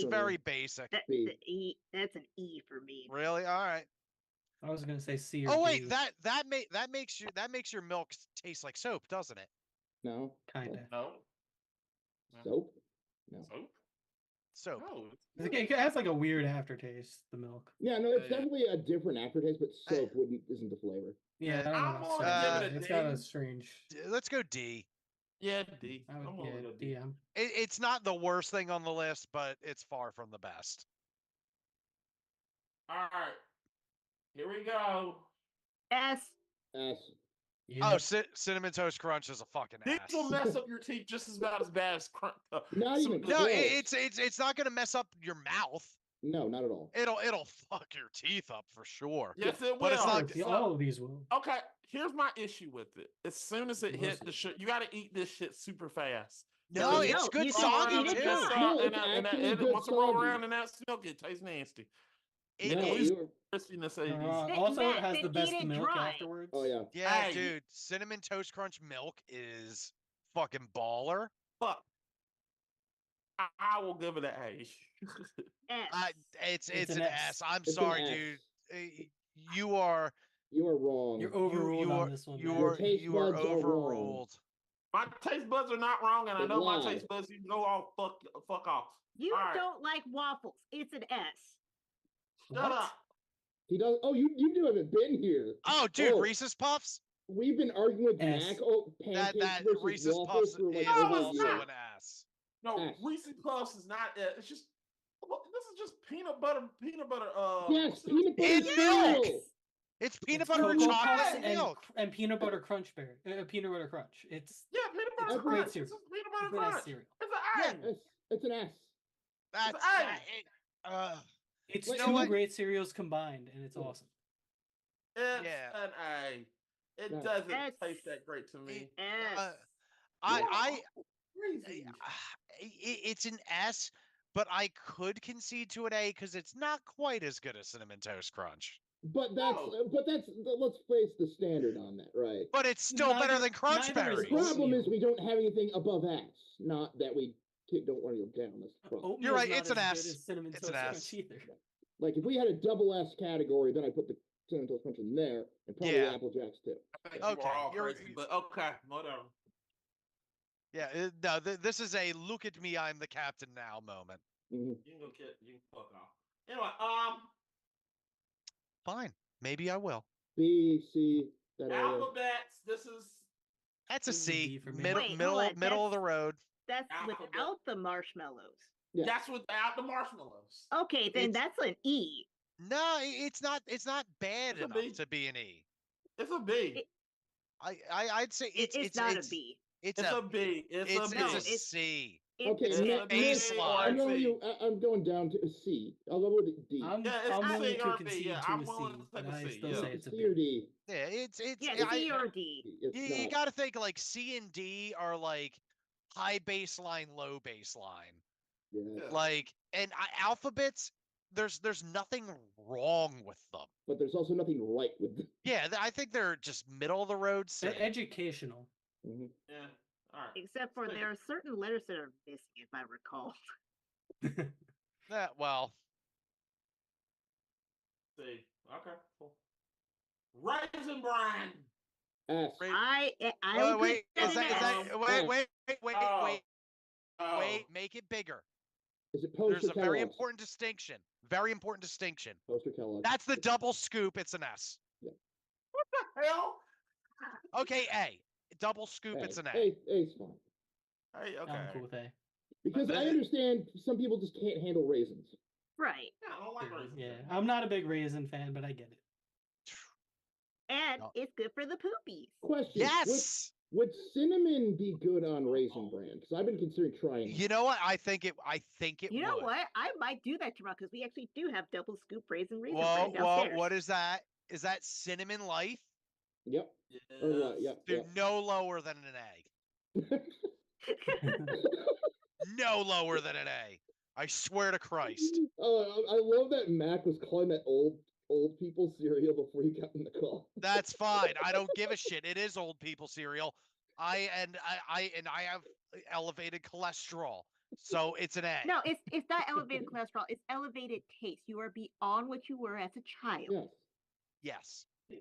very basic. That's an E for me. Really? All right. I was gonna say C or Oh wait, D. that makes your milk taste like soap, doesn't it? No. Kinda. No. Soap? No. Soap. No. It has like a weird aftertaste. The milk. Yeah, no, it's definitely a different aftertaste, but soap isn't the flavor. Yeah, I I'm don't know. gonna give it a It's D. got a strange. Let's go D. Yeah, D. I would, I'm gonna go D. D. It's not the worst thing on the list, but it's far from the best. All right. Here we go. S. S. Yeah. Oh, Cinnamon Toast Crunch is a fucking This ass. will mess up your teeth just as bad as crunch. Not even No, close. it's not gonna mess up your mouth. No, not at all. It'll fuck your teeth up for sure. Yes, it will. But it's not. All of these will. Okay, here's my issue with it. As soon as it hit the shit, you got to eat this shit super fast. No, it's good soggy eat it too. dry. And once it roll around in that milk, it tastes nasty. Crispiness. Also, it has the best eat it milk dry. afterwards. Oh yeah. Yeah, Hey. dude, Cinnamon Toast Crunch milk is fucking baller. Fuck. I will give it an A. S. It's an S. I'm It's an sorry, S. dude. You are wrong. You're overruled on this one. you man. are taste you are buds are wrong. overruled. My taste buds are not wrong, and I They know my lie. taste buds can go all fuck off. You All right. don't like waffles. It's an S. Shut What? up. He does. Oh, you haven't been here. Oh, dude, Oh. Reese's Puffs. We've been arguing with S. Mac. Oh, pancakes That versus Reese's waffles Puffs for like is over a also year. an S. No, S. Reese's Puffs is not. It's just. This is just peanut butter. Yes, peanut butter In cereal. milk. It's peanut It's butter and Cocoa chocolate Puffs and milk. and peanut butter crunch peanut butter crunch. It's peanut butter It's crunch. great cereal. It's just peanut it's butter a nice crunch. cereal. It's It's an S. That's A. It's You know two what? great cereals combined, and it's awesome. It's Yeah. an A. It No. doesn't S. taste that great to me. S. Crazy. Mm-hmm. It's an S, but I could concede to an A because it's not quite as good as Cinnamon Toast Crunch. But let's face the standard on that, right? But it's still better than Crunch neither is Berries. The problem is Oatmeal. we don't have anything above S. Not that we don't want to go down. That's the problem. Oatmeal's right, not it's an as good S. as Cinnamon It's Toast an Crunch S. either. Like if we had a double S category, then I put the Cinnamon Toast Crunch in there, and probably Yeah. Apple Jacks too. I think Okay, you are all you're- crazy, but okay, whatever. Yeah, no, this is a look at me, I'm the captain now moment. Mhm. You can go you can fuck off. Anyway, Fine, maybe I will. B, C, that area. alphabets. This is That's a This is a C. D for me. Wait, hold on, Middle of the road. That's Alphabet. without the marshmallows. Yeah. that's without the marshmallows. Okay, then It's- that's an E. No, it's not. It's not bad It's a enough B. to be an E. It's a B. I'd say It's not a B. It's It's a a B. It's a B. No, it's a C. Okay, It's It's Nick, a B Nick, slide. I'm going down to a C. I'll go with a D. I'm Yeah, it's I'm a willing C to or a B, concede yeah, to I'm a C, willing to but take a I C, still yeah. say it's a C or B. D. Yeah, it's Yeah, I- C or D. It's you not. got to think like C and D are like high baseline, low baseline. Yeah. Yeah. Like, and alphabets, there's nothing wrong with them. But there's also nothing right with them. Yeah, I think they're just middle of the road. They're Safe. educational. Mhm. Yeah. All right. Except for there are certain letters that are missing, if I recall. Well, See. Okay. Cool. Raisin Bran. S. I oh, would wait, put is that in that S. wait, Oh. wait, make it bigger. Is it Post There's or a very Kellogg's? important distinction. Very important distinction. Post or Kellogg's? That's the double scoop. It's an S. Hell. Okay, A. Double scoop. It's an A. A's fine. Hey. Okay. I'm cool with A. Because I that- understand some people just can't handle raisins. Right. Yeah, I don't like raisins. Yeah, I'm not a big raisin fan, but I get it. And No. it's good for the poopies. Question. Yes. Would cinnamon be good on Raisin Bran? Because I've been considering trying it. You know what? I think it You know would. what? I might do that tomorrow because we actually do have double scoop raisin Well, bran downstairs. what is that? Is that cinnamon life? Yep. Yes. Or what? Yep. Dude, no lower than an egg. No lower than an A. I swear to Christ. Oh, I love that Mac was calling that old people cereal before he got in the call. That's fine. I don't give a shit. It is old people cereal. I have elevated cholesterol, so it's an A. No, it's not elevated cholesterol. It's elevated taste. You are beyond what you were as a child. Yes. Yes.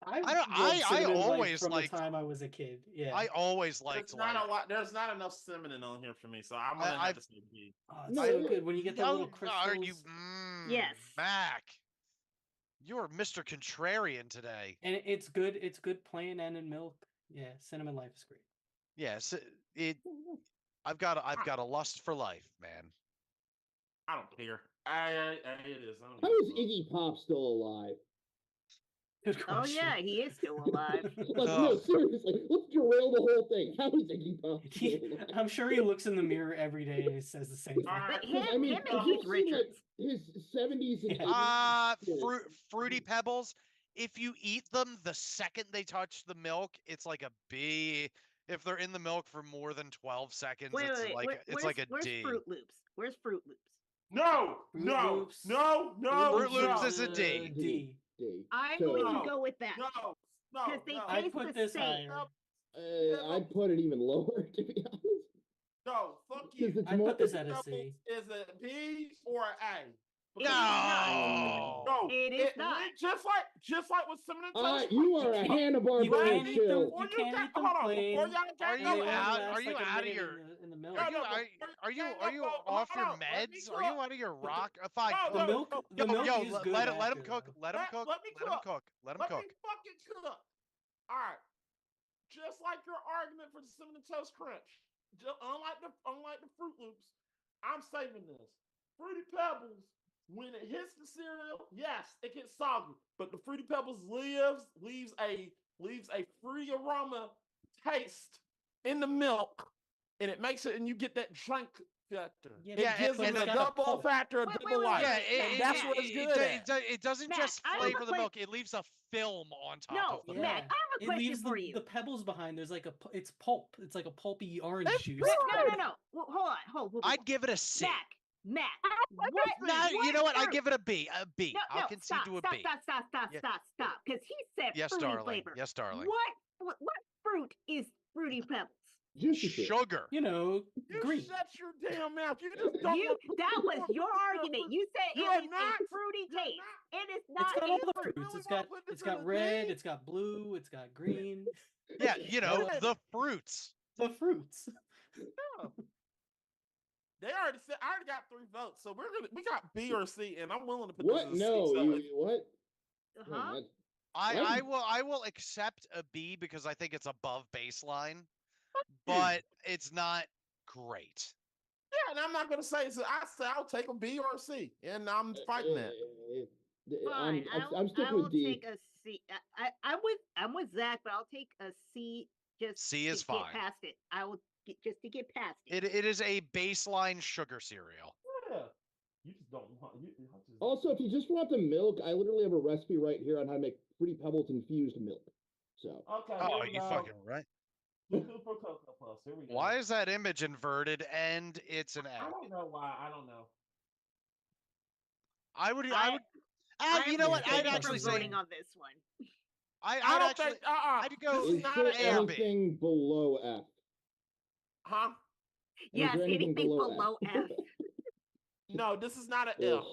I've I don't- loved I Cinnamon Life always from liked- the time I was a kid. Yeah. I always liked There's not like. a lot. There's not enough cinnamon on here for me, so I'm gonna have I've- to say B. Oh, it's No, so it- good when you get the No, little crystals. are you? Yes. Mac. You're Mr. Contrarian today. And it's good. It's good plain and in milk. Yeah, Cinnamon Life is great. Yes. I've got a lust for life, man. I don't care. It is. I don't How give is a fuck. Iggy Pop still alive? Good Oh question. yeah, he is still alive. No, Ugh. seriously, let's derail the whole thing. How is Iggy Pop still He, alive? I'm sure he looks in the mirror every day and he says the same thing. Alright. But him, I mean, him have and you Keith seen, like, Richards. his 70s and Yeah. 80s? Fruity Pebbles. If you eat them the second they touch the milk, it's like a B. If they're in the milk for more than 12 seconds, Wait, it's wait, like wait. it's like a where's D. Fruit Loops? Where's Fruit Loops? No, Fruit no, Loops. no, no, Fruit Loops no, is a D. D. D. I'm So, going No. to go with that. no, no, Because they no. taste I'd put the this same. higher. I'd put it even lower, to be honest. No, fuck you. Because it's I'd more. put this at a Pebbles C. is a B or an A. It is No. No, It is not. just like with cinnamon toast. You are a Hanna You Barbera can't eat them. chill. You can't eat them Hold on, plain. before y'all Are gang you and they up, only out- last are you like a out of minute your- in the milk? No, Are you no, are you gang are up, you hold off on, your let me meds? Are you cook. out of your rock? Fine. No, The cook. milk. The milk Yo, is let good. let him after, cook. though. Let him cook. Let me Let him cook. cook. Let him Let cook. me fucking cook. All right. Just like your argument for the cinnamon toast crunch, unlike the Fruit Loops, I'm saving this. Fruity Pebbles, when it hits the cereal, yes, it gets soggy, but the Fruity Pebbles leaves a fruity aroma taste in the milk, and it makes it, and you get that drink factor. Yeah, Yeah, it gives and it a it's got a double pulp. factor, a Wait, double wait, life. Yeah, wait, and that's what it's good at. it doesn't Matt, just I have a flavor the que- milk. It leaves a film on top No, of the Yeah. milk. Matt, I have a It question leaves for the, you. the pebbles behind. There's like it's pulp. It's like a pulpy orange It's juice. No. Well, hold on. I'd give it a C. Mac. like What? a C. No, you know what? I fruit? give it a B. A B. No, I'll concede stop, to a stop, B. stop, Yeah. stop. Because he said Yes, fruity darling. flavor. Yes, darling. What fruit is Fruity Pebbles? Juicy fruit. Sugar. You know, You green. shut your damn mouth. You just don't. That was your argument. You said You're it was not- a fruity you're taste. not- It is It's not got a all the fruit. fruits. really It's wanna got put this it's in got a red. thing? It's got blue. It's got green. Yeah, you know, Yeah. the fruits. The fruits. I already got 3 votes, so we got B or C, and I'm willing to put What? this in No, C. So what? Oh, Huh? that's- I will accept a B because I think it's above baseline, but it's not great. yeah, and I'm not gonna say so. I say I'll take a B or a C, and I'm fighting that. Fine. I'm sticking I will with D. take a C. I'm with Zach, but I'll take a C just C is to get fine. past it. I will just to get past it. It is a baseline sugar cereal. Yeah, you just don't want. Also, if you just want the milk, I literally have a recipe right here on how to make Fruity Pebbles infused milk. So Okay. Oh, here are we you go. fucking right? for Cocoa Puffs. Here we go. Why is that image inverted and it's an I egg? don't know why. I don't know. I would. I'm You know what? I'd standing actually for say. voting on this one. I I'd don't actually. think. I'd go. This Is is not there an A or B. anything below F? Huh? Is Yes, there anything below F. No, this is not an Ugh. F.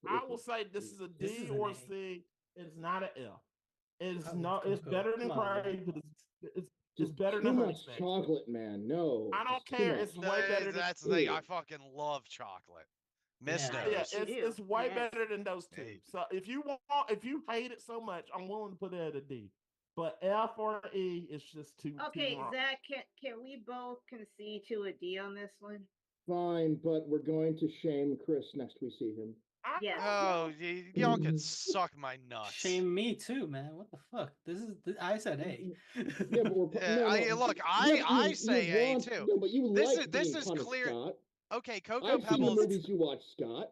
I will say this is a This D is an or A. C. It's not an F. It's Oh, no. It's Cocoa. better than Come on, man. Praise, but it's Just better too than much Honey chocolate, man. No. I don't just too care. much. It's way better than. That's the thing. I Ew. fucking love chocolate. Miss Yeah. knows. Yeah, Yes, you do. it's way Yes. better than those two. Hey. So if you hate it so much, I'm willing to put it at a D. But F or E is just too. Okay, too wrong. Zach, can we both concede to a D on this one? Fine, but we're going to shame Chris next we see him. I Yes. Oh, y'all can suck my nuts. Shame me too, man. What the fuck? I said A. Yeah, but we're Look, Yeah, but I you say A want, too. No, but you This like is being punished, clear. Scott. Okay, Cocoa I've seen the Pebbles. movies you watch, Scott.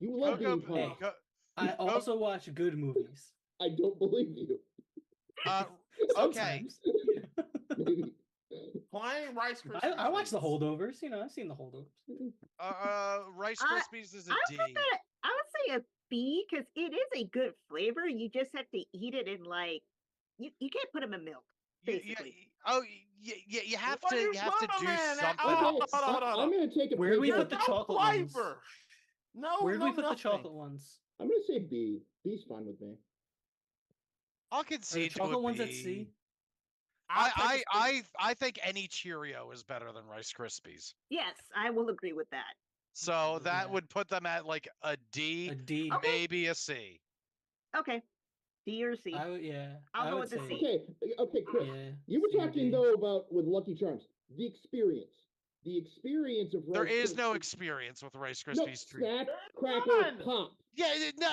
You love Cocoa. being punished. I also watch good movies. I don't believe you. Okay. Sometimes. You know. Maybe. plain Rice Krispies. I watch the treats. holdovers. You know, I've seen the holdovers. Rice I- Krispies is a I D. would put that. I would say a B because it is a good flavor. You just have to eat it in like you can't put them in milk. Basically. You have What to. you You have to put 'em do in? something. Oh, Okay, hold on, hold on. I'm going to take a Where do we picture. put the chocolate ones? flavor? No, Where do we no, put the nothing. chocolate ones? I'm going to say B. B's fine with me. I'll Are the concede to a chocolate ones at B. C? I'll take a C. I think any Cheerio is better than Rice Krispies. Yes, I will agree with that. So with that that. would put them at like a D, A D. Okay. maybe a C. Okay, D or C. I would, yeah. I'll I go would with the say, C. Okay, Chris. Yeah. You were C or talking D. though about with Lucky Charms, the experience of There Rice is no Krispies. experience with Rice No, Krispies treat. snap, There's crackle, none. pop. Yeah, no,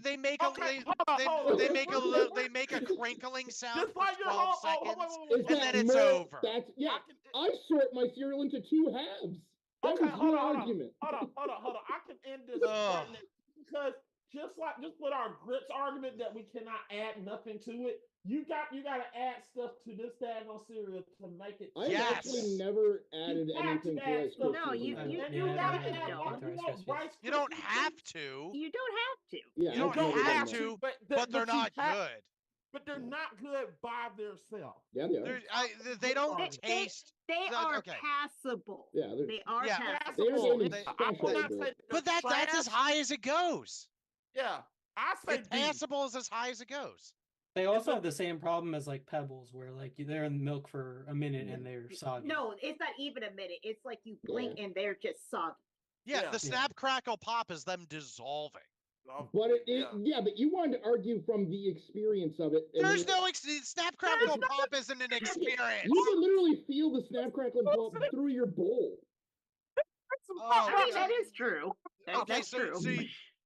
they make a Okay, they, hold on. they If make a we're- little, if they we're- make a crinkling sound Just for like your 12 whole. seconds. Is And that then it's more? over. That's yeah. I can, I sort my cereal into two halves. That okay, was hold your on, argument. hold on. I can end this Ugh. right now because just with our grits argument that we cannot add nothing to it, you got to add stuff to this daggone cereal to make it. I've Yes. actually never added You have anything to to add Rice stuff. Krispies. No, in you- my I- you- life. yeah, you I don't gotta add add anything one. to Rice want Krispies. Rice You don't Krispies have treats? to, You don't have to. Yeah, You don't I've never have done to, that. but they're you not have- good. But they're not good by themselves. Yeah, they are. They don't They- taste. They No, are okay. passable. Yeah, they're. They are Yeah. passable. They're Passable. getting They- I will special, not say but- But they're that's as trash. high as it goes. Yeah, I say It's B. passable is as high as it goes. They also a- have the same problem as like Pebbles, where like they're in milk for a minute and they're soggy. No, it's not even a minute. It's like you blink and they're just soggy. Yeah, Yeah. the snap crackle pop is them dissolving. But yeah, but you wanted to argue from the experience of it. and There's then- no snap crackle pop isn't an experience. You can literally feel the snap, crackle, and pop through your bowl. Oh, I mean, that is true. Okay, That's true.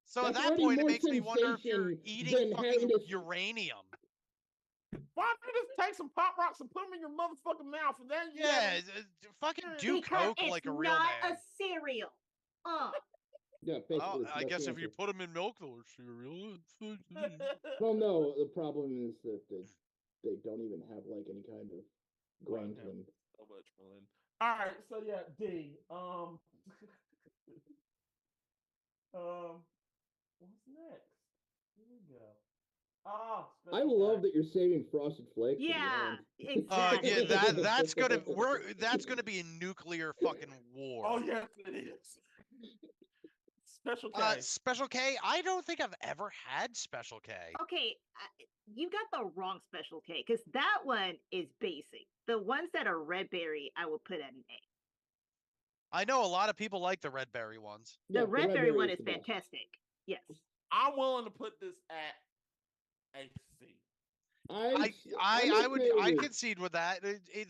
so at That's that already point, it more makes me wonder if you're sensation eating than fucking having to- uranium. Why don't you just take some pop rocks and put them in your motherfucking mouth, and then you Yeah, have- fucking do Because coke it's like a real not man. a cereal. Yeah, basically. Well, I that's guess the if you answer. put them in milk, they're cereal. Well, no, the problem is that they don't even have like any kind of grain to them. so much fun. All right, so yeah, D. What's next? Here we go. I Special love K. that you're saving Frosted Flakes. for the Yeah, end. exactly. Yeah, that's gonna be a nuclear fucking war. Oh yes, it is. Special K. Special K. I don't think I've ever had Special K. Okay, you got the wrong Special K because that one is basic. The ones that are red berry, I would put at an A. I know a lot of people like the red berry ones. Yeah, The red berry one is the best. fantastic. Yes. I'm willing to put this at a C. I concede with that.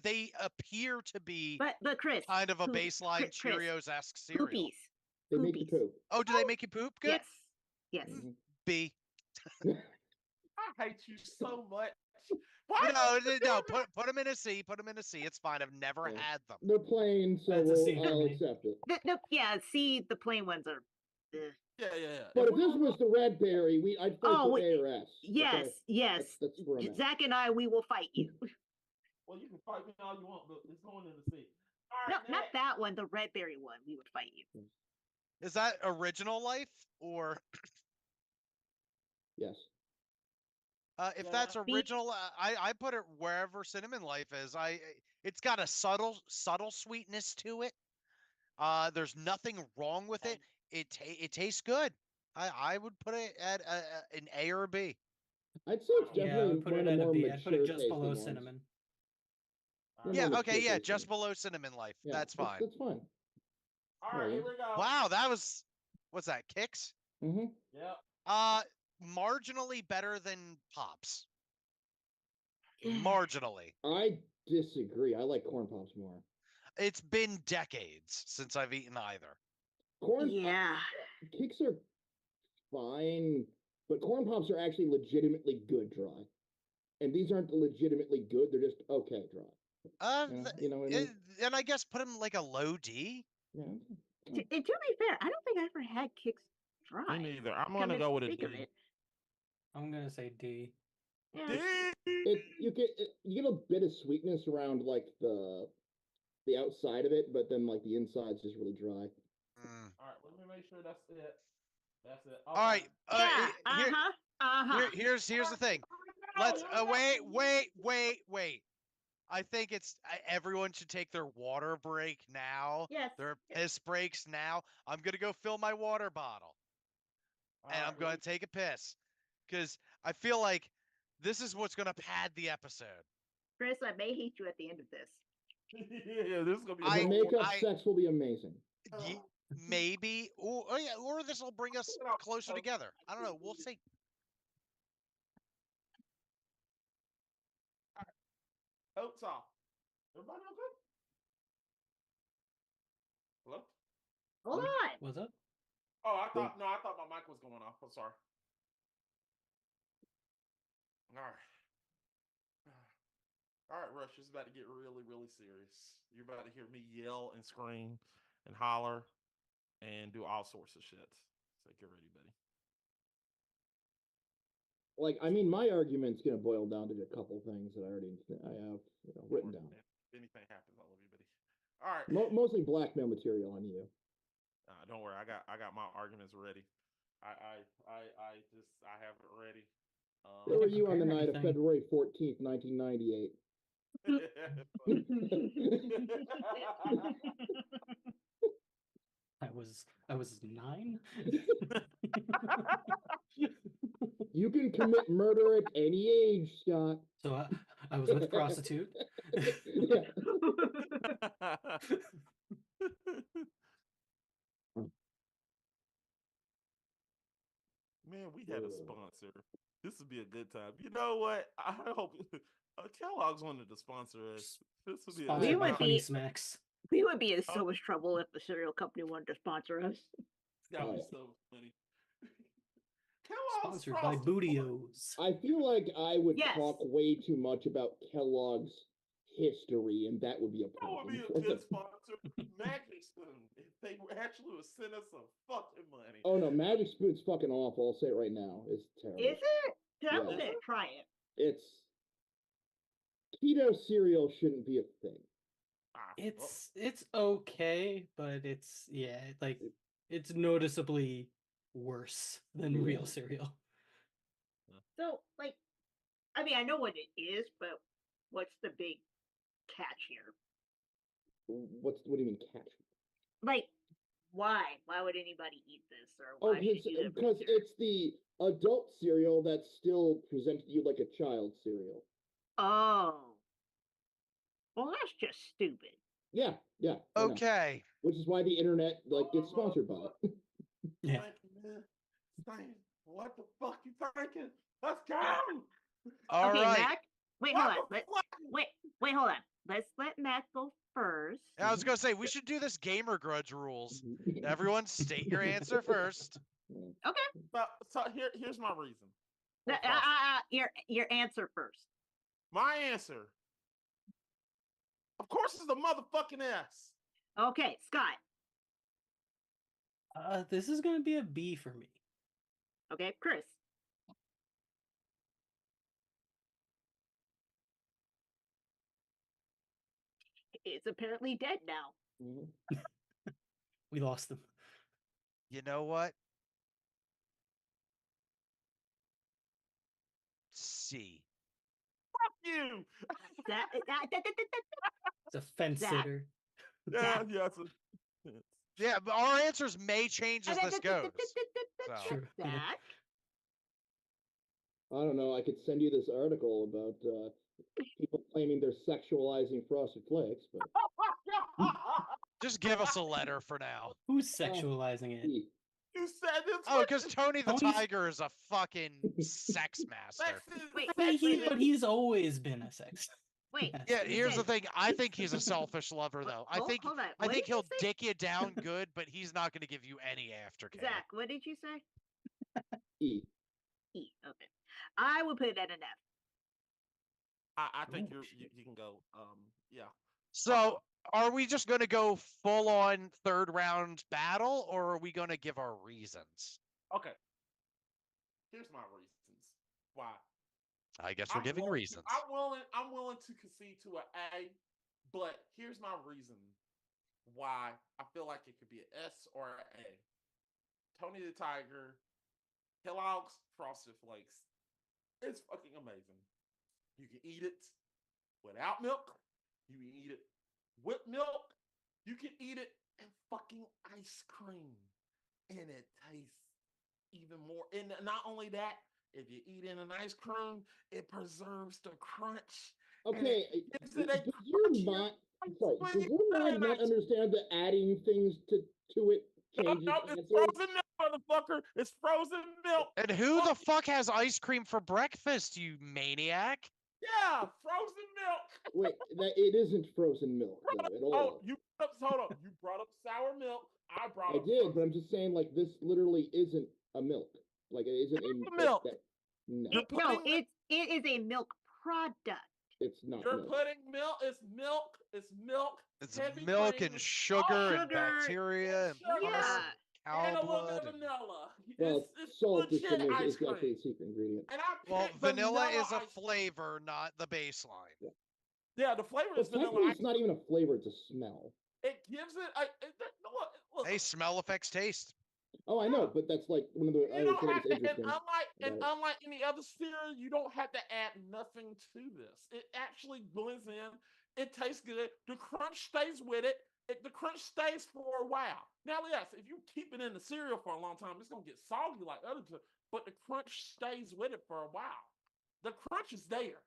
They appear to be But Chris, kind of a poop- baseline Chris, Cheerios-esque cereal. poopies. They make you Poopies. poop. Oh, do they make you poop? Good. Yes. Yes. Mhm. B. I hate you so much. Why? No. Put them in a C. Put them in a C. It's fine. I've never Yeah. had them. They're plain, so That's a C for I'll me. accept it. Yeah. See, the plain ones are. Yeah. But if this was the red berry, I'd fight Oh, for A or S. Yes. Okay? Yes. That's where I'm at. Zach and I, we will fight you. Well, you can fight me all you want, but it's going in the sea. All No, right, not next. that one. The red berry one. We would fight you. Is that original life or Yes. if Yeah, that's Beef. original? I put it wherever cinnamon life is. It's got a subtle sweetness to it. There's nothing wrong with it. It tastes good. I would put it at an A or a B. I'd say it's Yeah, I definitely would put one it of the at a more B. I'd put it mature just below tasting ones. cinnamon. All Yeah, more okay, mature yeah, tasting. just below cinnamon life. Yeah, That's fine. That's fine. right, here we go. Wow, that was what's that? Kicks? Mm-hmm. Yep. Marginally better than Pops. Marginally. I disagree. I like corn pops more. It's been decades since I've eaten either. Corn Yeah. Kicks are fine, but corn pops are actually legitimately good dry. And these aren't legitimately good, they're just okay dry. You know what I mean? And I guess put him like a low D. Yeah. And to be fair, I don't think I ever had Kicks dry. Me neither. I'm Come gonna to go with a think D. of it. I'm gonna say D. Yeah. D. You get a bit of sweetness around like the outside of it, but then like the inside's just really dry. Mm. All right, let me make sure that's it. That's it. All right. Yeah. Here's the thing. Let's wait. I think it's everyone should take their water break now. Yes. Their piss breaks now. I'm gonna go fill my water bottle, and I'm gonna take a piss, because I feel like this is what's gonna pad the episode. Chris, I may hate you at the end of this. Yeah, this is gonna be. The makeup sex will be amazing. Maybe, or this will bring us closer together. I don't know. We'll see. Oats off. Everybody okay? Hello? Hold on. What's up? Oh, I thought my mic was going off. I'm sorry. All right. All right, Rush, it's about to get really, really serious. You're about to hear me yell and scream and holler and do all sorts of shit. So get ready, buddy. Like, I mean, my argument's gonna boil down to a couple things that I have written down. If anything happens, I love you, buddy. All right. Mostly blackmail material on you. Don't worry, I got my arguments ready. I have it ready. Where were you on the night of anything. February 14th, 1998? I was 9. You can commit murder at any age, Scott. So I was with a prostitute. Yeah. Man, we had a sponsor. This would be a good time. You know what? I hope Kellogg's wanted to sponsor us. This would be Sponsored We by would Honey be- Smacks. We would be in so much trouble if the cereal company wanted to sponsor us. That would be so funny. Kellogg's Sponsored by Bootios. I feel like I would Yes. talk way too much about Kellogg's history, and that would be a That problem. would be a good sponsor. Magic Spoon. If they actually would send us some fucking money. Oh no, Magic Spoon's fucking awful. I'll say it right now. It's terrible. Is it? 'Cause I'm Yeah. gonna try it. It's keto cereal shouldn't be a thing. It's okay, but it's it's noticeably worse than real cereal. So, like, I mean, I know what it is, but what's the big catch here? What do you mean catch? Like, why? Why would anybody eat this? Or Oh, why should you because it's the adult cereal that's still presented to you like a child cereal. Oh. Well, that's just stupid. Yeah. I know. Okay. Which is why the internet gets sponsored by it. Yeah. What the fuck you thinking? Let's go. All Okay, right. Mac. Wait, hold on. Wait, hold on. Let's let Mac go first. I was gonna say we should do this gamer grudge rules. Everyone, state your answer first. So here's my reason. Your answer first. My answer, of course, is the motherfucking S. Okay, Scott. This is gonna be a B for me. Okay, Chris. It's apparently dead now. Mhm. We lost them. You know what? C. Fuck you. It's a fence Zach. sitter. Yeah, yeah. Yeah, but our answers may change as this goes. So. True. Yeah. Zach. I don't know. I could send you this article about people claiming they're sexualizing Frosted Flakes, but Just give us a letter for now. Who's sexualizing it? E. You said this. Oh, because Tony the Tony's- Tiger is a fucking sex master. Wait, I mean, wait. but he's always been a sex. Wait. Yeah, you here's the said- thing. I think he's a selfish lover, though. I think Hold on. I What think did you he'll say? dick you down good, but he's not going to give you any aftercare. Zach, what did you say? E. E. Okay. I would put it at an F. I think Oh, you can go. Yeah. So, are we just going to go full on third round battle, or are we going to give our reasons? Okay. Here's my reasons why. I guess we're I'm giving willing reasons. I'm willing to concede to an A, but here's my reason why I feel like it could be an S or an A. Tony the Tiger, Kellogg's Frosted Flakes. It's fucking amazing. You can eat it without milk. You can eat it with milk. You can eat it in fucking ice cream. And it tastes even more. And not only that, if you eat in an ice cream, it preserves the crunch. Okay, gives it a does your crunchier mind, ice sorry, cream does your mind than not ice- understand that adding things to it changes No, it's answers? frozen milk, motherfucker. It's frozen milk. And who the Fuck fuck has ice cream for breakfast, you maniac? yeah, frozen milk. Wait, that it isn't frozen milk though at Oh, all. hold up. You brought up sour milk. I brought I up did, but frozen I'm just saying, like, this literally isn't a milk. Like, it isn't a milk. No, You're No, putting it is a milk product. it's not You're milk. putting milk. It's milk. It's milk. It's heavy milk cream, and sugar and sugar, bacteria and sugar, pus Yeah. and and cow a little bit blood. of vanilla. Well, It's salt is, legit ice cream. actually a secret ingredient. And I Well, picked vanilla is a ice cream. flavor, not the baseline. Yeah, the flavor But is vanilla technically, ice. it's not even a flavor; it's a smell. It gives it. Look, Hey, smell affects taste. Oh, I know, but that's like one of the you other don't things have that's to, and interesting. unlike any other cereal, you don't have to add nothing to this. It actually blends in. It tastes good. The crunch stays with it. The crunch stays for a while. Now, yes, if you keep it in the cereal for a long time, it's gonna get soggy like other stuff. But the crunch stays with it for a while. The crunch is there,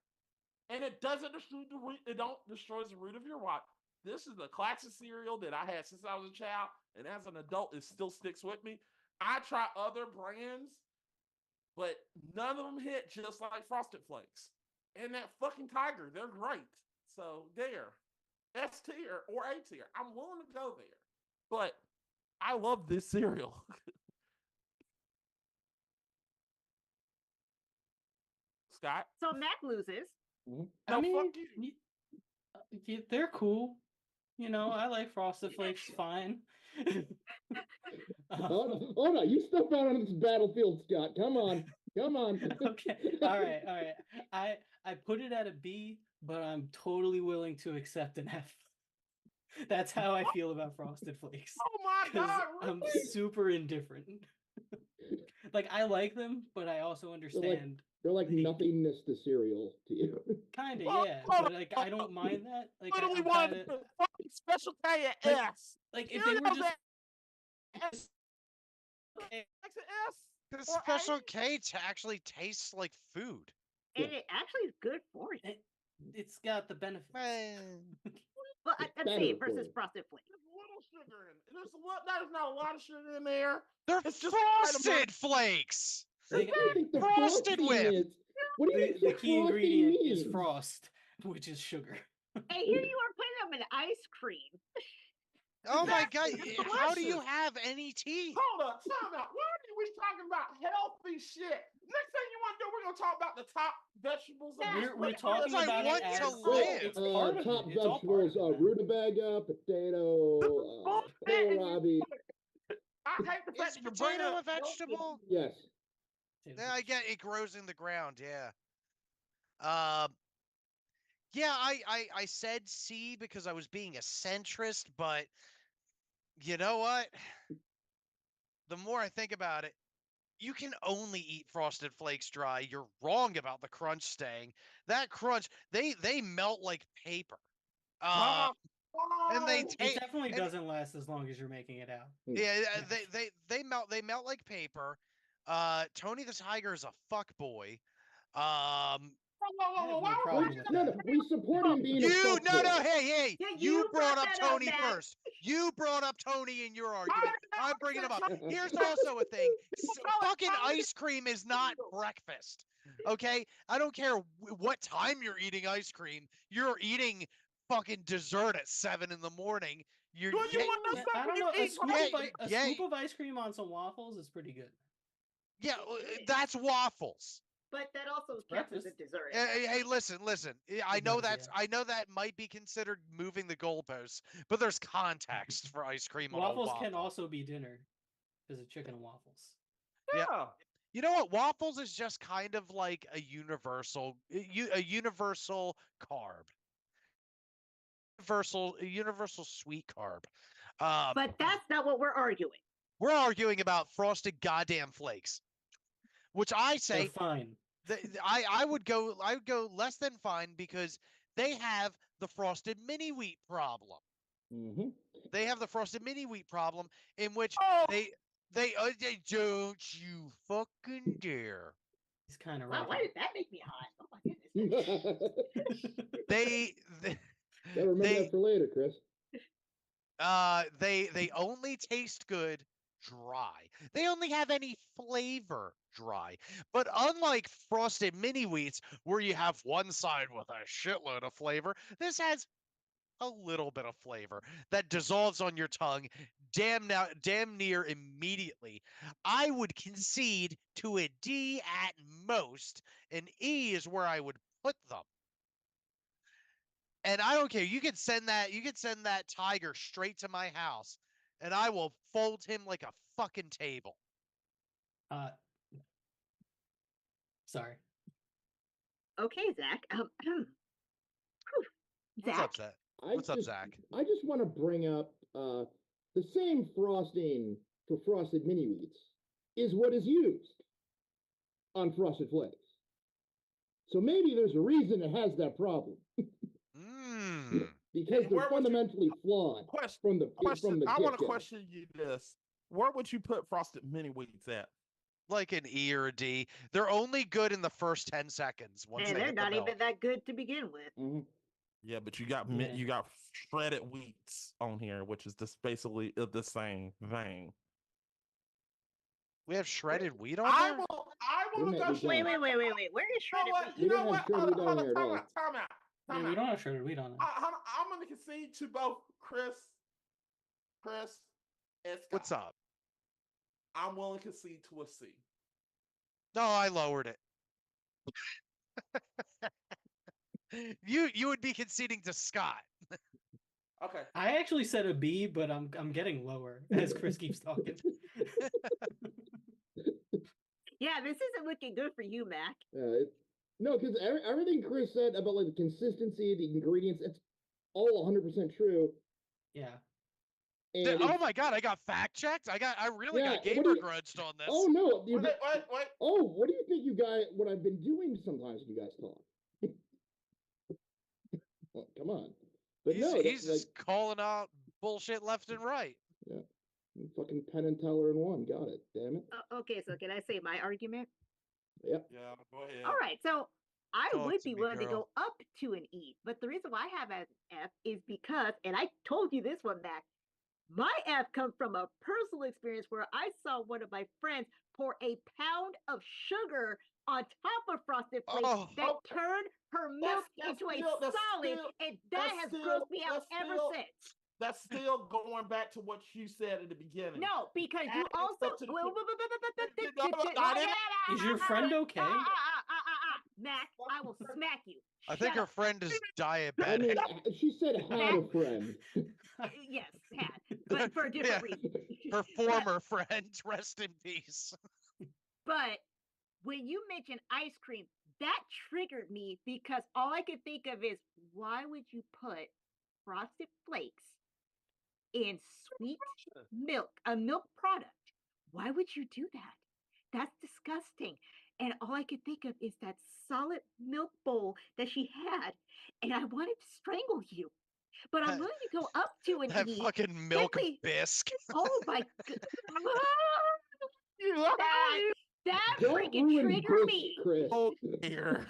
and it doesn't destroy the root. It don't destroys the root of your rock. This is the classic cereal that I had since I was a child, and as an adult, it still sticks with me. I try other brands, but none of them hit just like Frosted Flakes. And that fucking Tiger, they're great. So there, S tier or A tier, I'm willing to go there. But I love this cereal. Scott, So Mac loses. Mhm. I no, mean, fuck you. they're cool. You know, I like Frosted Flakes fine. Oh no, you step out on this battlefield, Scott. Come on, come on. Okay, all right. I put it at a B, but I'm totally willing to accept an F. That's how I feel about Frosted Flakes. Oh my 'Cause god, I'm really? super indifferent. Like I like them, but I also understand They're like nothingness to cereal to you. kind of Well, yeah. hold But on, like hold I don't on. mind that. Like Literally I'm wanted kind to of put fucking Special K at Like- S. like if they were Cereals just at S. Makes it S. Because Or Special A. K actually tastes like food. Yeah. And it actually is good for you. it's got the benefits. Well, It's I'm better saying for versus you. Frosted Flakes. There's little sugar in it. There's not a lot of sugar in there. They're It's just the right amount. frosted flakes. They- What do you think the Frosted frosting with. is? What do you the think the key frosting ingredient is means? frost, which is sugar. Hey, here you are putting them in ice cream. Oh my That's god, how do you delicious. have any teeth? Hold up, time out. Why are we talking about healthy shit? Next thing you want to do, we're gonna talk about the top vegetables. of this We're week. talking I about want it to as live. it's part of Top it. It's all part of vegetables: it, man. rutabaga, potato, kohlrabi. I hate the fact Is that you're bringing potato a up healthy- vegetable? Yes. Potatoes Yeah, are I get it grows in the ground, yeah. Um Yeah, I said C because I was being a centrist, but you know what? The more I think about it, you can only eat Frosted Flakes dry. You're wrong about the crunch staying. That crunch, they melt like paper. Uh, Come and they on! It take definitely and doesn't last as long as you're making it out. yeah, Yes. they melt like paper. Tony the Tiger is a fuck boy. I have no Well, problem with no, that. no, we support him being a You no fuckboy. hey Yeah, you you brought brought up that up, Tony Matt. first. You brought up Tony in your argument. I'm bringing him up. Here's also a thing. Fucking ice cream is not breakfast. Okay, I don't care what time you're eating ice cream. You're eating fucking dessert at 7 in the morning. You're Do you want to Yeah, say I don't you know. A eat scoop, yeah, of, a yeah, scoop of ice cream on some waffles is pretty good. yeah. That's waffles. But that also It's counts as a breakfast. dessert. Hey, listen. I It know does, that's. yeah. I know that might be considered moving the goalposts, but there's context for ice cream on a Waffles waffle. can also be dinner because of chicken and waffles. Yeah. Yeah. You know what? Waffles is just kind of like a universal carb, a universal sweet carb. But that's not what we're arguing. We're arguing about frosted goddamn flakes, which I They're say fine. I would go less than fine because they have the frosted mini wheat problem. Mm-hmm. They have the frosted mini wheat problem in which Oh, they don't you fucking dare. He's kind of Wow, right. why did that make me hot? Oh my goodness. They Gotta remember they that for later, Chris. they only taste good dry. They only have any flavor dry. But unlike frosted mini wheats where you have one side with a shitload of flavor, this has a little bit of flavor that dissolves on your tongue damn near immediately. I would concede to a D at most. An E is where I would put them. And I don't care. You could send that tiger straight to my house, and I will fold him like a fucking table. Uh, sorry. Okay, Zach. What's Zach, up, Zach? What's up, Zach? I just want to bring up the same frosting for frosted mini wheats is what is used on frosted flakes. So maybe there's a reason it has that problem Mmm. because And they're where would you- fundamentally flawed from the I want to get-go. question you this. Where would you put frosted mini wheats at? Like an E or a D. They're only good in the first 10 seconds once and they they're hit the not milk. even that good to begin with. Mhm. Yeah, but you got Yeah. you got shredded wheats on here, which is just basically the same thing. We have shredded wheat on I there? will. I will Wouldn't that be negotiate. dumb? Wait. Where is You know shredded what? wheat? We You know don't have what? shredded wheat on Hold here at Time all. out. Time out. Yeah, Time we out. don't have shredded wheat on it. I'm going to concede to both Chris, and Scott. What's up? I'm willing to concede to a C. No, I lowered it. You would be conceding to Scott. Okay. I actually said a B, but I'm getting lower as Chris keeps talking. Yeah, this isn't looking good for you, Mac. No, because everything Chris said about like the consistency, the ingredients, it's all 100% true. Yeah. And Oh my god, I got fact checked. I really Yeah, got what do gamer you- grudged on this. oh no, Wait. oh, what do you think you guys? What I've been doing sometimes when you guys talk? Well, come on, but he's no, he's like just calling out bullshit left and right. fucking Penn and Teller in one. Got it. Damn it. Okay, so can I say my argument? Yep. Yeah, go ahead. All right, so I Talk would to be me, willing to girl. go up to an E, but the reason why I have an F is because, and I told you this one back, my F comes from a personal experience where I saw one of my friends pour a pound of sugar on top of frosted flakes Oh. that turned her milk that's into a still- that's solid, still- and that that's has still- grossed me out that's ever still- since. That's still going back to what you said at the beginning. No, because you Add also. stuff to the- Is your friend okay? Mac, I will smack you. I think Shut her up. friend is I diabetic. mean, she said had a friend. Yes, had, but for a different Yeah. reason. Her former friend, rest in peace. But when you mention ice cream, that triggered me because all I could think of is why would you put frosted flakes in sweet milk, a milk product? Why would you do that? That's disgusting. And all I could think of is that solid milk bowl that she had, and I wanted to strangle you. But I'm willing to go up to and That eat. fucking milk Simply, bisque. oh my god. You That Don't freaking ruin triggered this, me. Chris. Oh, here.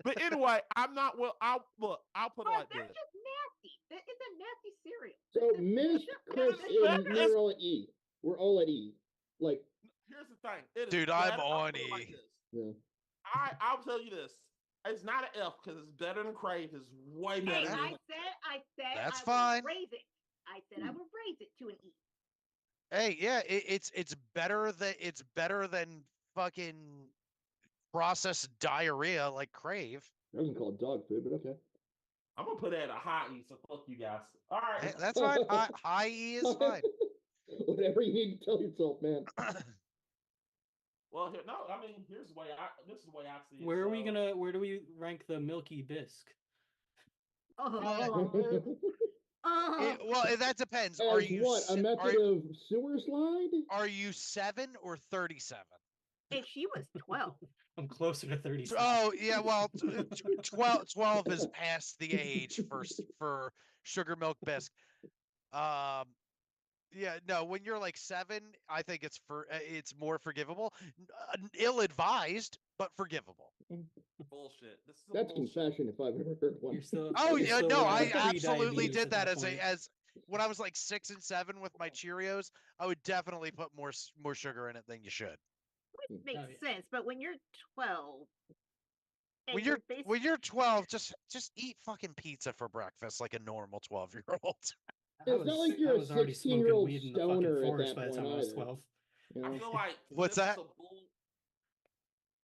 But anyway, I'm not. Well, I'll put it Oh, like they're this. just nasty. It's a nasty cereal. So Mish, Chris, and It's- we're all at E. We're all at E. Like, Here's the thing. It is Dude, I'm better- I'll on put it like E. this. yeah. I'll tell you this. It's not an F because it's better than Crave. It's way Hey, better. I than said That's I fine. would raise it. I said I would raise it to an E. Hey, yeah, it's better than fucking processed diarrhea like Crave. I wasn't called dog food, but okay. I'm gonna put it at a high E. So fuck you guys. All right. Hey, that's fine. High E is fine. Whatever you need to tell yourself, man. Well, here, no. I mean, here's the way This is the way I see it. Where are we so- gonna? Where do we rank the Milky Bisque? Oh, oh. Well, that depends. Are As you what? A method of sewer slide? are you 7 or 37? And she was 12. I'm closer to 30. Oh yeah, well, 12 is past the age for sugar milk bisque. Yeah, no, when you're like 7, I think it's more forgivable. Ill-advised, but forgivable. Bullshit. This is That's bullshit. confession if I've ever heard one. You're still. Oh you're yeah, still no, in, I absolutely pre-diabetes did at that as point. as when I was like 6 and 7 with my Cheerios. I would definitely put more sugar in it than you should. Which makes Oh, yeah. sense, but when you're 12, and When you're basi- when you're 12, just eat fucking pizza for breakfast like a normal 12-year-old. It's not like you're I a was already smoking 16-year-old weed in the fucking stoner at forest that by the point time I was either. 12. You I know? feel like What's this is that? a bull-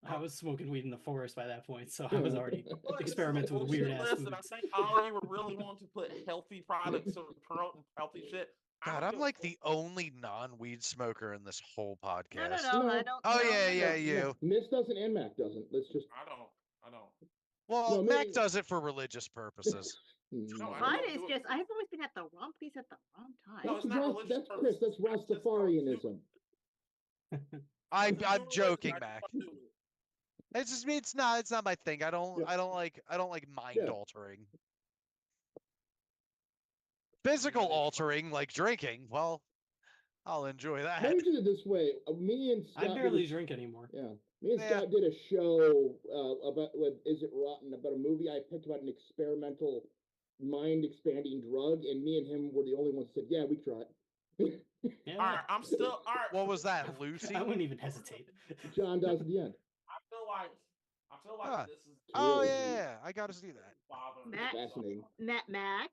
I was smoking weed in the forest by that point, so I was already Well, this is a experimental with bullshit weird ass list, and foods. I think all you were really wanting to put healthy products or promoting healthy shit. I God, don't I'm give a like fuck. the only non-weed smoker in this whole no, podcast. I don't. Oh, no, yeah, I yeah, don't. you. Miss doesn't and Mac doesn't. Let's just. I don't. Well, No, Mac maybe- does it for religious purposes. No, I Mine don't is do it just for- I've always been at the wrong place at the wrong time. No, That's, it's not Ras- religious that's Chris. That's purposes. I just don't Rastafarianism. I'm If you're joking, religious, I Mac. just don't do it. It's just it's not my thing. I don't like mind Yeah. altering. Physical altering, like drinking, well, I'll enjoy that. Let me put it this way: me and Scott. I did a barely sh- drink anymore. Yeah, me and Yeah. Scott did a show about what is it rotten about a movie I picked about an experimental mind expanding drug, and me and him were the only ones that said, "Yeah, we try it." Yeah, All right, I'm still all right. What was that, Lucy? I wouldn't even hesitate. John does at the end. I feel like Huh. this is Oh Really? yeah, I got to see that. bothering Mac- me. Fascinating. Mac.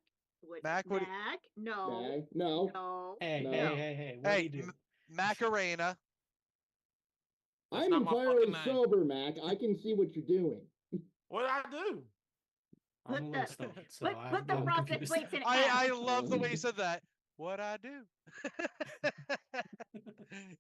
Mac, what do- Mac? No. Mag? No. No. Hey, No. hey, what do Hey, you do? Macarena. That's I'm not my entirely fucking name. sober, Mac. I can see what you're doing. What did I do? I'm a Put little the- stoned, so Put the I'm frosted confused. flakes in I F. love the way you said that. What I do.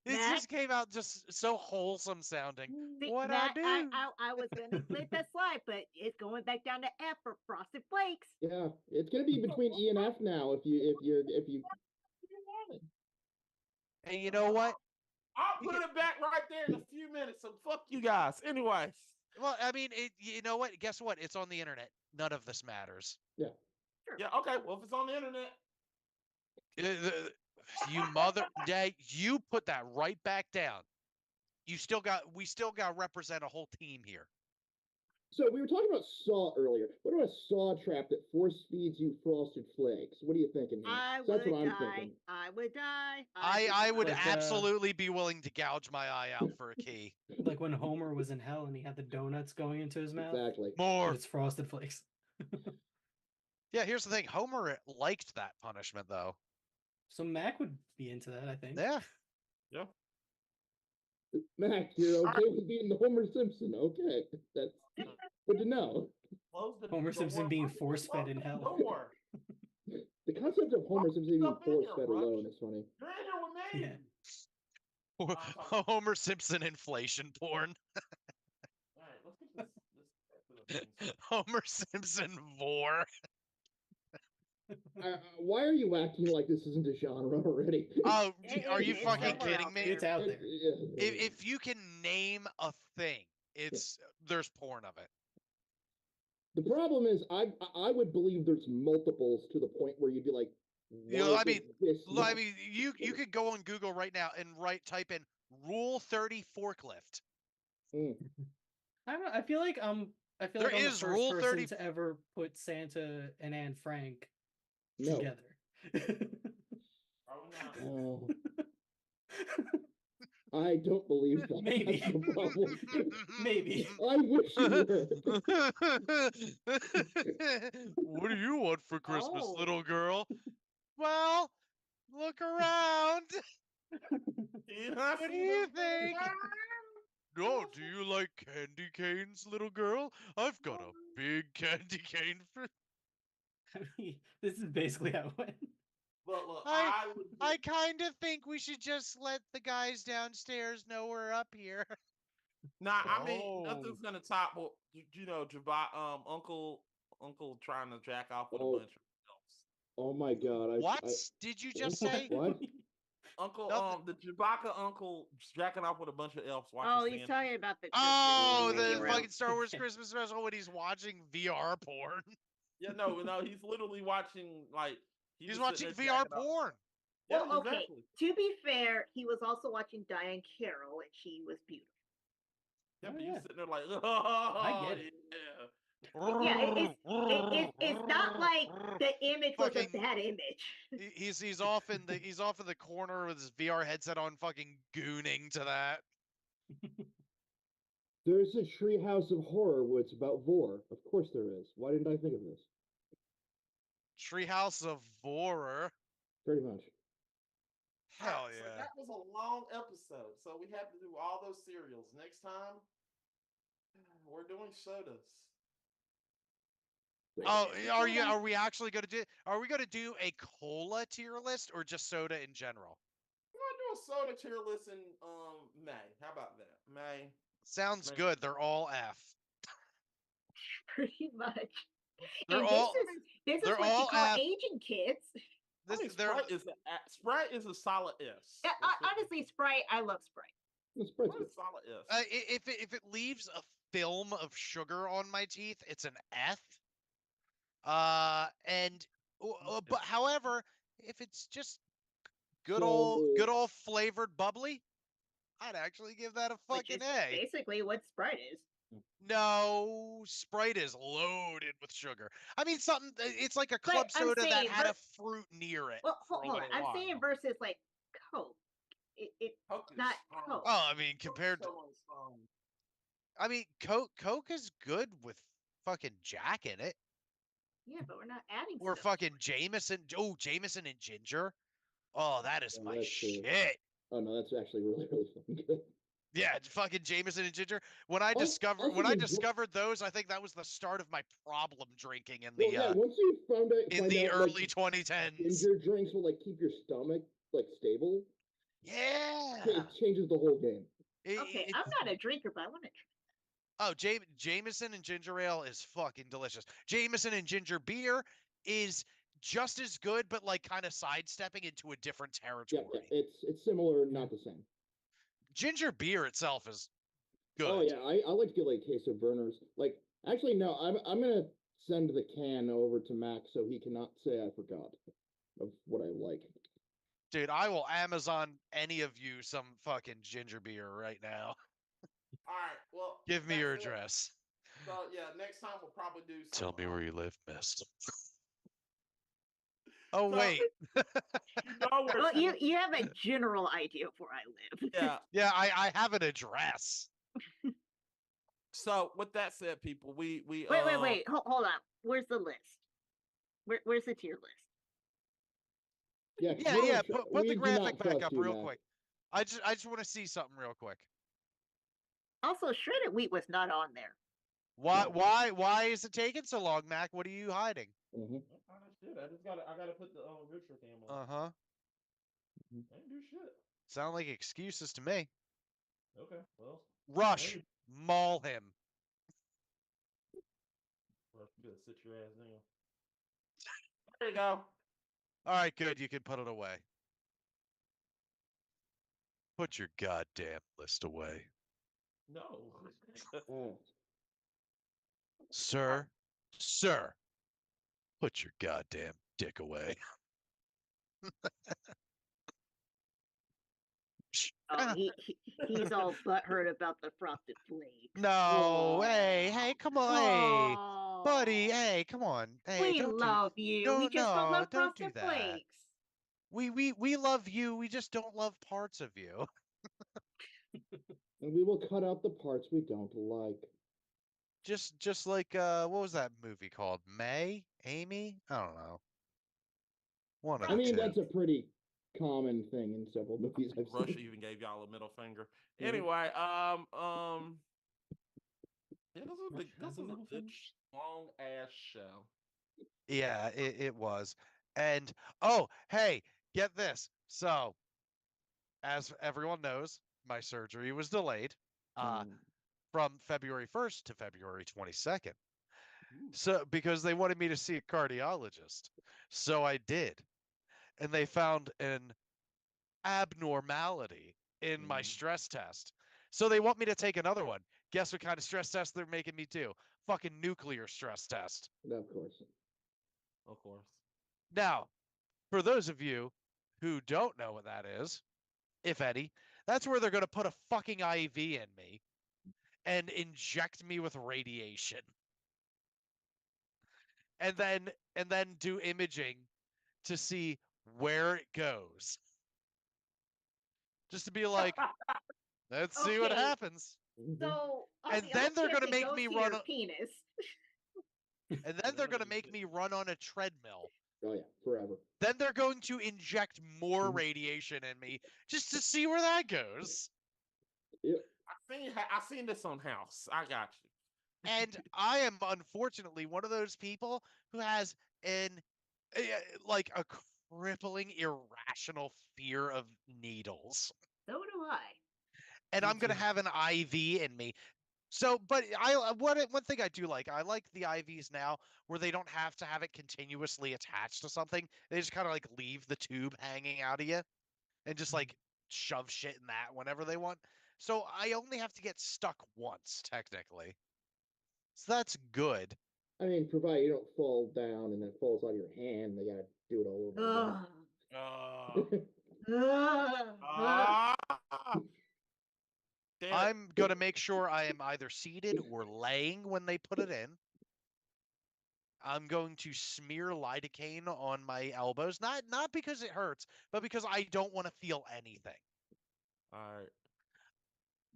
It just came out just so wholesome sounding. See, What Mac, I do. I was gonna let that slide, but it's going back down to F for frosted flakes. Yeah, it's gonna be between E and F now. If you. And you know what? I'll put it back right there in a few minutes. So fuck you guys. Anyway, Well, I mean, you know what? Guess what? It's on the internet. None of this matters. yeah, okay. Well, if it's on the internet, You mother, yeah, you put that right back down. We still got to represent a whole team here. So we were talking about saw earlier. What about a saw trap that force feeds you frosted flakes? What are you thinking here? I So that's would what I'm die. thinking. I would die. I would Like, absolutely be willing to gouge my eye out for a key. Like when Homer was in hell and he had the donuts going into his mouth. Exactly. But More. it's frosted flakes. Yeah, here's the thing. Homer liked that punishment, though. So Mac would be into that, I think. Yeah. Mac, you're okay with being the Homer Simpson? Okay, that's good to know. close the Homer door. Simpson being Why do you force-fed close in the hell. door? The concept of Homer Simpson being Stop in force here, fed Rush. alone is funny. You're in here with me. Yeah. Homer Simpson inflation porn. Alright, Simpsons. Homer Simpson vor. Why are you acting like this isn't a genre already? Oh, are you It's fucking somewhere kidding out me? there. It's out there. If you can name a thing, there's porn of it. The problem is, I would believe there's multiples to the point where you'd be like, You know, why I mean, is this I not- mean, you could go on Google right now and type in Rule 30 forklift. Mm. I don't know. I feel like I'm the There first is Rule person 30 to ever put Santa and Anne Frank No. together. Oh, no. Oh, I don't believe that. Maybe. That's the problem. Maybe. I wish you were. What do you want for Christmas, Oh. little girl? Well, look around. What do you think? No, do you like candy canes, little girl? I've got a big candy cane for. I mean, this is basically how it went. Look, I- I would. I kind of think we should just let the guys downstairs know we're up here. Nah, I mean, Oh. nothing's gonna top what you know, Uncle trying to jack off with Oh. a bunch of elves. Oh my god. What did you just say? What? Uncle, Nothing- the Chewbacca uncle jacking off with a bunch of elves watching. Oh, he's Santa. talking about the Oh, Christmas movie, the bro. fucking Star Wars Christmas special when he's watching VR porn. Yeah, no, he's literally watching like He's was watching sitting there VR jacking off. porn. Yeah, Well, okay. exactly. To be fair, he was also watching Diane Carroll, and she was beautiful. Yeah, Oh, but yeah. you sitting there like, oh, get it. yeah. It's not like the image was a Fucking- bad image. He's off in the corner with his VR headset on, fucking gooning to that. There's a Treehouse of Horror where it's about Vor. Of course there is. Why didn't I think of this? Treehouse of Horror. Pretty much. Hell So yeah. that was a long episode. So we have to do all those cereals. Next time, we're doing sodas. Oh, are we actually gonna do? Are we gonna do a cola tier list or just soda in general? We're gonna do a soda tier list in May. How about that? May. Sounds Maybe. good. They're all F. Pretty much. They're And all. this is they're what you all call F. aging kids. I mean, They're Sprite is a solid S. Yeah, That's what- honestly, Sprite, I love Sprite. That's pretty Sprite good. is a solid S. if it leaves a film of sugar on my teeth, it's an F. But however, if it's just good old flavored bubbly, I'd actually give that a Which fucking is A. basically what Sprite is. No, Sprite is loaded with sugar. I mean, it's like a club I'm soda that saying had a fruit near it. Well, for a hold on. little I'm while. saying versus like Coke. It's Coke is not strong. Coke. Oh, I mean, compared to, Coke is strong. I mean, Coke is good with fucking Jack in it, Yeah, but we're not adding or stuff. fucking Jameson. Oh, Jameson and ginger. Oh, that is Yeah, my that's true. shit. Oh no, that's actually really, really fucking good. Yeah, fucking Jameson and ginger. When I Also discovered those, I think that was the start of my problem drinking in Well, the yeah, once you find out early like, 2010s. ginger drinks will like keep your stomach like stable, Yeah. it changes the whole game. Okay, I'm not a drinker, but I want to try. Oh, Jameson and ginger ale is fucking delicious. Jameson and ginger beer is just as good, but like kind of sidestepping into a different Yeah, territory. it's similar, not the same. Ginger beer itself is good. Oh yeah, I like to get like a case of Verner's. Like, actually, no, I'm gonna send the can over to Max so he cannot say I forgot of what I like. Dude, I will Amazon any of you some fucking ginger beer right now. All right. Well, Give me that's your it. address. So yeah, next time we'll probably do. Tell some, me where you live, miss. Oh So- wait. You know where. Well, you have a general idea of where I live. Yeah. Yeah, I have an address. So with that said, people, we Wait. Hold on. Where's the list? Where's the tier list? Yeah, Yeah, we don't yeah. tr- Put we the do graphic not back trust up you, real Max. quick. I just want to see something real quick. Also, shredded wheat was not on there. Why is it taking so long, Mac? What are you hiding? Mhm. Oh, shit, I gotta put the virtual cam on. Uh-huh. I didn't do shit. Sound like excuses to me. Okay, well. Rush, Hey. maul him. Well, you better sit your ass down. There you go. All right, good. You can put it away. Put your goddamn list away. No. Oh, Sir, sir, put your goddamn dick away. Oh, he's all butthurt about the frosted flakes. No, hey, come on, hey, buddy, Aw. hey, come on, hey, We don't do, love you. We just don't love don't do frosted that. flakes. We love you. We just don't love parts of you. and we will cut out the parts we don't like. Just like what was that movie called? May? Amy? I don't know. One of I the mean, two. that's a pretty common thing in several movies I've Russia seen. even gave y'all a middle finger. Mhm. Anyway, yeah, this Rush this has a was a middle good finger? long ass show. Yeah, it was. And oh, hey, get this. So, as everyone knows, my surgery was delayed uh Mm. from February 1st to February 22nd. Ooh. So, because they wanted me to see a cardiologist. So I did. And they found an abnormality in my Mm. stress test. So they want me to take another one. Guess what kind of stress test they're making me do? Fucking nuclear stress test. Of course. Of course. Now, for those of you who don't know what that is, if any, that's where they're going to put a fucking IV in me and inject me with radiation. And then do imaging to see where it goes. Just to be like, let's see what Okay. happens. Mhm. So, on And the then off they're chance gonna it make goes me to run. your penis. And then they're gonna make me run on a treadmill. Oh yeah, forever. Then they're going to inject more Mhm. radiation in me just to see where that goes. Yep. I seen this on House. I got you. And I am unfortunately one of those people who has an like a crippling irrational fear of needles. So do I. And Me I'm gonna too. have an IV in me. So, but one thing I do like, I like the IVs now where they don't have to have it continuously attached to something. They just kind of like leave the tube hanging out of you and just like shove shit in that whenever they want. So I only have to get stuck once, technically. So that's good. I mean, provided you don't fall down and then it falls out of your hand, they gotta do it all over again. Ah, damn it. I'm gonna make sure I am either seated or laying when they put it in. I'm going to smear lidocaine on my elbows, not because it hurts, but because I don't want to feel anything. All right.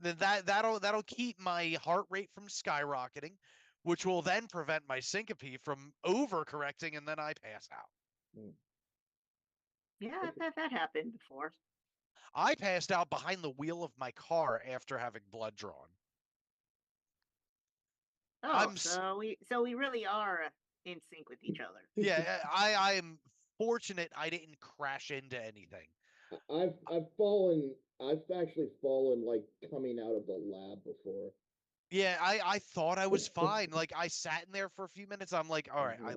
Then that'll keep my heart rate from skyrocketing, which will then prevent my syncope from overcorrecting, and then I pass out. Mm. Yeah, I've had that happen before. I passed out behind the wheel of my car after having blood drawn. Oh, I'm s- so we really are in sync with each other. yeah, I am fortunate I didn't crash into anything. I've actually fallen like coming out of the lab before. Yeah, I thought I was fine. Like I sat in there for a few minutes. I'm like, all right, No.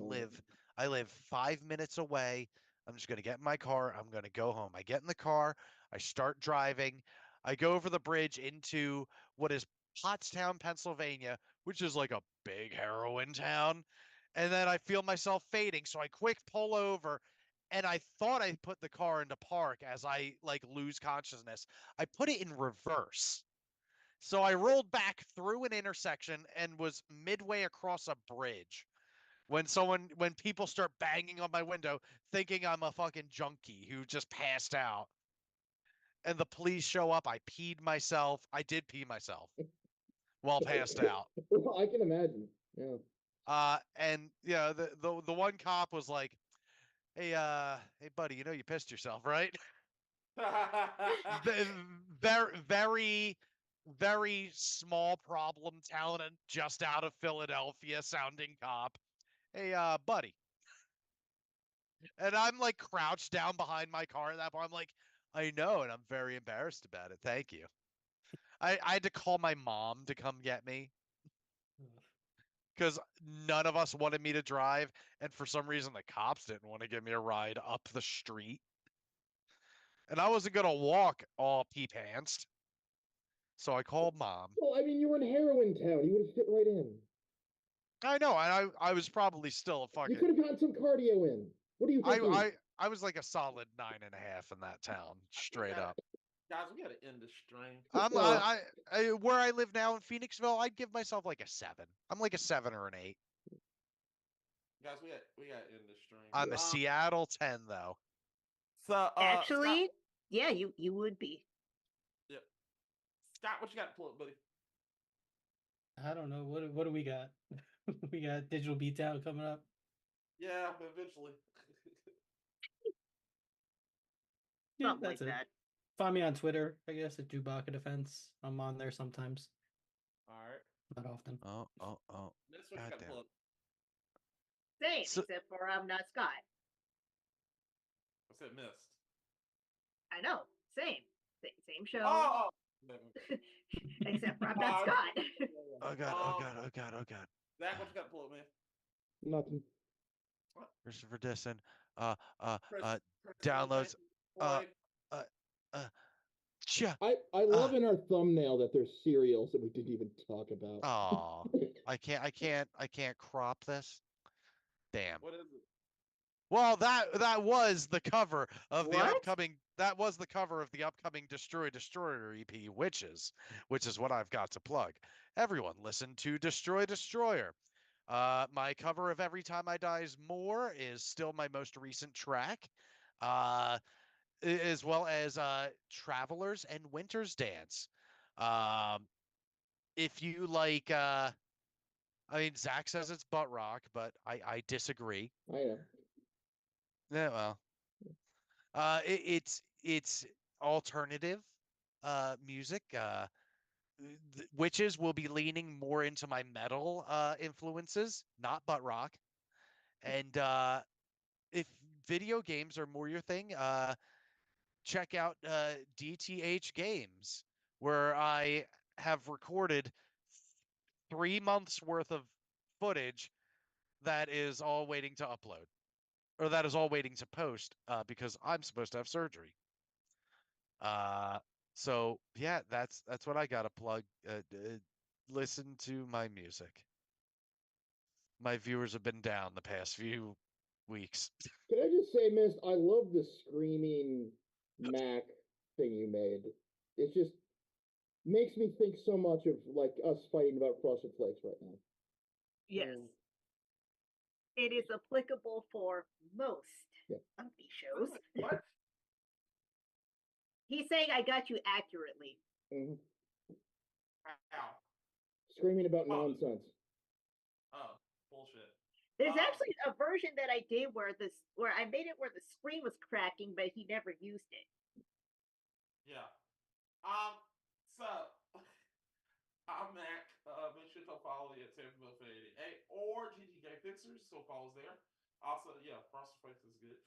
I live 5 minutes away. I'm just gonna get in my car. I'm gonna go home. I get in the car. I start driving. I go over the bridge into what is Pottstown, Pennsylvania, which is like a big heroin town. And then I feel myself fading, so I quick pull over. And I thought I put the car into park as I like lose consciousness. I put it in reverse. So I rolled back through an intersection and was midway across a bridge when people start banging on my window thinking I'm a fucking junkie who just passed out. And the police show up, I peed myself. I did pee myself while passed out. Well, I can imagine. Yeah. And the one cop was like, "Hey hey buddy, you know you pissed yourself, right?" Very very small problem town and just out of Philadelphia sounding cop. Hey buddy. And I'm like crouched down behind my car at that point. I'm like, I know, and I'm very embarrassed about it. Thank you. I had to call my mom to come get me because none of us wanted me to drive, and for some reason the cops didn't want to give me a ride up the street. And I wasn't gonna walk all pee-pantsed. So I called mom. Well, I mean, you were in heroin town. You would have fit right in. I know, and I was probably still a You fucking could have gotten some cardio in. What are you thinking? I was like a solid 9.5 in that town, straight up. Guys, we gotta end the stream. Where I live now in Phoenixville, I'd give myself like a 7. I'm like a 7 or an 8. Guys, we gotta end the stream. I'm a Seattle 10 though. So Actually, yeah, you would be. Yep. Scott, what you got to pull up, buddy? I don't know. What do we got? We got Digital Beatdown coming up. Yeah, eventually. Yeah, Something like that's it. that. Find me on Twitter, I guess, at Dubaka Defense. I'm on there sometimes. All right. Not often. Oh. That's what you got to pull up. Same, So- except for I'm not Scott. I said missed. I know. Same. Same show. Oh. Except for I'm not Scott. Oh god. Zach, what you got to pull up, man? Nothing. Christopher Disson. Chris, Downloads. Floyd. I love in our thumbnail that there's cereals that we didn't even talk about. Oh, I can't crop this. Damn. What is it? Well, that was the cover of the What? upcoming. That was the cover of the upcoming Destroyer EP, Witches, which is what I've got to plug. Everyone, listen to Destroy Destroyer. My cover of Every Time I Die's More is still my most recent track, as well as Travelers and Winter's Dance. If you like, I mean, Zach says it's butt rock, but I disagree. I know. Yeah, well, it's alternative music. Witches will be leaning more into my metal influences, not butt rock. And if video games are more your thing, check out DTH Games, where I have recorded 3 months worth of footage that is all waiting to upload, or that is all waiting to post because I'm supposed to have surgery. So yeah, that's what I got to plug. Listen to my music. My viewers have been down the past few weeks. Can I just say, Mist, I love the screaming Mac thing you made. It just makes me think so much of like us fighting about Frosted Flakes right now. Yes. It is applicable for most of these shows. What? He's saying I got you accurately. Mhm. Ow. Screaming about Oh. nonsense. Oh, bullshit. There's actually a version that I did where I made it where the screen was cracking, but he never used it. Yeah. So I'm Mac. Make sure to follow me at Tampa88 or GTK Fixers. So follows there. Also, yeah, Frosted Flakes is good.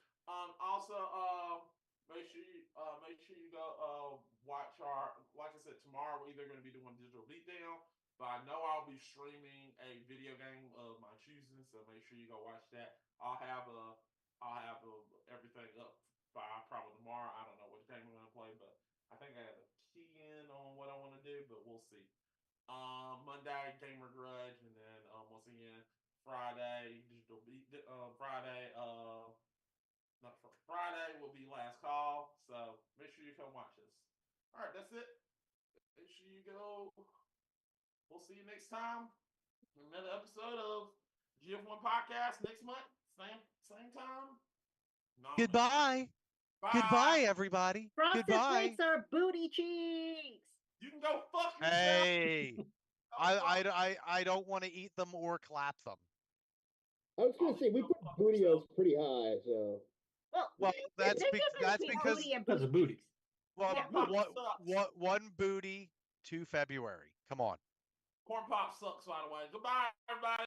Also, make sure you go watch our. Like I said, tomorrow we're either going to be doing Digital Beatdown, but I know I'll be streaming a video game of my choosing. So make sure you go watch that. I'll have everything up by probably tomorrow. I don't know what game I'm going to play, but I think I have a key in on what I want to do, but we'll see. Monday, Gamer Grudge, and then once again, Friday, Digital Beat. Friday will be last call. So make sure you come watch us. All right, that's it. Make sure you go. We'll see you next time. Another episode of GF1 Podcast next month. Same time. No, Goodbye. Bye. Goodbye, everybody. Frosted Goodbye. Flakes are booty cheeks. You can go fuck yourself. Hey, I don't want to eat them or clap them. I was gonna say we put bootios pretty high, so Well, that's there's a difference between because booty and That's a booty. booty. well, Yeah. one booty, 2 February. Come on. Corn Pop sucks, by the way. Goodbye, everybody.